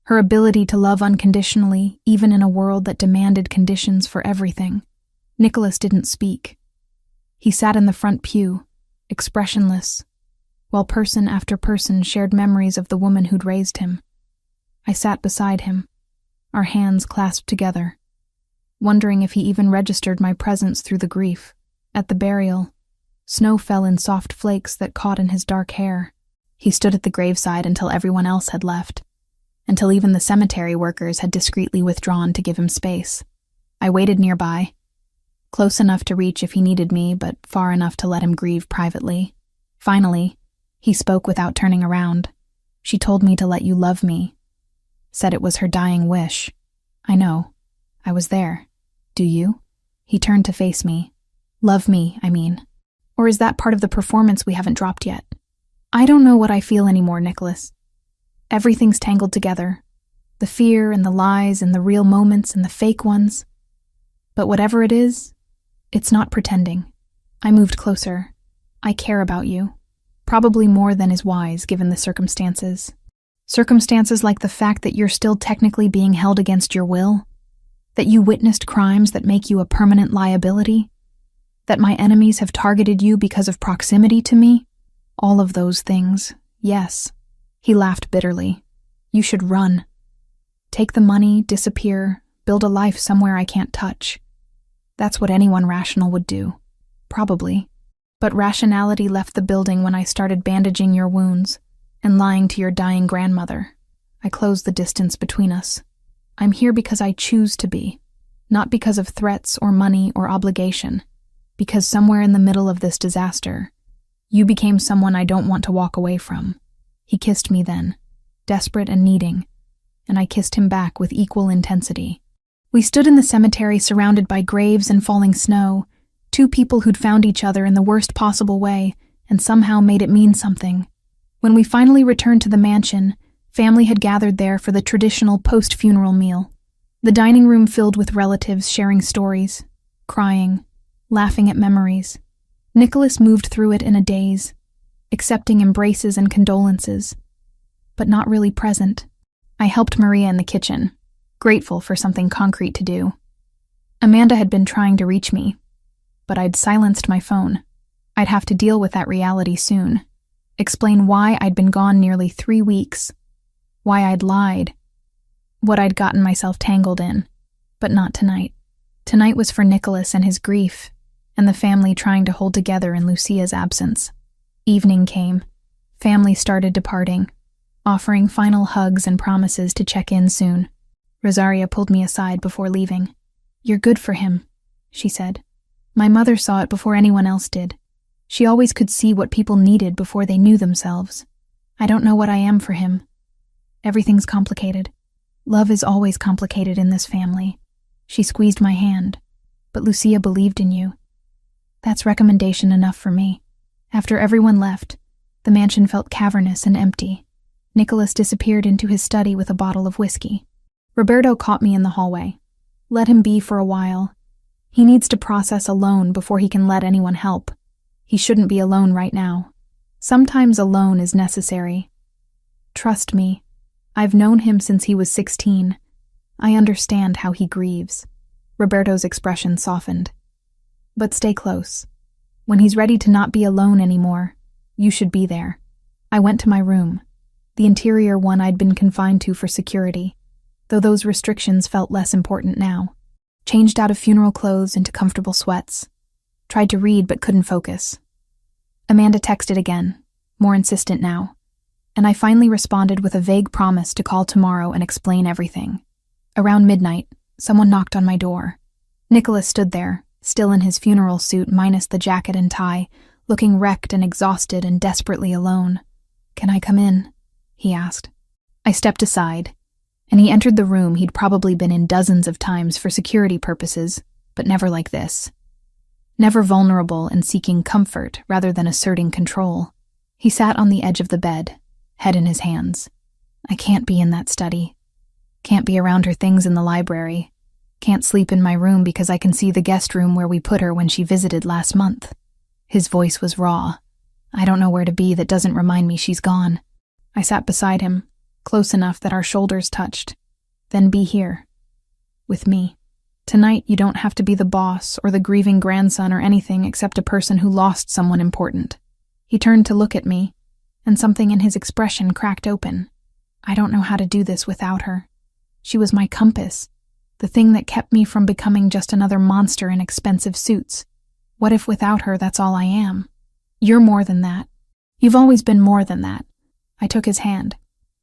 her ability to love unconditionally even in a world that demanded conditions for everything. Nicholas didn't speak. He sat in the front pew, expressionless, while person after person shared memories of the woman who'd raised him. I sat beside him, our hands clasped together, wondering if he even registered my presence through the grief. At the burial, snow fell in soft flakes that caught in his dark hair. He stood at the graveside until everyone else had left, until even the cemetery workers had discreetly withdrawn to give him space. I waited nearby, close enough to reach if he needed me, but far enough to let him grieve privately. Finally, he spoke without turning around. She told me to let you love me. Said it was her dying wish. I know. I was there. Do you? He turned to face me. Love me, I mean. Or is that part of the performance we haven't dropped yet? I don't know what I feel anymore, Nicholas. Everything's tangled together. The fear and the lies and the real moments and the fake ones. But whatever it is, It's not pretending. I moved closer. I care about you. Probably more than is wise given the circumstances. Circumstances like the fact that you're still technically being held against your will, that you witnessed crimes that make you a permanent liability, that my enemies have targeted you because of proximity to me. All of those things, yes. He laughed bitterly. You should run. Take the money, disappear, build a life somewhere I can't touch. That's what anyone rational would do. Probably. But rationality left the building when I started bandaging your wounds and lying to your dying grandmother. I closed the distance between us. I'm here because I choose to be, not because of threats or money or obligation, because somewhere in the middle of this disaster, you became someone I don't want to walk away from. He kissed me then, desperate and needing, and I kissed him back with equal intensity. We stood in the cemetery surrounded by graves and falling snow, two people who'd found each other in the worst possible way and somehow made it mean something. When we finally returned to the mansion, family had gathered there for the traditional post-funeral meal. The dining room filled with relatives sharing stories, crying, laughing at memories. Nicholas moved through it in a daze, accepting embraces and condolences, but not really present. I helped Maria in the kitchen, grateful for something concrete to do. Amanda had been trying to reach me, but I'd silenced my phone. I'd have to deal with that reality soon. Explain why I'd been gone nearly 3 weeks. Why I'd lied. What I'd gotten myself tangled in. But not tonight. Tonight was for Nicholas and his grief, and the family trying to hold together in Lucia's absence. Evening came. Family started departing, offering final hugs and promises to check in soon. Rosaria pulled me aside before leaving. You're good for him, she said. My mother saw it before anyone else did. She always could see what people needed before they knew themselves. I don't know what I am for him. Everything's complicated. Love is always complicated in this family. She squeezed my hand. But Lucia believed in you. That's recommendation enough for me. After everyone left, the mansion felt cavernous and empty. Nicholas disappeared into his study with a bottle of whiskey. Roberto caught me in the hallway. Let him be for a while. He needs to process alone before he can let anyone help. He shouldn't be alone right now. Sometimes alone is necessary. Trust me. I've known him since he was 16. I understand how he grieves. Roberto's expression softened. But stay close. When he's ready to not be alone anymore, you should be there. I went to my room, the interior one I'd been confined to for security, though those restrictions felt less important now. Changed out of funeral clothes into comfortable sweats. Tried to read but couldn't focus. Amanda texted again, more insistent now, and I finally responded with a vague promise to call tomorrow and explain everything. Around midnight, someone knocked on my door. Nicholas stood there, still in his funeral suit minus the jacket and tie, looking wrecked and exhausted and desperately alone. Can I come in? He asked. I stepped aside, and he entered the room he'd probably been in dozens of times for security purposes, but never like this. Never vulnerable and seeking comfort rather than asserting control. He sat on the edge of the bed, head in his hands. I can't be in that study. Can't be around her things in the library. Can't sleep in my room because I can see the guest room where we put her when she visited last month. His voice was raw. I don't know where to be that doesn't remind me she's gone. I sat beside him, close enough that our shoulders touched. Then be here. With me. Tonight you don't have to be the boss or the grieving grandson or anything except a person who lost someone important. He turned to look at me, and something in his expression cracked open. I don't know how to do this without her. She was my compass, the thing that kept me from becoming just another monster in expensive suits. What if without her that's all I am? You're more than that. You've always been more than that. I took his hand.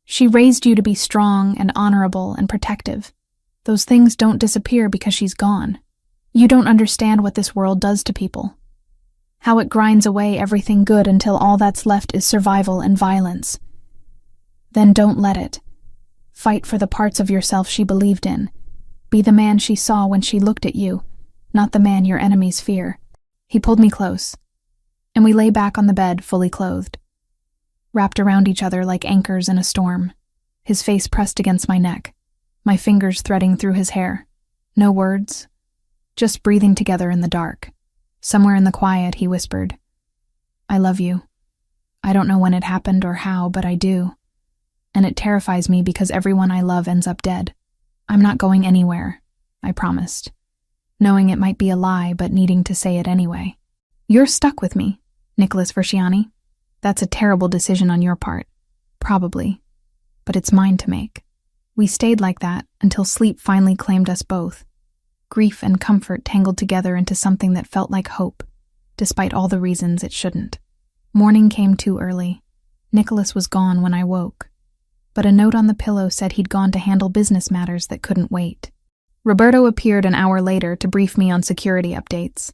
She raised you to be strong and honorable and protective. Those things don't disappear because she's gone. You don't understand what this world does to people. How it grinds away everything good until all that's left is survival and violence. Then don't let it. Fight for the parts of yourself she believed in. Be the man she saw when she looked at you, not the man your enemies fear. He pulled me close, and we lay back on the bed fully clothed, wrapped around each other like anchors in a storm, his face pressed against my neck, my fingers threading through his hair. No words, just breathing together in the dark. Somewhere in the quiet, he whispered, "I love you. I don't know when it happened or how, but I do. And it terrifies me because everyone I love ends up dead. I'm not going anywhere," I promised, knowing it might be a lie but needing to say it anyway. "You're stuck with me, Nicholas Versiani. That's a terrible decision on your part. Probably. But it's mine to make." We stayed like that until sleep finally claimed us both. Grief and comfort tangled together into something that felt like hope, despite all the reasons it shouldn't. Morning came too early. Nicholas was gone when I woke, but a note on the pillow said he'd gone to handle business matters that couldn't wait. Roberto appeared an hour later to brief me on security updates.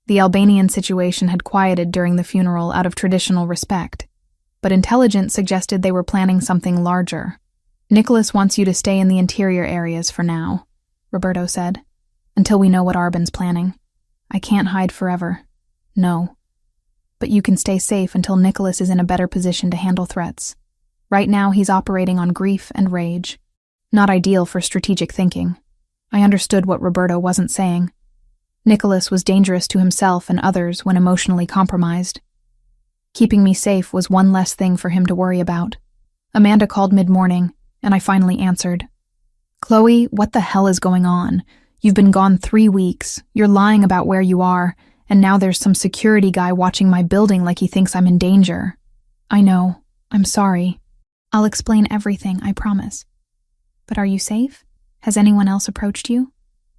The Albanian situation had quieted during the funeral out of traditional respect, but intelligence suggested they were planning something larger. "Nicholas wants you to stay in the interior areas for now," Roberto said, "until we know what Arbin's planning. I can't hide forever. No. But you can stay safe until Nicholas is in a better position to handle threats. Right now he's operating on grief and rage. Not ideal for strategic thinking." I understood what Roberto wasn't saying. Nicholas was dangerous to himself and others when emotionally compromised. Keeping me safe was one less thing for him to worry about. Amanda called mid-morning, and I finally answered. "Chloe, what the hell is going on? You've been gone 3 weeks, you're lying about where you are, and now there's some security guy watching my building like he thinks I'm in danger." "I know. I'm sorry. I'll explain everything, I promise. But are you safe? Has anyone else approached you?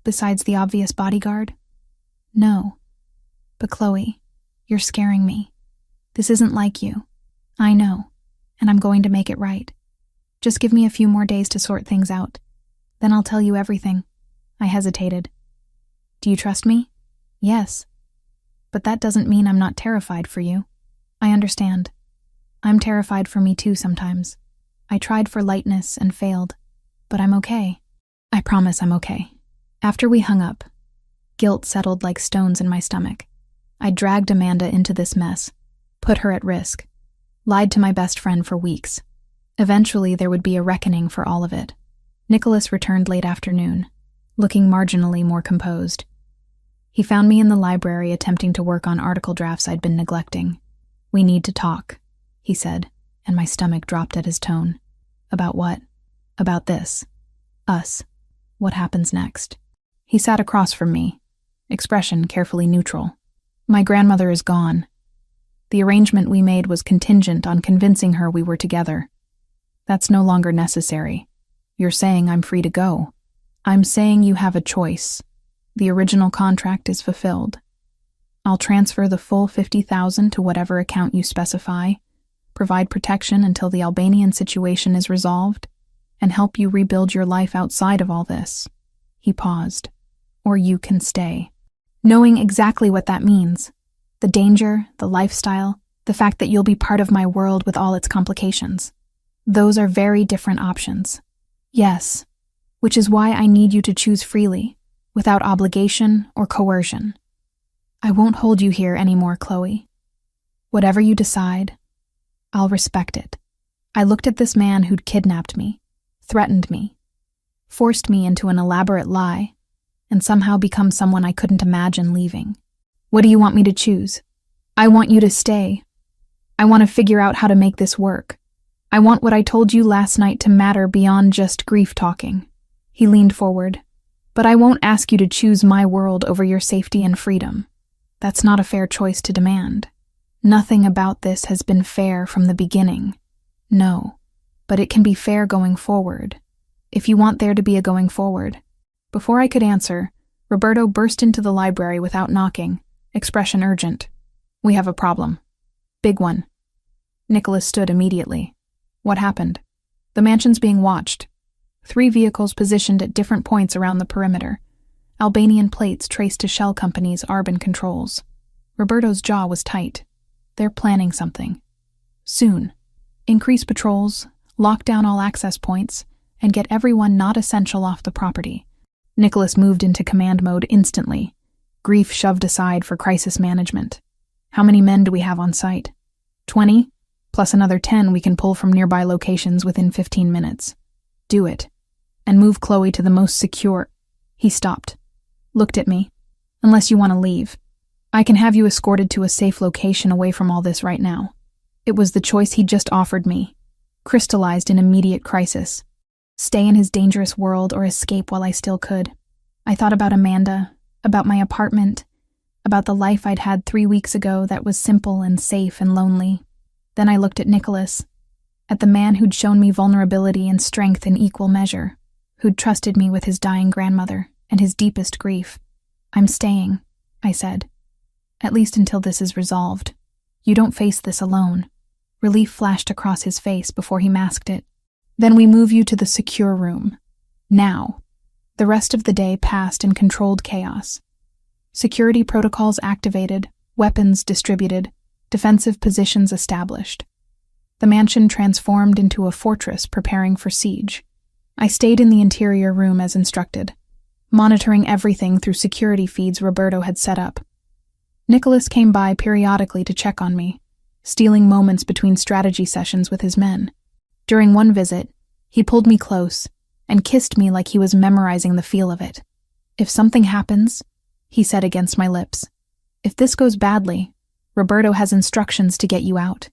Besides the obvious bodyguard?" "No. But Chloe, you're scaring me. This isn't like you. I know, and I'm going to make it right. Just give me a few more days to sort things out. Then I'll tell you everything." I hesitated. "Do you trust me?" "Yes. But that doesn't mean I'm not terrified for you." "I understand. I'm terrified for me too sometimes. I tried for lightness and failed. But I'm okay. I promise I'm okay." After we hung up, guilt settled like stones in my stomach. I dragged Amanda into this mess, put her at risk, lied to my best friend for weeks. Eventually, there would be a reckoning for all of it. Nicholas returned late afternoon, looking marginally more composed. He found me in the library attempting to work on article drafts I'd been neglecting. "We need to talk," he said, and my stomach dropped at his tone. "About what?" "About this. Us. What happens next?" He sat across from me, expression carefully neutral. "My grandmother is gone. The arrangement we made was contingent on convincing her we were together. That's no longer necessary. You're saying I'm free to go. I'm saying you have a choice. The original contract is fulfilled. I'll transfer the full $50,000 to whatever account you specify, provide protection until the Albanian situation is resolved, and help you rebuild your life outside of all this." He paused. "Or you can stay." Knowing exactly what that means. The danger, the lifestyle, the fact that you'll be part of my world with all its complications. Those are very different options. Yes, which is why I need you to choose freely, without obligation or coercion. I won't hold you here anymore, Chloe. Whatever you decide, I'll respect it. I looked at this man who'd kidnapped me, threatened me, forced me into an elaborate lie, and somehow become someone I couldn't imagine leaving. What do you want me to choose? I want you to stay. I want to figure out how to make this work. I want what I told you last night to matter beyond just grief talking. He leaned forward. But I won't ask you to choose my world over your safety and freedom. That's not a fair choice to demand. Nothing about this has been fair from the beginning. No, but it can be fair going forward. If you want there to be a going forward. Before I could answer, Roberto burst into the library without knocking, expression urgent. We have a problem. Big one. Nicholas stood immediately. What happened? The mansion's being watched. 3 vehicles positioned at different points around the perimeter. Albanian plates traced to shell companies Arbin controls. Roberto's jaw was tight. They're planning something. Soon. Increase patrols, lock down all access points, and get everyone not essential off the property. Nicholas moved into command mode instantly. Grief shoved aside for crisis management. How many men do we have on site? 20, plus another 10 we can pull from nearby locations within 15 minutes. Do it. And move Chloe to the most secure. He stopped. Looked at me. Unless you want to leave. I can have you escorted to a safe location away from all this right now. It was the choice he'd just offered me, crystallized in immediate crisis. Stay in his dangerous world or escape while I still could. I thought about Amanda, about my apartment, about the life I'd had 3 weeks ago that was simple and safe and lonely. Then I looked at Nicholas, at the man who'd shown me vulnerability and strength in equal measure, who'd trusted me with his dying grandmother and his deepest grief. I'm staying, I said. At least until this is resolved. You don't face this alone. Relief flashed across his face before he masked it. Then we move you to the secure room. Now. The rest of the day passed in controlled chaos. Security protocols activated, weapons distributed, defensive positions established. The mansion transformed into a fortress preparing for siege. I stayed in the interior room as instructed, monitoring everything through security feeds Roberto had set up. Nicholas came by periodically to check on me, stealing moments between strategy sessions with his men. During one visit, he pulled me close and kissed me like he was memorizing the feel of it. If something happens, he said against my lips, if this goes badly, Roberto has instructions to get you out.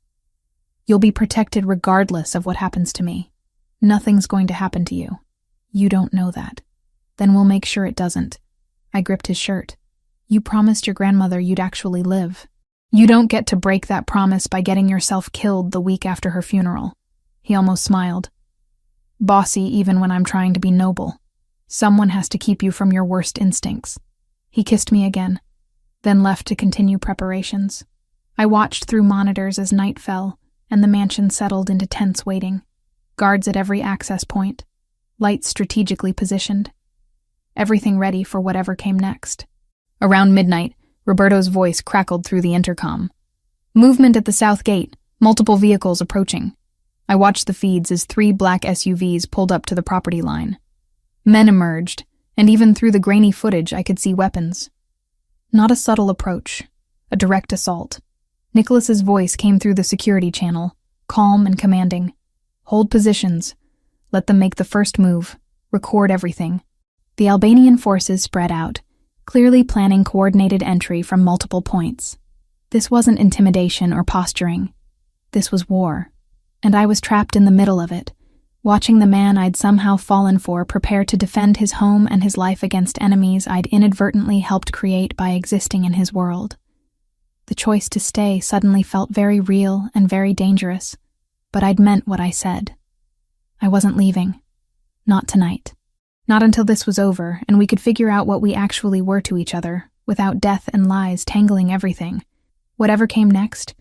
You'll be protected regardless of what happens to me. Nothing's going to happen to you. You don't know that. Then we'll make sure it doesn't. I gripped his shirt. You promised your grandmother you'd actually live. You don't get to break that promise by getting yourself killed the week after her funeral. He almost smiled. Bossy even when I'm trying to be noble. Someone has to keep you from your worst instincts. He kissed me again, then left to continue preparations. I watched through monitors as night fell and the mansion settled into tense waiting. Guards at every access point, lights strategically positioned. Everything ready for whatever came next. Around midnight, Roberto's voice crackled through the intercom. Movement at the south gate, multiple vehicles approaching. I watched the feeds as 3 black SUVs pulled up to the property line. Men emerged, and even through the grainy footage I could see weapons. Not a subtle approach, a direct assault. Nicholas's voice came through the security channel, calm and commanding. Hold positions. Let them make the first move. Record everything. The Albanian forces spread out, clearly planning coordinated entry from multiple points. This wasn't intimidation or posturing. This was war, and I was trapped in the middle of it, watching the man I'd somehow fallen for prepare to defend his home and his life against enemies I'd inadvertently helped create by existing in his world. The choice to stay suddenly felt very real and very dangerous, but I'd meant what I said. I wasn't leaving. Not tonight. Not until this was over and we could figure out what we actually were to each other, without death and lies tangling everything. Whatever came next,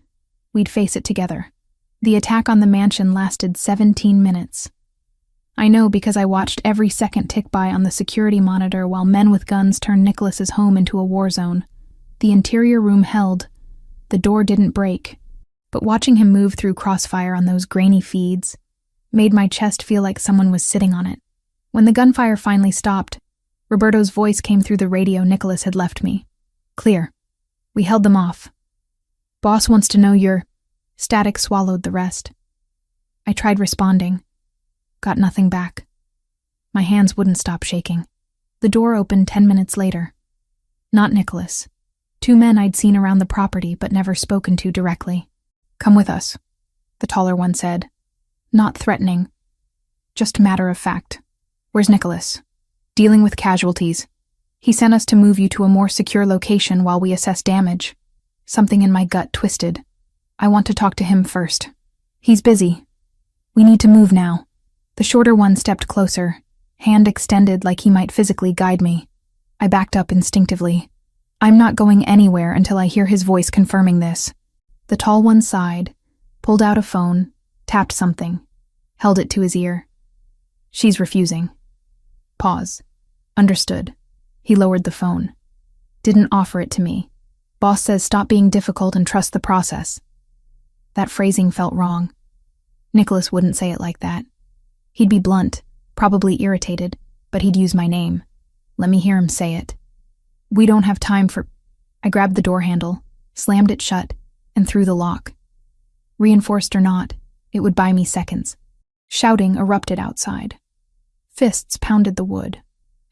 we'd face it together. The attack on the mansion lasted 17 minutes. I know because I watched every second tick by on the security monitor while men with guns turned Nicholas's home into a war zone. The interior room held. The door didn't break, but watching him move through crossfire on those grainy feeds made my chest feel like someone was sitting on it. When the gunfire finally stopped, Roberto's voice came through the radio Nicholas had left me. Clear. We held them off. Boss wants to know you're... Static swallowed the rest. I tried responding. Got nothing back. My hands wouldn't stop shaking. The door opened 10 minutes later. Not Nicholas. 2 men I'd seen around the property but never spoken to directly. Come with us, the taller one said. Not threatening. Just matter of fact. Where's Nicholas? Dealing with casualties. He sent us to move you to a more secure location while we assess damage. Something in my gut twisted. I want to talk to him first. He's busy. We need to move now. The shorter one stepped closer, hand extended like he might physically guide me. I backed up instinctively. I'm not going anywhere until I hear his voice confirming this. The tall one sighed, pulled out a phone, tapped something, held it to his ear. She's refusing. Pause. Understood. He lowered the phone. Didn't offer it to me. Boss says stop being difficult and trust the process. That phrasing felt wrong. Nicholas wouldn't say it like that. He'd be blunt, probably irritated, but he'd use my name. Let me hear him say it. We don't have time for... I grabbed the door handle, slammed it shut, and threw the lock. Reinforced or not, it would buy me seconds. Shouting erupted outside. Fists pounded the wood.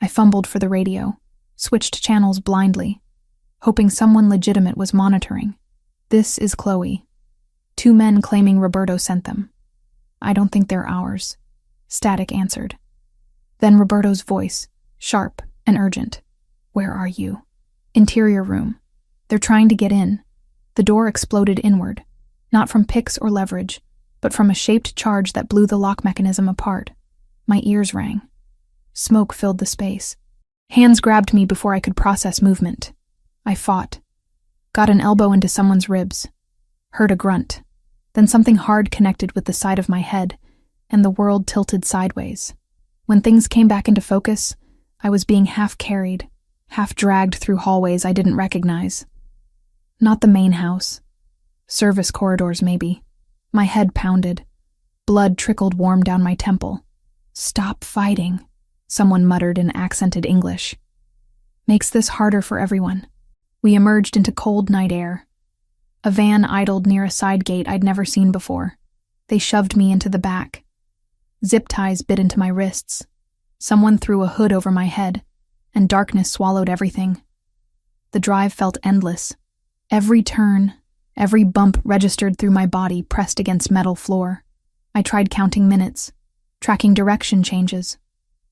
I fumbled for the radio, switched channels blindly. hoping someone legitimate was monitoring. "This is Chloe." 2 men claiming Roberto sent them. "I don't think they're ours," Static answered. Then Roberto's voice, sharp and urgent. "Where are you?" "Interior room. They're trying to get in." The door exploded inward, not from picks or leverage, but from a shaped charge that blew the lock mechanism apart. My ears rang. Smoke filled the space. Hands grabbed me before I could process movement. I fought. Got an elbow into someone's ribs. Heard a grunt. Then something hard connected with the side of my head, and the world tilted sideways. When things came back into focus, I was being half carried, half dragged through hallways I didn't recognize. Not the main house. Service corridors, maybe. My head pounded. Blood trickled warm down my temple. "Stop fighting," someone muttered in accented English. "Makes this harder for everyone." We emerged into cold night air. A van idled near a side gate I'd never seen before. They shoved me into the back. Zip ties bit into my wrists. Someone threw a hood over my head, and darkness swallowed everything. The drive felt endless. Every turn, every bump registered through my body pressed against metal floor. I tried counting minutes, tracking direction changes.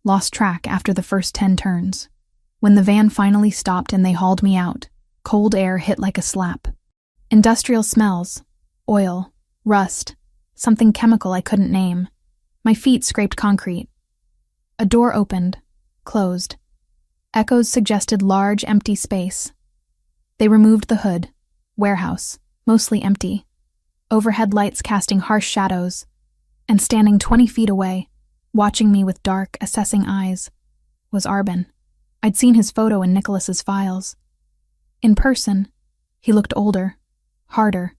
Lost track after the first 10 turns. When the van finally stopped and they hauled me out, cold air hit like a slap. Industrial smells, oil, rust, something chemical I couldn't name. My feet scraped concrete. A door opened, closed. Echoes suggested large, empty space. They removed the hood. Warehouse, mostly empty. Overhead lights casting harsh shadows. And standing 20 feet away, watching me with dark, assessing eyes, was Arbin. I'd seen his photo in Nicholas's files. In person, he looked older, harder.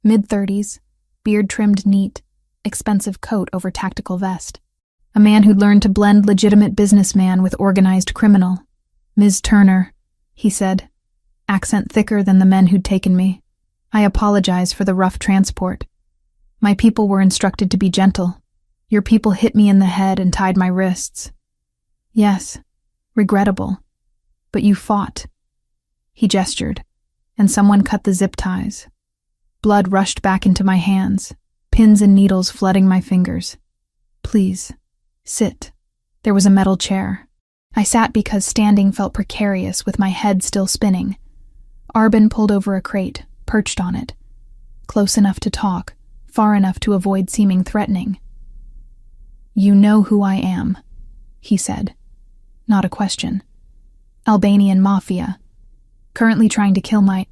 Mid-30s, beard trimmed neat, expensive coat over tactical vest. A man who'd learned to blend legitimate businessman with organized criminal. "Ms. Turner," he said, accent thicker than the men who'd taken me. "I apologize for the rough transport. My people were instructed to be gentle. Your people hit me in the head and tied my wrists. Yes, regrettable. But you fought." He gestured, and someone cut the zip ties. Blood rushed back into my hands, pins and needles flooding my fingers. "Please, sit." There was a metal chair. I sat because standing felt precarious with my head still spinning. Arbin pulled over a crate, perched on it. Close enough to talk, far enough to avoid seeming threatening. "You know who I am," he said. Not a question. "Albanian Mafia. Currently trying to kill my—"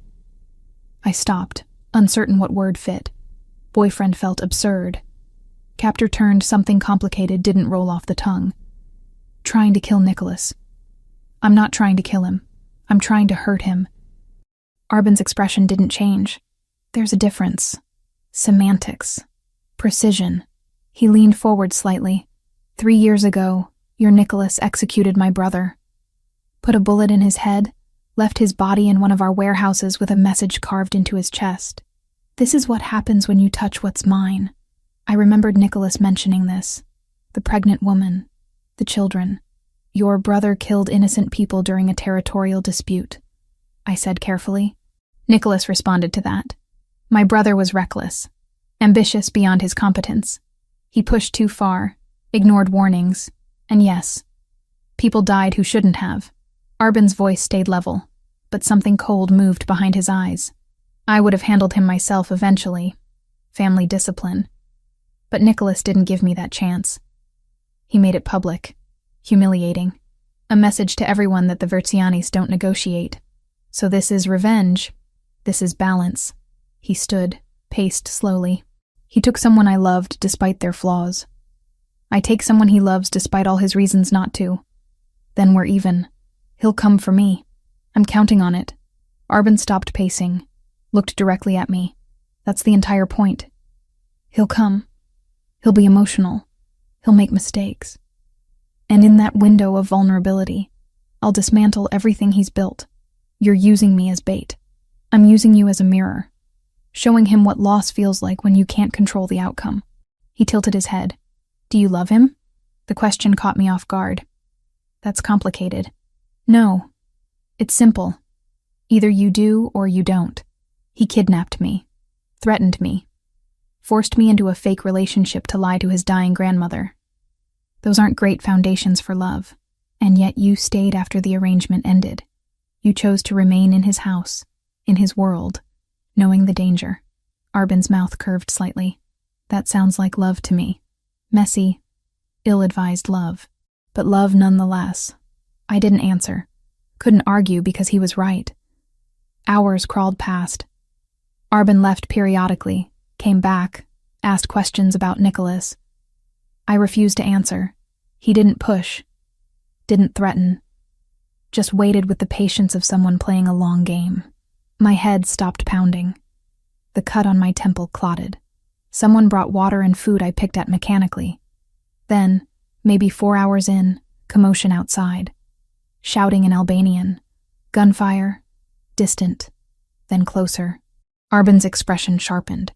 I stopped, uncertain what word fit. Boyfriend felt absurd. Captor turned something complicated didn't roll off the tongue. "Trying to kill Nicholas. I'm not trying to kill him. I'm trying to hurt him." Arbin's expression didn't change. "There's a difference. Semantics. Precision." He leaned forward slightly. 3 years ago, your Nicholas executed my brother. Put a bullet in his head, left his body in one of our warehouses with a message carved into his chest. This is what happens when you touch what's mine. I remembered Nicholas mentioning this. The pregnant woman, the children. Your brother killed innocent people during a territorial dispute, I said carefully. Nicholas responded to that. My brother was reckless, ambitious beyond his competence. He pushed too far, ignored warnings, and yes, people died who shouldn't have. Arbin's voice stayed level, but something cold moved behind his eyes. I would have handled him myself eventually. Family discipline. But Nicholas didn't give me that chance. He made it public, humiliating. A message to everyone that the Verzianis don't negotiate. So this is revenge. This is balance. He stood, paced slowly. He took someone I loved despite their flaws. I take someone he loves despite all his reasons not to. Then we're even. He'll come for me. I'm counting on it. Arbin stopped pacing, looked directly at me. That's the entire point. He'll come. He'll be emotional. He'll make mistakes. And in that window of vulnerability, I'll dismantle everything he's built. You're using me as bait. I'm using you as a mirror, showing him what loss feels like when you can't control the outcome. He tilted his head. Do you love him? The question caught me off guard. That's complicated. No. It's simple. Either you do or you don't. He kidnapped me, threatened me, forced me into a fake relationship to lie to his dying grandmother. Those aren't great foundations for love, and yet you stayed after the arrangement ended. You chose to remain in his house, in his world, knowing the danger. Arbin's mouth curved slightly. That sounds like love to me. Messy, ill-advised love, but love nonetheless. I didn't answer. Couldn't argue because he was right. Hours crawled past. Arbin left periodically, came back, asked questions about Nicholas. I refused to answer. He didn't push, didn't threaten, just waited with the patience of someone playing a long game. My head stopped pounding. The cut on my temple clotted. Someone brought water and food I picked at mechanically. Then, maybe 4 hours in, commotion outside. Shouting in Albanian. Gunfire. Distant. Then closer. Arbin's expression sharpened.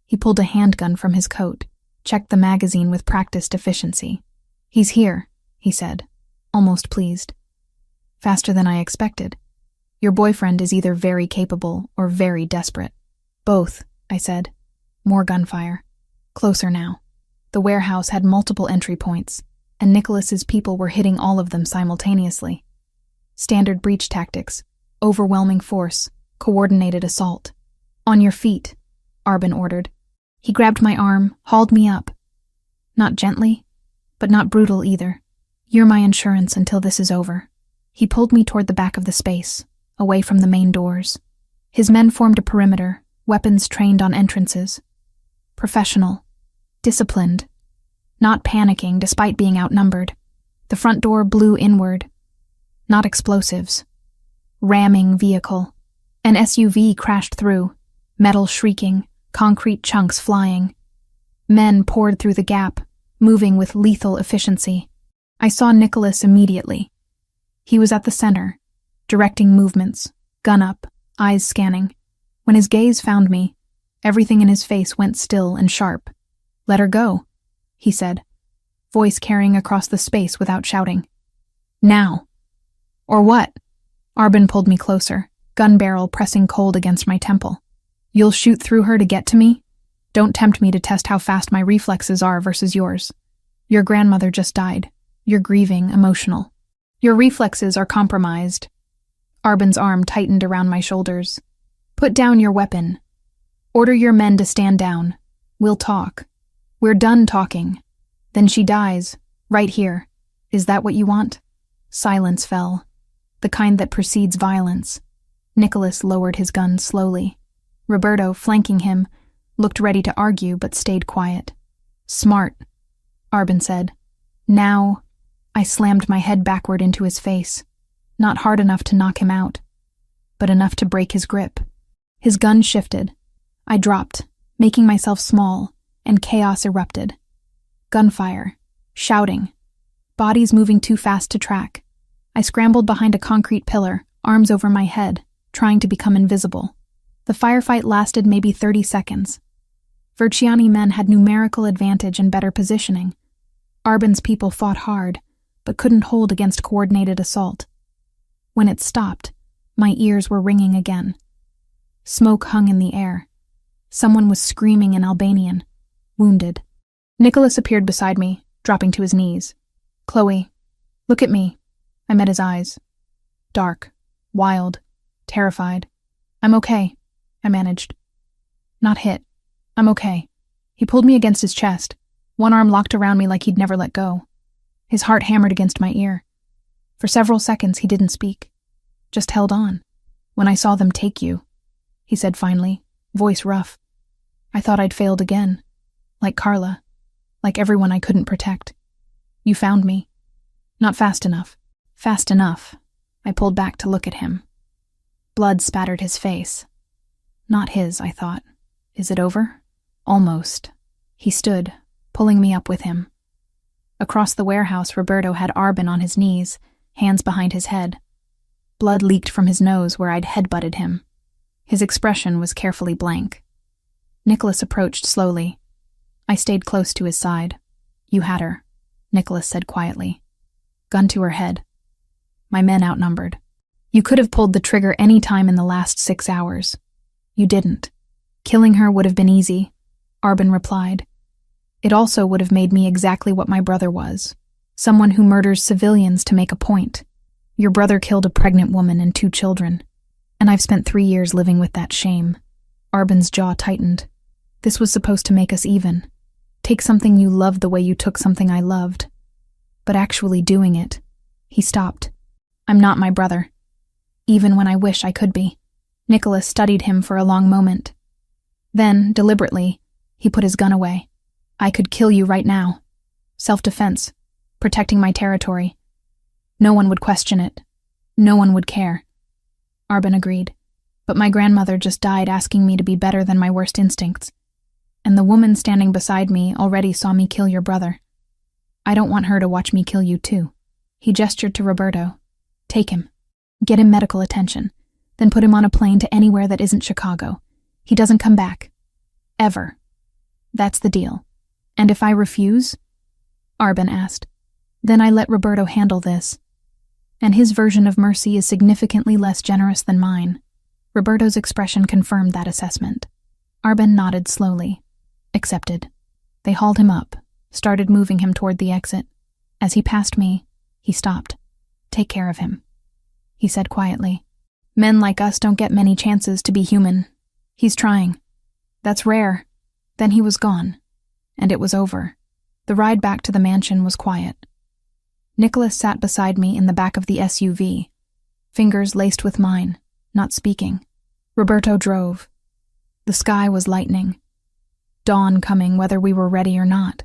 He pulled a handgun from his coat, checked the magazine with practiced efficiency. "He's here," he said, almost pleased. "Faster than I expected. Your boyfriend is either very capable or very desperate." "Both," I said. More gunfire. Closer now. The warehouse had multiple entry points, and Nicholas's people were hitting all of them simultaneously. Standard breach tactics, overwhelming force, coordinated assault. "On your feet," Arbin ordered. He grabbed my arm, hauled me up. Not gently, but not brutal either. "You're my insurance until this is over." He pulled me toward the back of the space, away from the main doors. His men formed a perimeter, weapons trained on entrances. Professional, disciplined, not panicking despite being outnumbered. The front door blew inward. Not explosives. Ramming vehicle. An SUV crashed through, metal shrieking, concrete chunks flying. Men poured through the gap, moving with lethal efficiency. I saw Nicholas immediately. He was at the center, directing movements, gun up, eyes scanning. When his gaze found me, everything in his face went still and sharp. "Let her go," he said, voice carrying across the space without shouting. "Now." "Or what?" Arbin pulled me closer, gun barrel pressing cold against my temple. "You'll shoot through her to get to me? Don't tempt me to test how fast my reflexes are versus yours. Your grandmother just died. You're grieving, emotional. Your reflexes are compromised." Arbin's arm tightened around my shoulders. "Put down your weapon. Order your men to stand down. We'll talk. We're done talking. Then she dies, right here. Is that what you want?" Silence fell, the kind that precedes violence. Nicholas lowered his gun slowly. Roberto, flanking him, looked ready to argue but stayed quiet. "Smart," Arbin said. "Now," I slammed my head backward into his face. Not hard enough to knock him out, but enough to break his grip. His gun shifted. I dropped, making myself small, and chaos erupted. Gunfire, shouting, bodies moving too fast to track. I scrambled behind a concrete pillar, arms over my head, trying to become invisible. The firefight lasted maybe 30 seconds. Verciani men had numerical advantage and better positioning. Arbin's people fought hard, but couldn't hold against coordinated assault. When it stopped, my ears were ringing again. Smoke hung in the air. Someone was screaming in Albanian, wounded. Nicholas appeared beside me, dropping to his knees. "Chloe, look at me." I met his eyes. Dark, wild, terrified. "I'm okay," I managed. "Not hit. I'm okay." He pulled me against his chest, one arm locked around me like he'd never let go. His heart hammered against my ear. For several seconds he didn't speak, just held on. "When I saw them take you," he said finally, voice rough, "I thought I'd failed again. Like Carla. Like everyone I couldn't protect. You found me. Not fast enough." "Fast enough." I pulled back to look at him. Blood spattered his face. Not his, I thought. Is it over? Almost. He stood, pulling me up with him. Across the warehouse, Roberto had Arbin on his knees, hands behind his head. Blood leaked from his nose where I'd headbutted him. His expression was carefully blank. Nicholas approached slowly. I stayed close to his side. "You had her," Nicholas said quietly. "Gun to her head. My men outnumbered." You could have pulled the trigger any time in the last 6 hours. You didn't. Killing her would have been easy, Arbin replied. It also would have made me exactly what my brother was, someone who murders civilians to make a point. Your brother killed a pregnant woman and 2 children, and I've spent 3 years living with that shame. Arbin's jaw tightened. This was supposed to make us even. Take something you loved the way you took something I loved. But actually doing it, he stopped. I'm not my brother. Even when I wish I could be. Nicholas studied him for a long moment. Then, deliberately, he put his gun away. I could kill you right now. Self-defense. Protecting my territory. No one would question it. No one would care. Arbin agreed. But my grandmother just died asking me to be better than my worst instincts. And the woman standing beside me already saw me kill your brother. I don't want her to watch me kill you too. He gestured to Roberto. Take him. Get him medical attention. Then put him on a plane to anywhere that isn't Chicago. He doesn't come back. Ever. That's the deal. And if I refuse? Arbin asked. Then I let Roberto handle this. And his version of mercy is significantly less generous than mine. Roberto's expression confirmed that assessment. Arbin nodded slowly. Accepted. They hauled him up, started moving him toward the exit. As he passed me, he stopped. Take care of him, he said quietly. Men like us don't get many chances to be human. He's trying. That's rare. Then he was gone. And it was over. The ride back to the mansion was quiet. Nicholas sat beside me in the back of the SUV, fingers laced with mine, not speaking. Roberto drove. The sky was lightening. Dawn coming whether we were ready or not.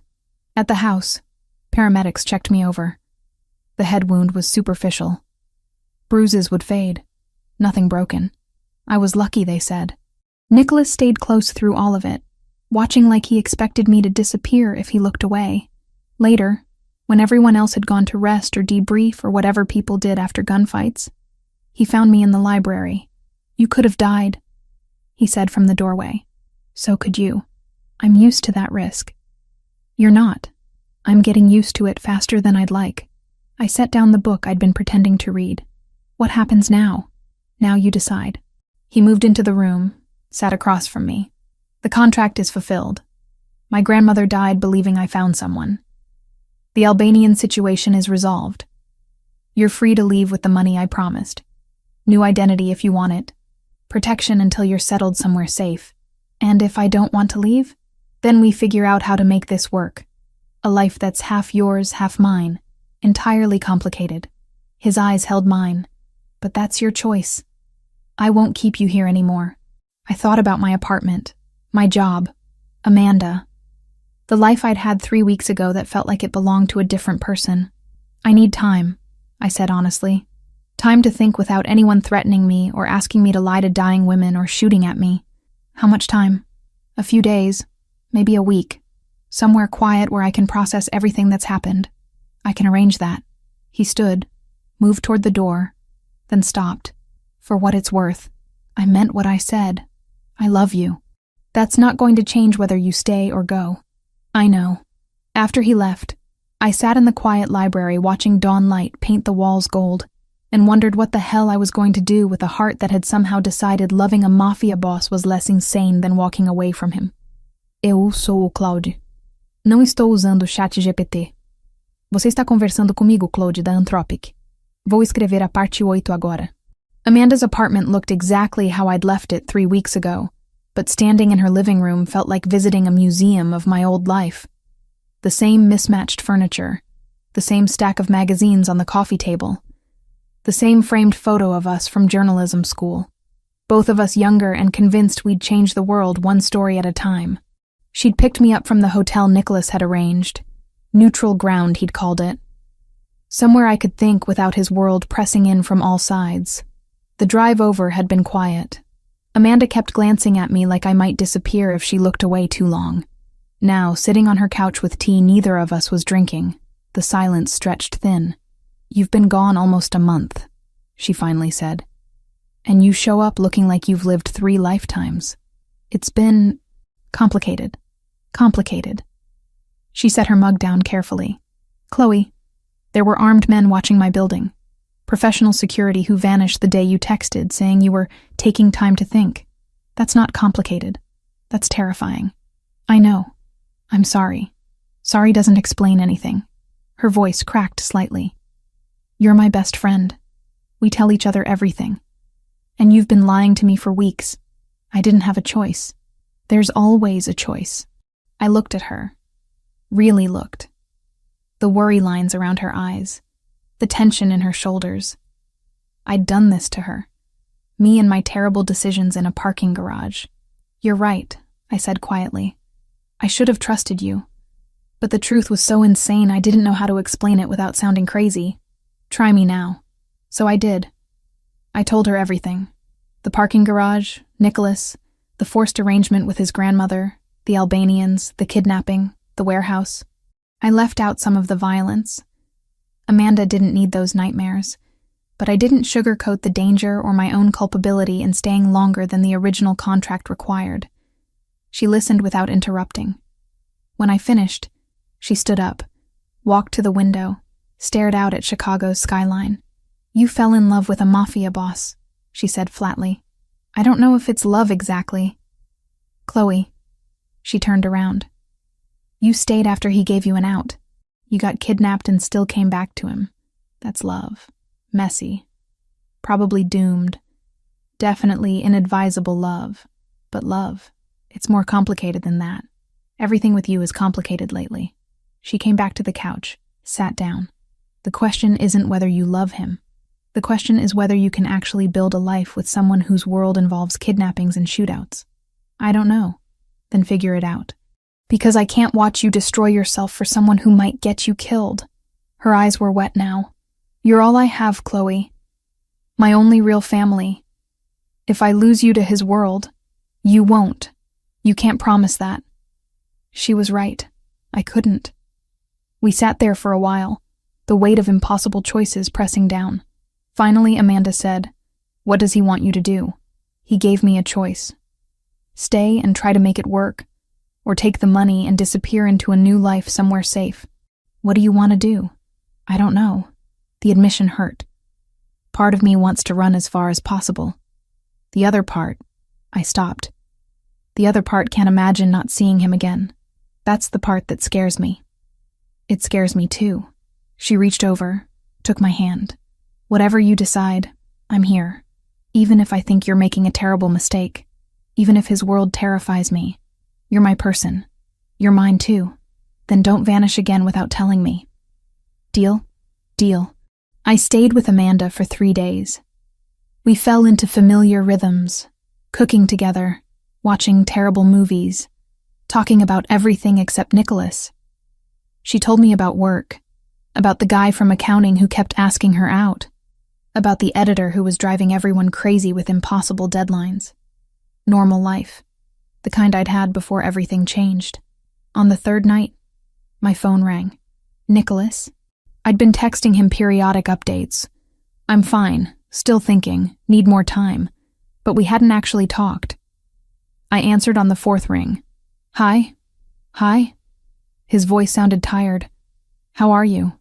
At the house, paramedics checked me over. The head wound was superficial. Bruises would fade. Nothing broken. I was lucky, they said. Nicholas stayed close through all of it, watching like he expected me to disappear if he looked away. Later, when everyone else had gone to rest or debrief or whatever people did after gunfights, he found me in the library. You could have died, he said from the doorway. So could you. I'm used to that risk. You're not. I'm getting used to it faster than I'd like. I set down the book I'd been pretending to read. What happens now? Now you decide. He moved into the room, sat across from me. The contract is fulfilled. My grandmother died believing I found someone. The Albanian situation is resolved. You're free to leave with the money I promised. New identity if you want it. Protection until you're settled somewhere safe. And if I don't want to leave, then we figure out how to make this work. A life that's half yours, half mine. Entirely complicated. His eyes held mine. But that's your choice. I won't keep you here anymore. I thought about my apartment, my job, Amanda. The life I'd had 3 weeks ago that felt like it belonged to a different person. I need time, I said honestly. Time to think without anyone threatening me or asking me to lie to dying women or shooting at me. How much time? A few days, maybe a week. Somewhere quiet where I can process everything that's happened. I can arrange that. He stood, moved toward the door, then stopped. For what it's worth, I meant what I said. I love you. That's not going to change whether you stay or go. I know. After he left, I sat in the quiet library watching dawn light paint the walls gold and wondered what the hell I was going to do with a heart that had somehow decided loving a mafia boss was less insane than walking away from him. Eu sou o Claude. Não estou usando o chat GPT. Você está conversando comigo, Claude, da Anthropic. Vou escrever a parte 8 agora. Amanda's apartment looked exactly how I'd left it 3 weeks ago, but standing in her living room felt like visiting a museum of my old life. The same mismatched furniture, the same stack of magazines on the coffee table, the same framed photo of us from journalism school, both of us younger and convinced we'd change the world one story at a time. She'd picked me up from the hotel Nicholas had arranged. Neutral ground, he'd called it. Somewhere I could think without his world pressing in from all sides. The drive over had been quiet. Amanda kept glancing at me like I might disappear if she looked away too long. Now, sitting on her couch with tea neither of us was drinking, the silence stretched thin. You've been gone almost a month, she finally said. And you show up looking like you've lived 3 lifetimes. It's been complicated. Complicated. She set her mug down carefully. Chloe, there were armed men watching my building. Professional security who vanished the day you texted saying you were taking time to think. That's not complicated. That's terrifying. I know. I'm sorry. Sorry doesn't explain anything. Her voice cracked slightly. You're my best friend. We tell each other everything. And you've been lying to me for weeks. I didn't have a choice. There's always a choice. I looked at her. Really looked. The worry lines around her eyes. The tension in her shoulders. I'd done this to her. Me and my terrible decisions in a parking garage. You're right, I said quietly. I should have trusted you. But the truth was so insane I didn't know how to explain it without sounding crazy. Try me now. So I did. I told her everything. The parking garage, Nicholas, the forced arrangement with his grandmother, the Albanians, the kidnapping, the warehouse. I left out some of the violence. Amanda didn't need those nightmares, but I didn't sugarcoat the danger or my own culpability in staying longer than the original contract required. She listened without interrupting. When I finished, she stood up, walked to the window, stared out at Chicago's skyline. You fell in love with a mafia boss, she said flatly. I don't know if it's love exactly. Chloe. She turned around. You stayed after he gave you an out. You got kidnapped and still came back to him. That's love. Messy. Probably doomed. Definitely inadvisable love. But love. It's more complicated than that. Everything with you is complicated lately. She came back to the couch, sat down. The question isn't whether you love him. The question is whether you can actually build a life with someone whose world involves kidnappings and shootouts. I don't know. Then figure it out. Because I can't watch you destroy yourself for someone who might get you killed. Her eyes were wet now. You're all I have, Chloe. My only real family. If I lose you to his world, you won't. You can't promise that. She was right. I couldn't. We sat there for a while, the weight of impossible choices pressing down. Finally, Amanda said, What does he want you to do? He gave me a choice. Stay and try to make it work, or take the money and disappear into a new life somewhere safe. What do you want to do? I don't know. The admission hurt. Part of me wants to run as far as possible. The other part, I stopped. The other part can't imagine not seeing him again. That's the part that scares me. It scares me too. She reached over, took my hand. Whatever you decide, I'm here. Even if I think you're making a terrible mistake. Even if his world terrifies me. You're my person. You're mine too. Then don't vanish again without telling me. Deal? Deal. I stayed with Amanda for 3 days. We fell into familiar rhythms, cooking together, watching terrible movies, talking about everything except Nicholas. She told me about work, about the guy from accounting who kept asking her out, about the editor who was driving everyone crazy with impossible deadlines. Normal life. The kind I'd had before everything changed. On the 3rd night, my phone rang. Nicholas? I'd been texting him periodic updates. I'm fine, still thinking, need more time, but we hadn't actually talked. I answered on the 4th ring. Hi? Hi? His voice sounded tired. How are you?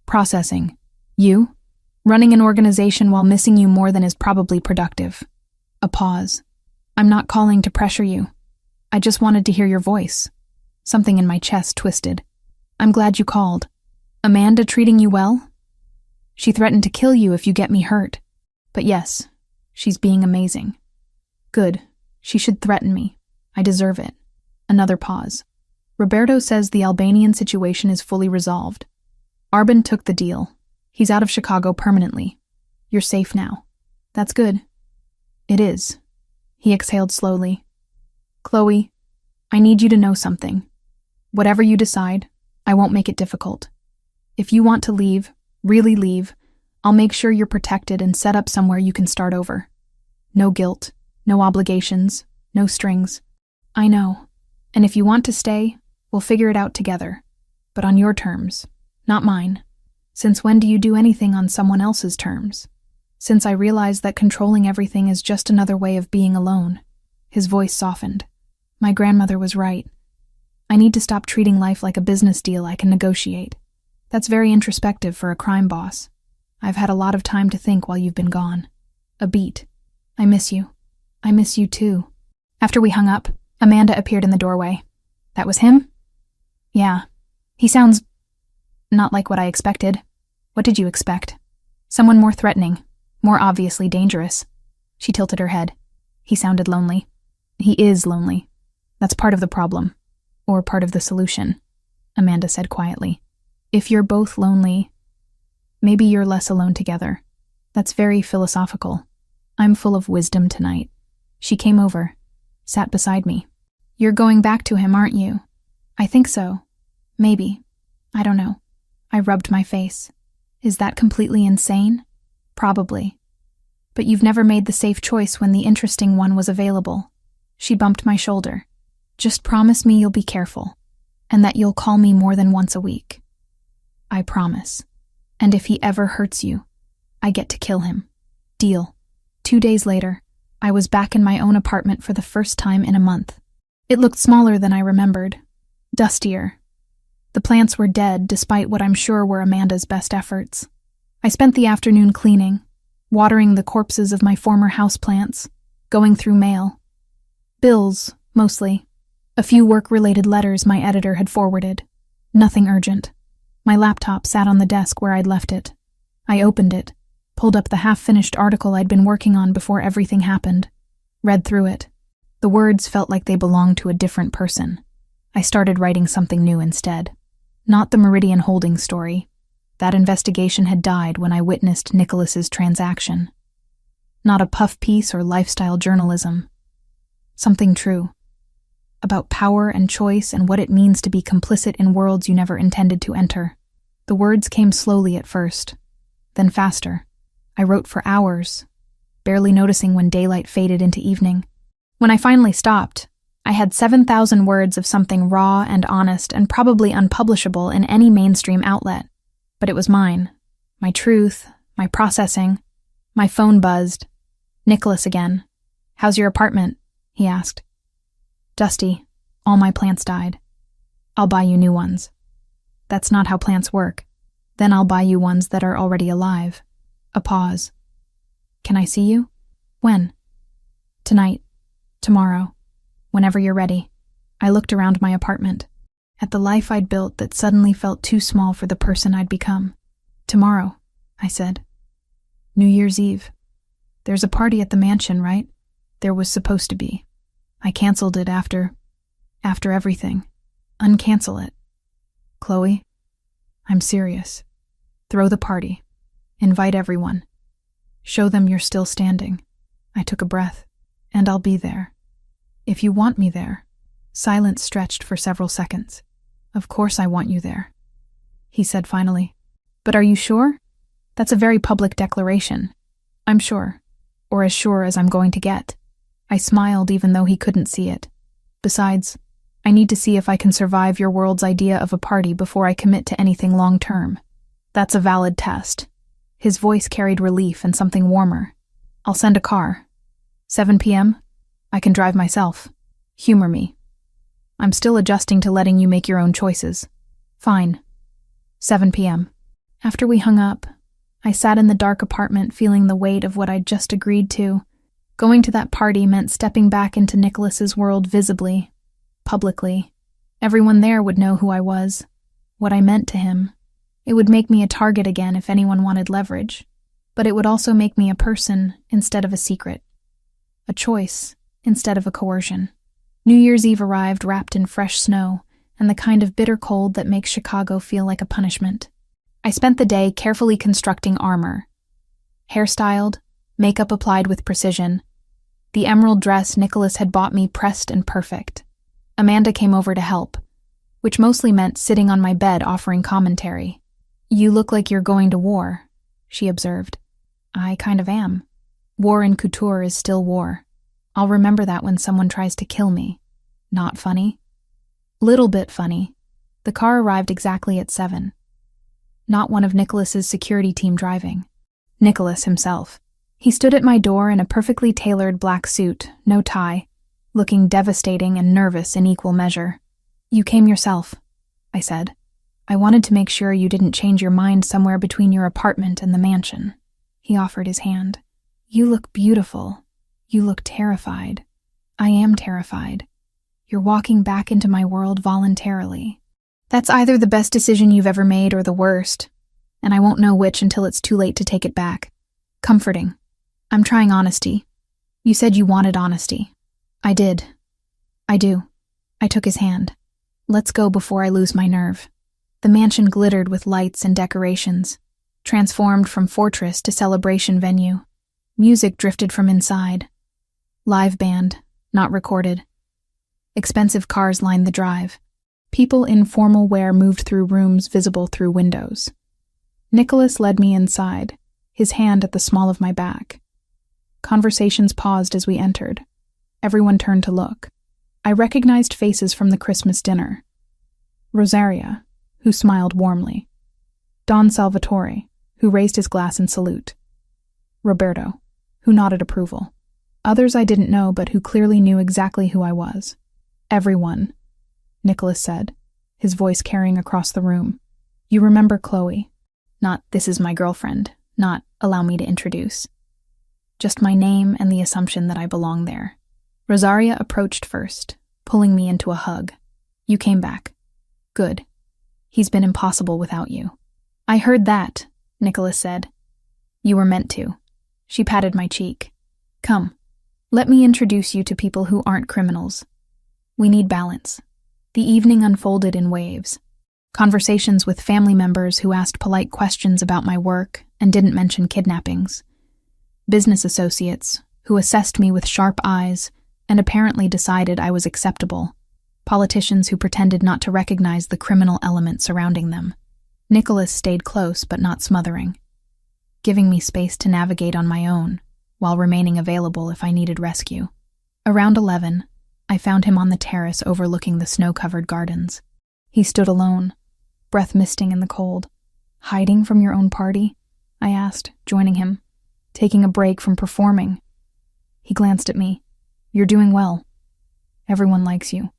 Processing. You? Running an organization while missing you more than is probably productive. A pause. I'm not calling to pressure you. I just wanted to hear your voice. Something in my chest twisted. I'm glad you called. Amanda treating you well? She threatened to kill you if you get me hurt. But yes, she's being amazing. Good. She should threaten me. I deserve it. Another pause. Roberto says the Albanian situation is fully resolved. Arbin took the deal. He's out of Chicago permanently. You're safe now. That's good. It is. He exhaled slowly. Chloe, I need you to know something. Whatever you decide, I won't make it difficult. If you want to leave, really leave, I'll make sure you're protected and set up somewhere you can start over. No guilt, no obligations, no strings. I know. And if you want to stay, we'll figure it out together. But on your terms, not mine. Since when do you do anything on someone else's terms? Since I realized that controlling everything is just another way of being alone. His voice softened. My grandmother was right. I need to stop treating life like a business deal I can negotiate. That's very introspective for a crime boss. I've had a lot of time to think while you've been gone. A beat. I miss you. I miss you too. After we hung up, Amanda appeared in the doorway. That was him? Yeah. He sounds not like what I expected. What did you expect? Someone more threatening, more obviously dangerous. She tilted her head. He sounded lonely. He is lonely. That's part of the problem. Or part of the solution, Amanda said quietly. If you're both lonely, maybe you're less alone together. That's very philosophical. I'm full of wisdom tonight. She came over, sat beside me. You're going back to him, aren't you? I think so. Maybe. I don't know. I rubbed my face. Is that completely insane? Probably. But you've never made the safe choice when the interesting one was available. She bumped my shoulder. Just promise me you'll be careful, and that you'll call me more than once a week. I promise. And if he ever hurts you, I get to kill him. Deal. 2 days later, I was back in my own apartment for the first time in a month. It looked smaller than I remembered. Dustier. The plants were dead, despite what I'm sure were Amanda's best efforts. I spent the afternoon cleaning, watering the corpses of my former houseplants, going through mail. Bills, mostly. A few work-related letters my editor had forwarded. Nothing urgent. My laptop sat on the desk where I'd left it. I opened it, pulled up the half-finished article I'd been working on before everything happened, read through it. The words felt like they belonged to a different person. I started writing something new instead. Not the Meridian Holdings story. That investigation had died when I witnessed Nicholas's transaction. Not a puff piece or lifestyle journalism. Something true. About power and choice and what it means to be complicit in worlds you never intended to enter. The words came slowly at first, then faster. I wrote for hours, barely noticing when daylight faded into evening. When I finally stopped, I had 7,000 words of something raw and honest and probably unpublishable in any mainstream outlet. But it was mine. My truth, my processing. My phone buzzed. Nicholas again. How's your apartment? He asked. Dusty. All my plants died. I'll buy you new ones. That's not how plants work. Then I'll buy you ones that are already alive. A pause. Can I see you? When? Tonight. Tomorrow. Whenever you're ready. I looked around my apartment, at the life I'd built that suddenly felt too small for the person I'd become. Tomorrow, I said. New Year's Eve. There's a party at the mansion, right? There was supposed to be. I canceled it after everything. Uncancel it. Chloe, I'm serious. Throw the party. Invite everyone. Show them you're still standing. I took a breath. And I'll be there. If you want me there. Silence stretched for several seconds. Of course I want you there, he said finally. But are you sure? That's a very public declaration. I'm sure. Or as sure as I'm going to get. I smiled even though he couldn't see it. Besides, I need to see if I can survive your world's idea of a party before I commit to anything long-term. That's a valid test. His voice carried relief and something warmer. I'll send a car. 7 p.m.? I can drive myself. Humor me. I'm still adjusting to letting you make your own choices. Fine. 7 p.m. After we hung up, I sat in the dark apartment feeling the weight of what I'd just agreed to. Going to that party meant stepping back into Nicholas's world visibly, publicly. Everyone there would know who I was, what I meant to him. It would make me a target again if anyone wanted leverage, but it would also make me a person instead of a secret. A choice instead of a coercion. New Year's Eve arrived wrapped in fresh snow and the kind of bitter cold that makes Chicago feel like a punishment. I spent the day carefully constructing armor. Hairstyled, makeup applied with precision. The emerald dress Nicholas had bought me pressed and perfect. Amanda came over to help, which mostly meant sitting on my bed offering commentary. You look like you're going to war, she observed. I kind of am. War in couture is still war. I'll remember that when someone tries to kill me. Not funny? Little bit funny. The car arrived exactly at 7. Not one of Nicholas's security team driving. Nicholas himself. He stood at my door in a perfectly tailored black suit, no tie, looking devastating and nervous in equal measure. You came yourself, I said. I wanted to make sure you didn't change your mind somewhere between your apartment and the mansion. He offered his hand. You look beautiful. You look terrified. I am terrified. You're walking back into my world voluntarily. That's either the best decision you've ever made or the worst, and I won't know which until it's too late to take it back. Comforting. I'm trying honesty. You said you wanted honesty. I did. I do. I took his hand. Let's go before I lose my nerve. The mansion glittered with lights and decorations, transformed from fortress to celebration venue. Music drifted from inside. Live band, not recorded. Expensive cars lined the drive. People in formal wear moved through rooms visible through windows. Nicholas led me inside, his hand at the small of my back. Conversations paused as we entered. Everyone turned to look. I recognized faces from the Christmas dinner. Rosaria, who smiled warmly. Don Salvatore, who raised his glass in salute. Roberto, who nodded approval. Others I didn't know but who clearly knew exactly who I was. Everyone, Nicholas said, his voice carrying across the room. You remember Chloe. Not, this is my girlfriend. Not, allow me to introduce. Just my name and the assumption that I belong there. Rosaria approached first, pulling me into a hug. You came back. Good. He's been impossible without you. I heard that, Nicholas said. You were meant to. She patted my cheek. Come. Let me introduce you to people who aren't criminals. We need balance. The evening unfolded in waves. Conversations with family members who asked polite questions about my work and didn't mention kidnappings. Business associates who assessed me with sharp eyes and apparently decided I was acceptable. Politicians who pretended not to recognize the criminal element surrounding them. Nicholas stayed close but not smothering, giving me space to navigate on my own while remaining available if I needed rescue. Around 11, I found him on the terrace overlooking the snow-covered gardens. He stood alone, breath misting in the cold. Hiding from your own party? I asked, joining him. Taking a break from performing. He glanced at me. You're doing well. Everyone likes you.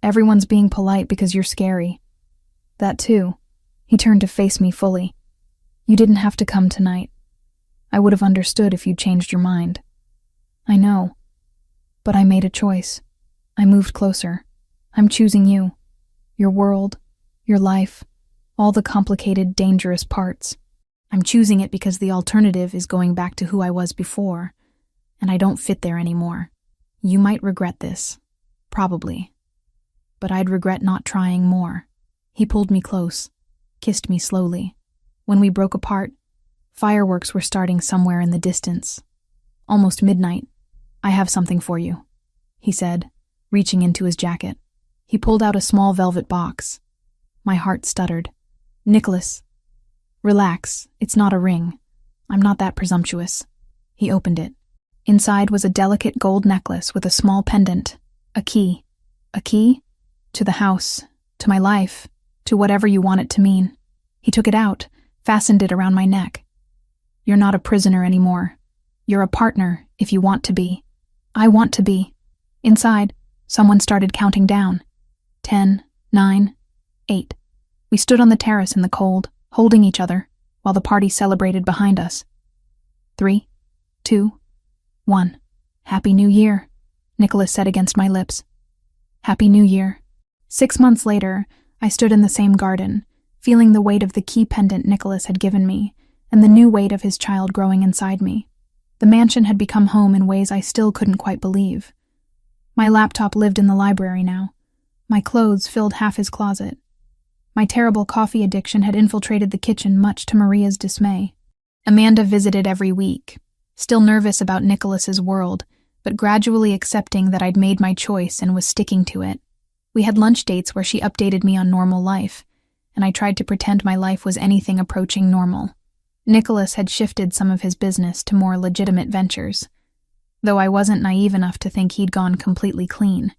Everyone's being polite because you're scary. That too. He turned to face me fully. You didn't have to come tonight. I would have understood if you'd changed your mind. I know. But I made a choice. I moved closer. I'm choosing you. Your world, your life, all the complicated, dangerous parts. I'm choosing it because the alternative is going back to who I was before, and I don't fit there anymore. You might regret this. Probably. But I'd regret not trying more. He pulled me close, kissed me slowly. When we broke apart, fireworks were starting somewhere in the distance. Almost midnight. I have something for you, he said, reaching into his jacket. He pulled out a small velvet box. My heart stuttered. Nicholas. Relax, it's not a ring. I'm not that presumptuous. He opened it. Inside was a delicate gold necklace with a small pendant. A key. A key? To the house, to my life, to whatever you want it to mean. He took it out, fastened it around my neck. You're not a prisoner anymore. You're a partner, if you want to be. I want to be. Inside, someone started counting down. 10, 9, 8. We stood on the terrace in the cold, holding each other, while the party celebrated behind us. 3, 2, 1. Happy New Year, Nicholas said against my lips. Happy New Year. 6 months later, I stood in the same garden, feeling the weight of the key pendant Nicholas had given me, and the new weight of his child growing inside me. The mansion had become home in ways I still couldn't quite believe. My laptop lived in the library now. My clothes filled half his closet. My terrible coffee addiction had infiltrated the kitchen, much to Maria's dismay. Amanda visited every week, still nervous about Nicholas's world, but gradually accepting that I'd made my choice and was sticking to it. We had lunch dates where she updated me on normal life, and I tried to pretend my life was anything approaching normal. Nicholas had shifted some of his business to more legitimate ventures, though I wasn't naive enough to think he'd gone completely clean.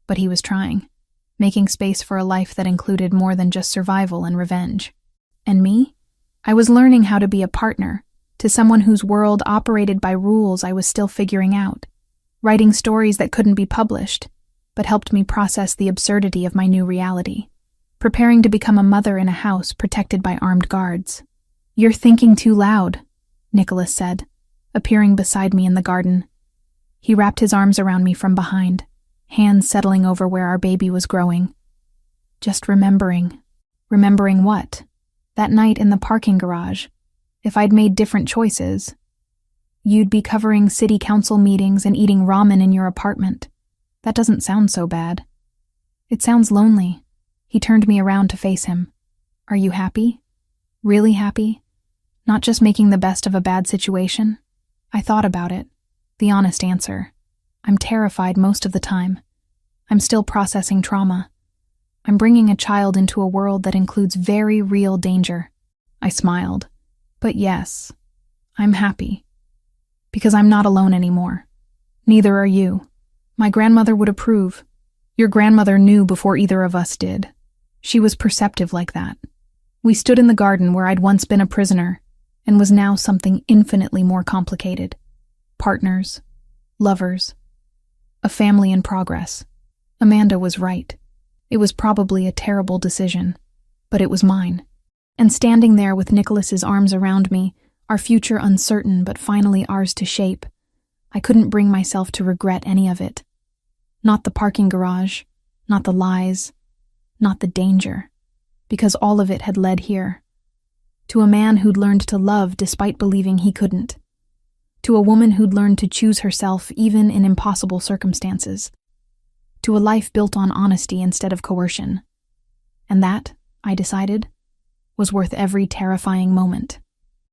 But he was trying, making space for a life that included more than just survival and revenge. And me? I was learning how to be a partner to someone whose world operated by rules I was still figuring out, writing stories that couldn't be published, but helped me process the absurdity of my new reality. preparing to become a mother in a house protected by armed guards. "You're thinking too loud," Nicholas said, appearing beside me in the garden. He wrapped his arms around me from behind, hands settling over where our baby was growing. "Just remembering." Remembering what? That night in the parking garage. If I'd made different choices, you'd be covering city council meetings and eating ramen in your apartment. That doesn't sound so bad. It sounds lonely. He turned me around to face him. "Are you happy? Really happy? Not just making the best of a bad situation?" I thought about it. The honest answer. I'm terrified most of the time. I'm still processing trauma. I'm bringing a child into a world that includes very real danger. I smiled. But yes, I'm happy. Because I'm not alone anymore. Neither are you. My grandmother would approve. Your grandmother knew before either of us did. She was perceptive like that. We stood in the garden where I'd once been a prisoner and was now something infinitely more complicated. Partners, lovers, a family in progress. Amanda was right. It was probably a terrible decision, but it was mine. And standing there with Nicholas's arms around me, our future uncertain but finally ours to shape, I couldn't bring myself to regret any of it. Not the parking garage, not the lies, not the danger, because all of it had led here. To a man who'd learned to love despite believing he couldn't. To a woman who'd learned to choose herself even in impossible circumstances. To a life built on honesty instead of coercion. And that, I decided, was worth every terrifying moment.